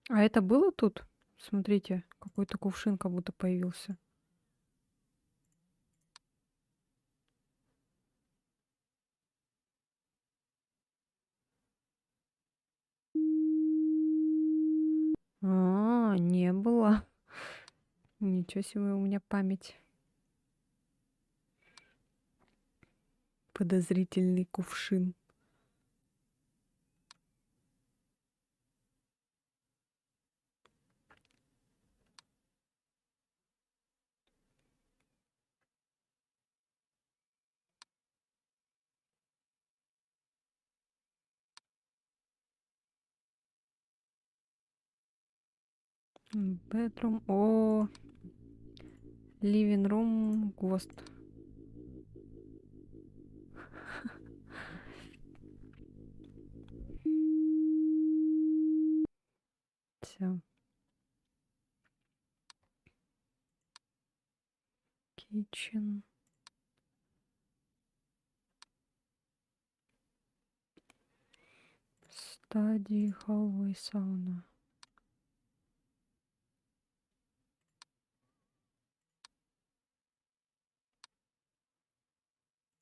А это было тут? Смотрите, какой-то кувшин как будто появился. Не было. Ничего себе у меня память. Подозрительный кувшин. Bedroom. Living room. Ghost. Все. Kitchen. Study. Hallway. Sauna.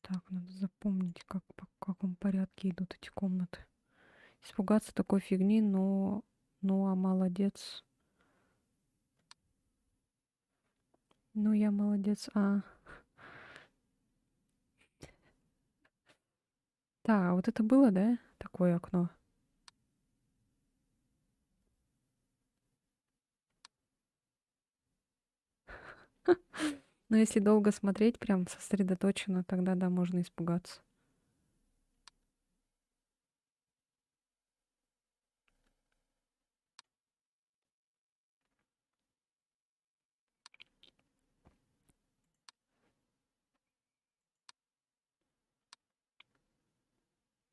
Так, надо запомнить, как, по каком порядке идут эти комнаты. Испугаться такой фигни, но... Ну, молодец. Ну, я молодец. Так, вот это было, да? Такое окно. Но если долго смотреть, прям сосредоточенно, тогда да, можно испугаться.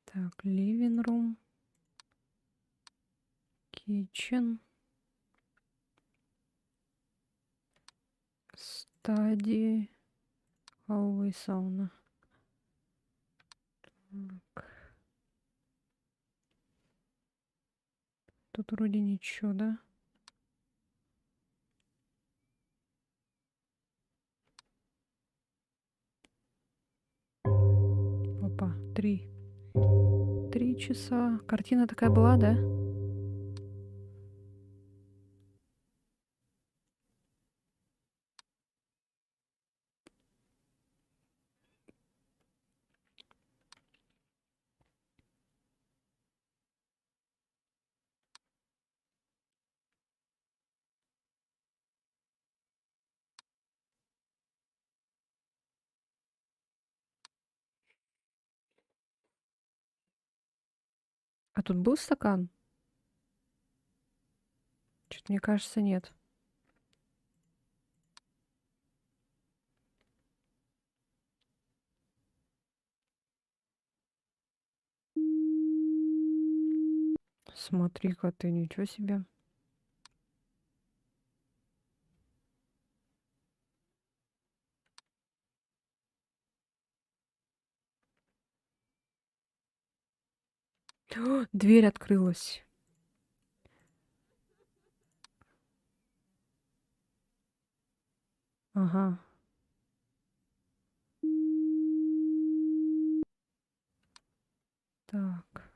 Так, living room, kitchen, study, hallway, sauna. Так. Тут вроде ничего, да? Опа, 3. 3 часа. Картина такая была, да? А тут был стакан? Что-то мне кажется, нет. Смотри-ка ты, ничего себе. Дверь открылась. Ага. Так.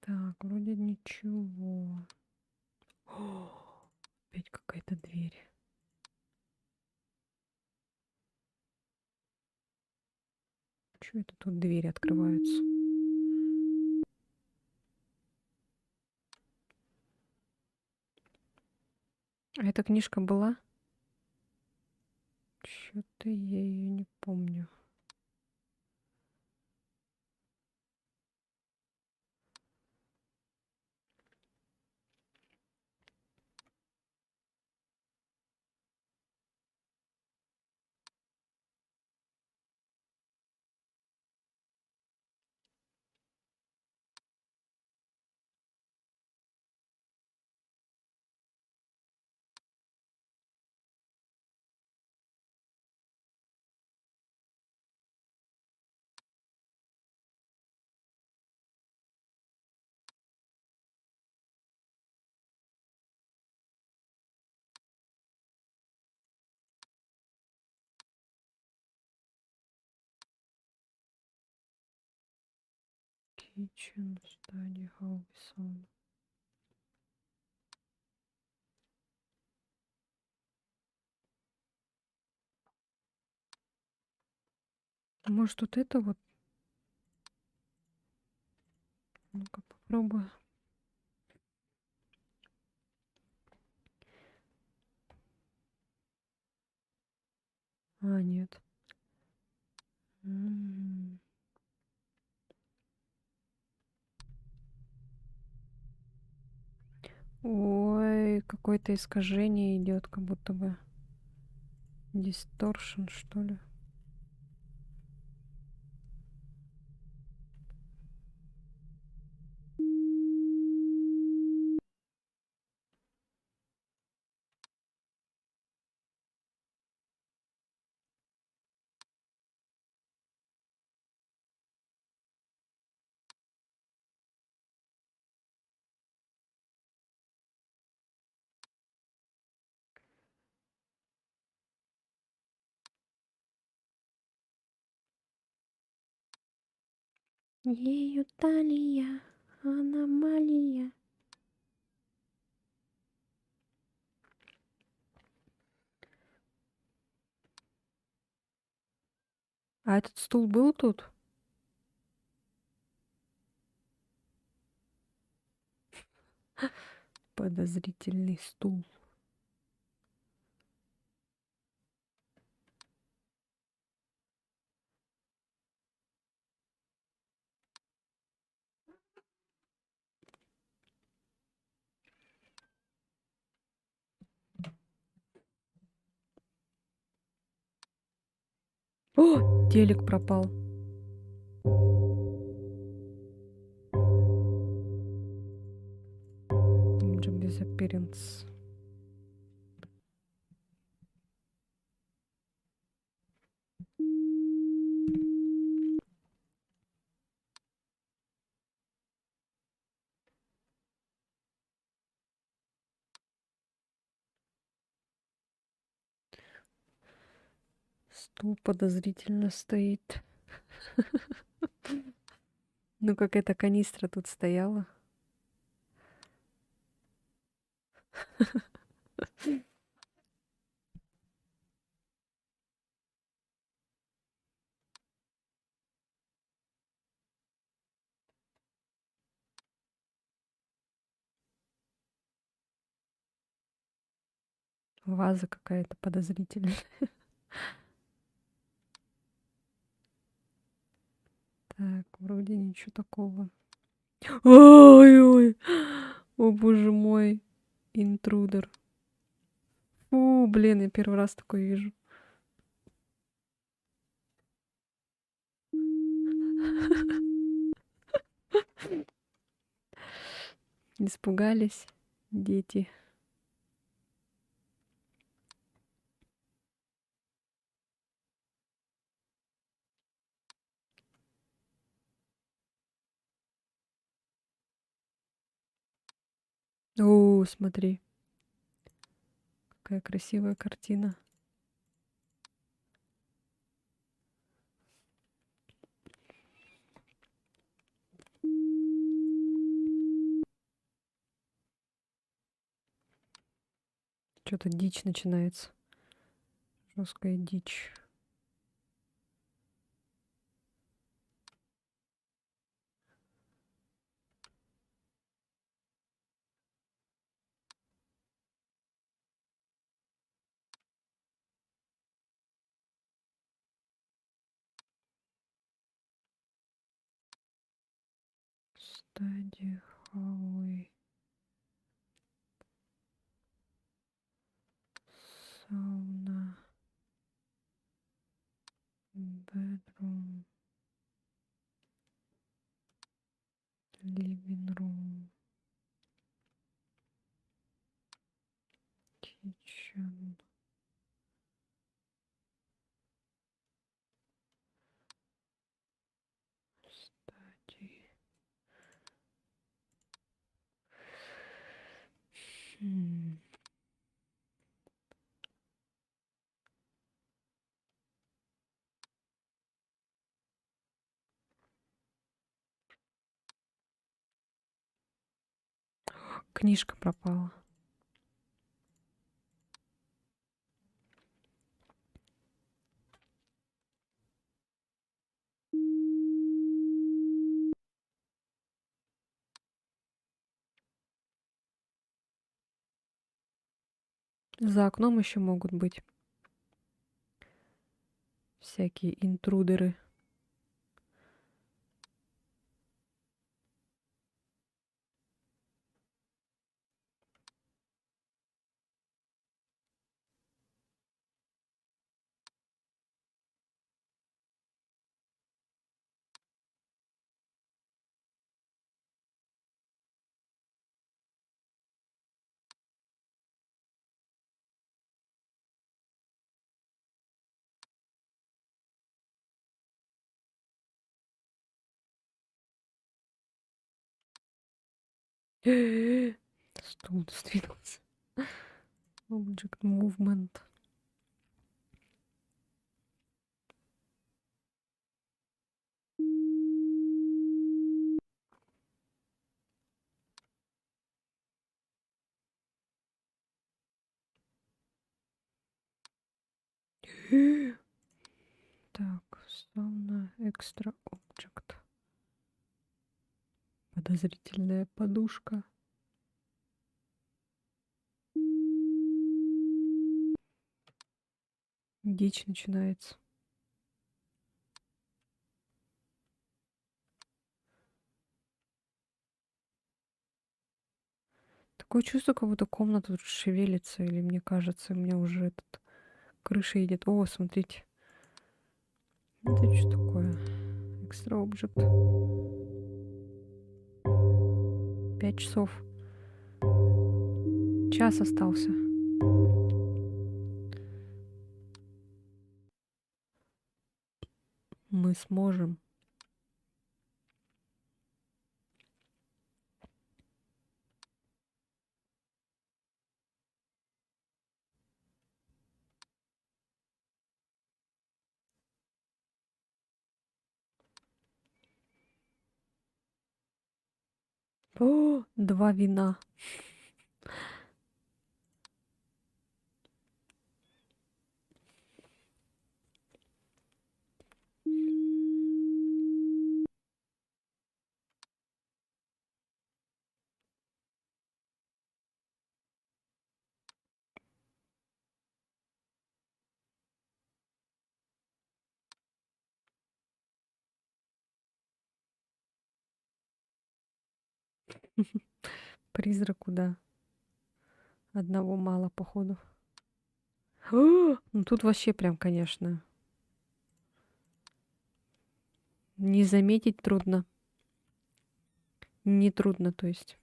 Так, вроде ничего. О, опять какая-то дверь. Чего это тут двери открываются? А эта книжка была? Что-то я ее не помню. Kitchen, study, hall, sauna. Может, вот это вот? Ну-ка, попробую. А, нет. М. Ой, какое-то искажение идет, как будто бы дисторшн, что ли. Ею талия, аномалия. А этот стул был тут? Подозрительный стул. О, телек пропал. Disappearance. Стул подозрительно стоит. Ну, как эта канистра тут стояла. Ваза какая-то подозрительная. Так, вроде ничего такого. Ой-ой! О боже мой, интрудер. Фу, блин, я первый раз такое вижу. Испугались дети. О, смотри, какая красивая картина. Что-то дичь начинается. Жесткая дичь. Стадия Хауи. Сауна. Bedroom. Living room. Kitchen. Study. М. Книжка пропала. За окном еще могут быть всякие интрудеры. Стул сдвинулся. Object movement. Так, сауна экстра объект. Подозрительная подушка. Дичь начинается. Такое чувство, как будто комната тут шевелится, или мне кажется, у меня уже этот крыша едет. О, смотрите. Это что такое? Экстра объект. 5 часов. Час остался. Мы сможем. О, 2 вина. Призраку, да. Одного мало, походу. Ну тут вообще прям, конечно, не заметить трудно. Не трудно, то есть.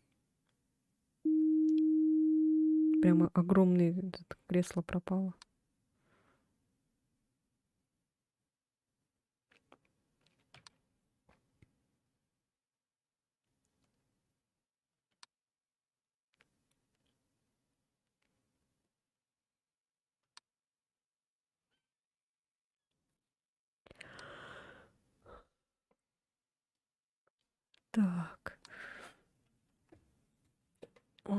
Прямо огромное это кресло пропало. Так. Ой.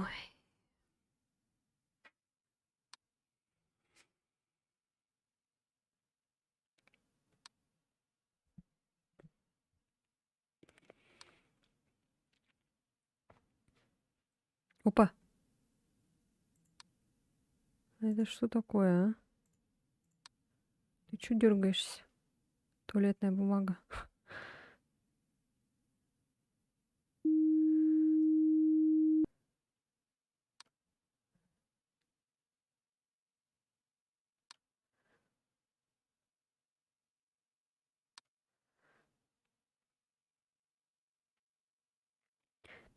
Опа. Это что такое, а? Ты чё дергаешься? Туалетная бумага.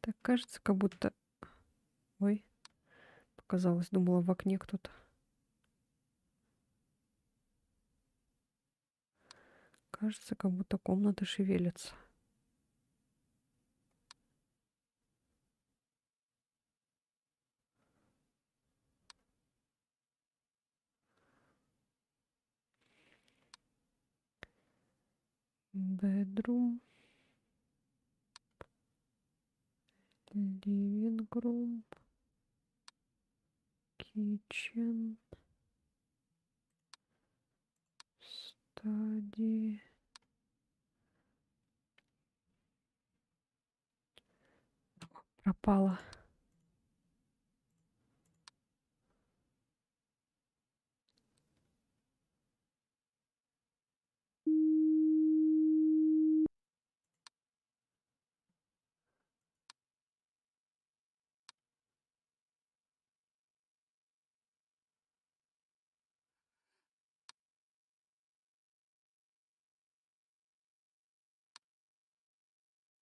Так кажется, как будто... Ой, показалось, думала, в окне кто-то. Кажется, как будто комната шевелится. Bedroom. Living room. Kitchen. Study. Пропала.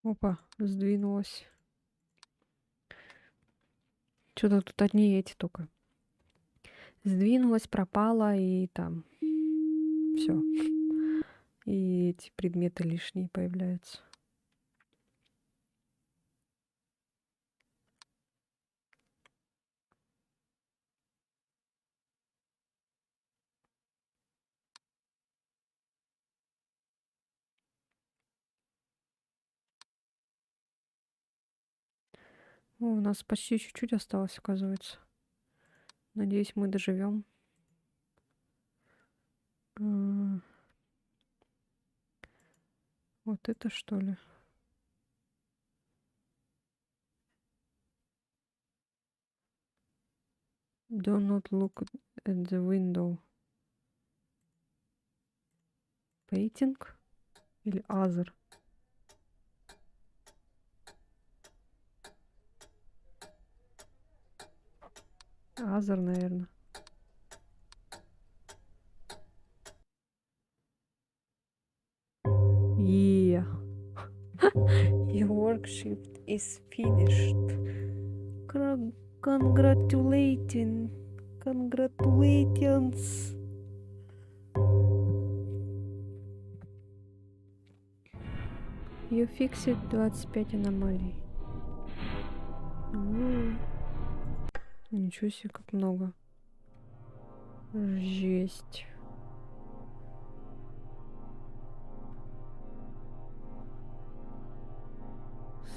Опа, сдвинулась. Что-то тут одни эти только. Сдвинулась, пропала и там все. И эти предметы лишние появляются. О, у нас почти чуть-чуть осталось, оказывается. Надеюсь, мы доживем. Вот это что ли? Do not look at the window. Painting или other? Other, наверное. Yeah. Your work shift is finished. Congratulating. Congratulations. You fixed 25 аномалий. Ничего себе, как много. Жесть.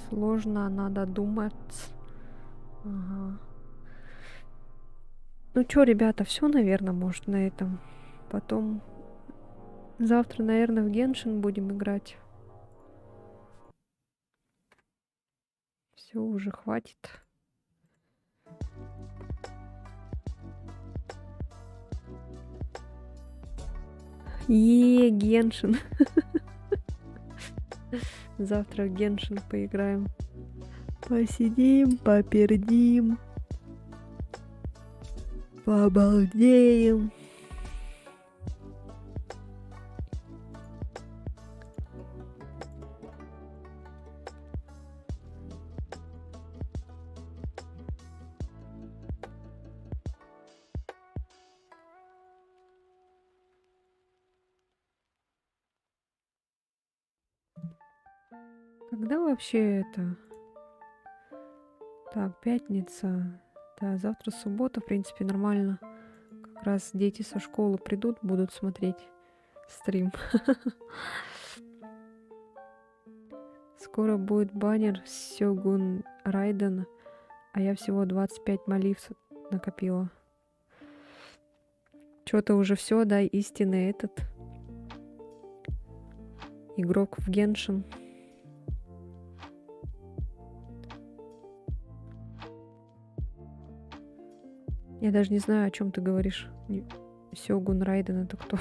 Сложно, надо думать. Ага. Ну чё, ребята, все, наверное, может, на этом. Потом завтра, наверное, в Геншин будем играть. Все, уже хватит. Геншин. Завтра в Геншин поиграем. Посидим, попердим, побалдеем. Когда вообще это? Так, пятница. Да, завтра суббота, в принципе, нормально. Как раз дети со школы придут, будут смотреть стрим. Скоро будет баннер Сёгун Райден, а я всего 25 молив накопила. Что-то уже все, да, истинный этот игрок в Геншин. Я даже не знаю, о чем ты говоришь. Сёгун Райден это кто?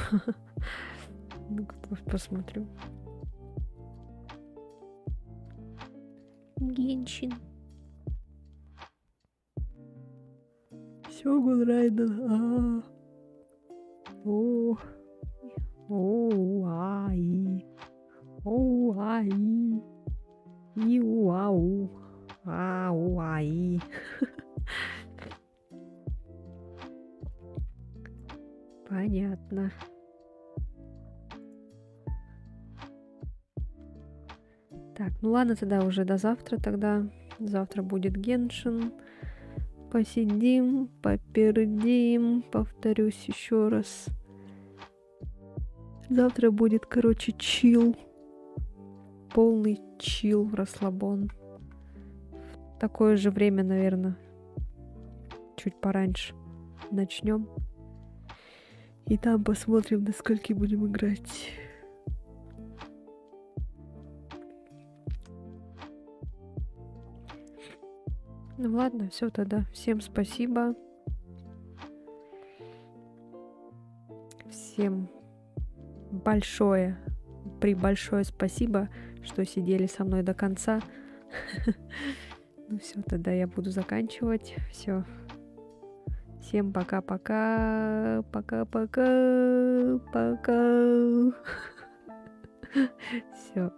Ну-ка посмотрю.
Геншин.
Сёгун Райден. О. О, ай. О, ай. Иу-ау. Ау, ай. Понятно. Так, ну ладно, тогда уже до завтра тогда. Завтра будет Геншин. Посидим, попердим, повторюсь еще раз. Завтра будет, короче, чил. Полный чил, расслабон. В такое же время, наверное, чуть пораньше начнем. И там посмотрим, на скольки будем играть. Ну ладно, все тогда. Всем спасибо. Всем большое спасибо, что сидели со мной до конца. Ну все, тогда я буду заканчивать. Все. Всем пока-пока. Пока-пока. Пока. Все.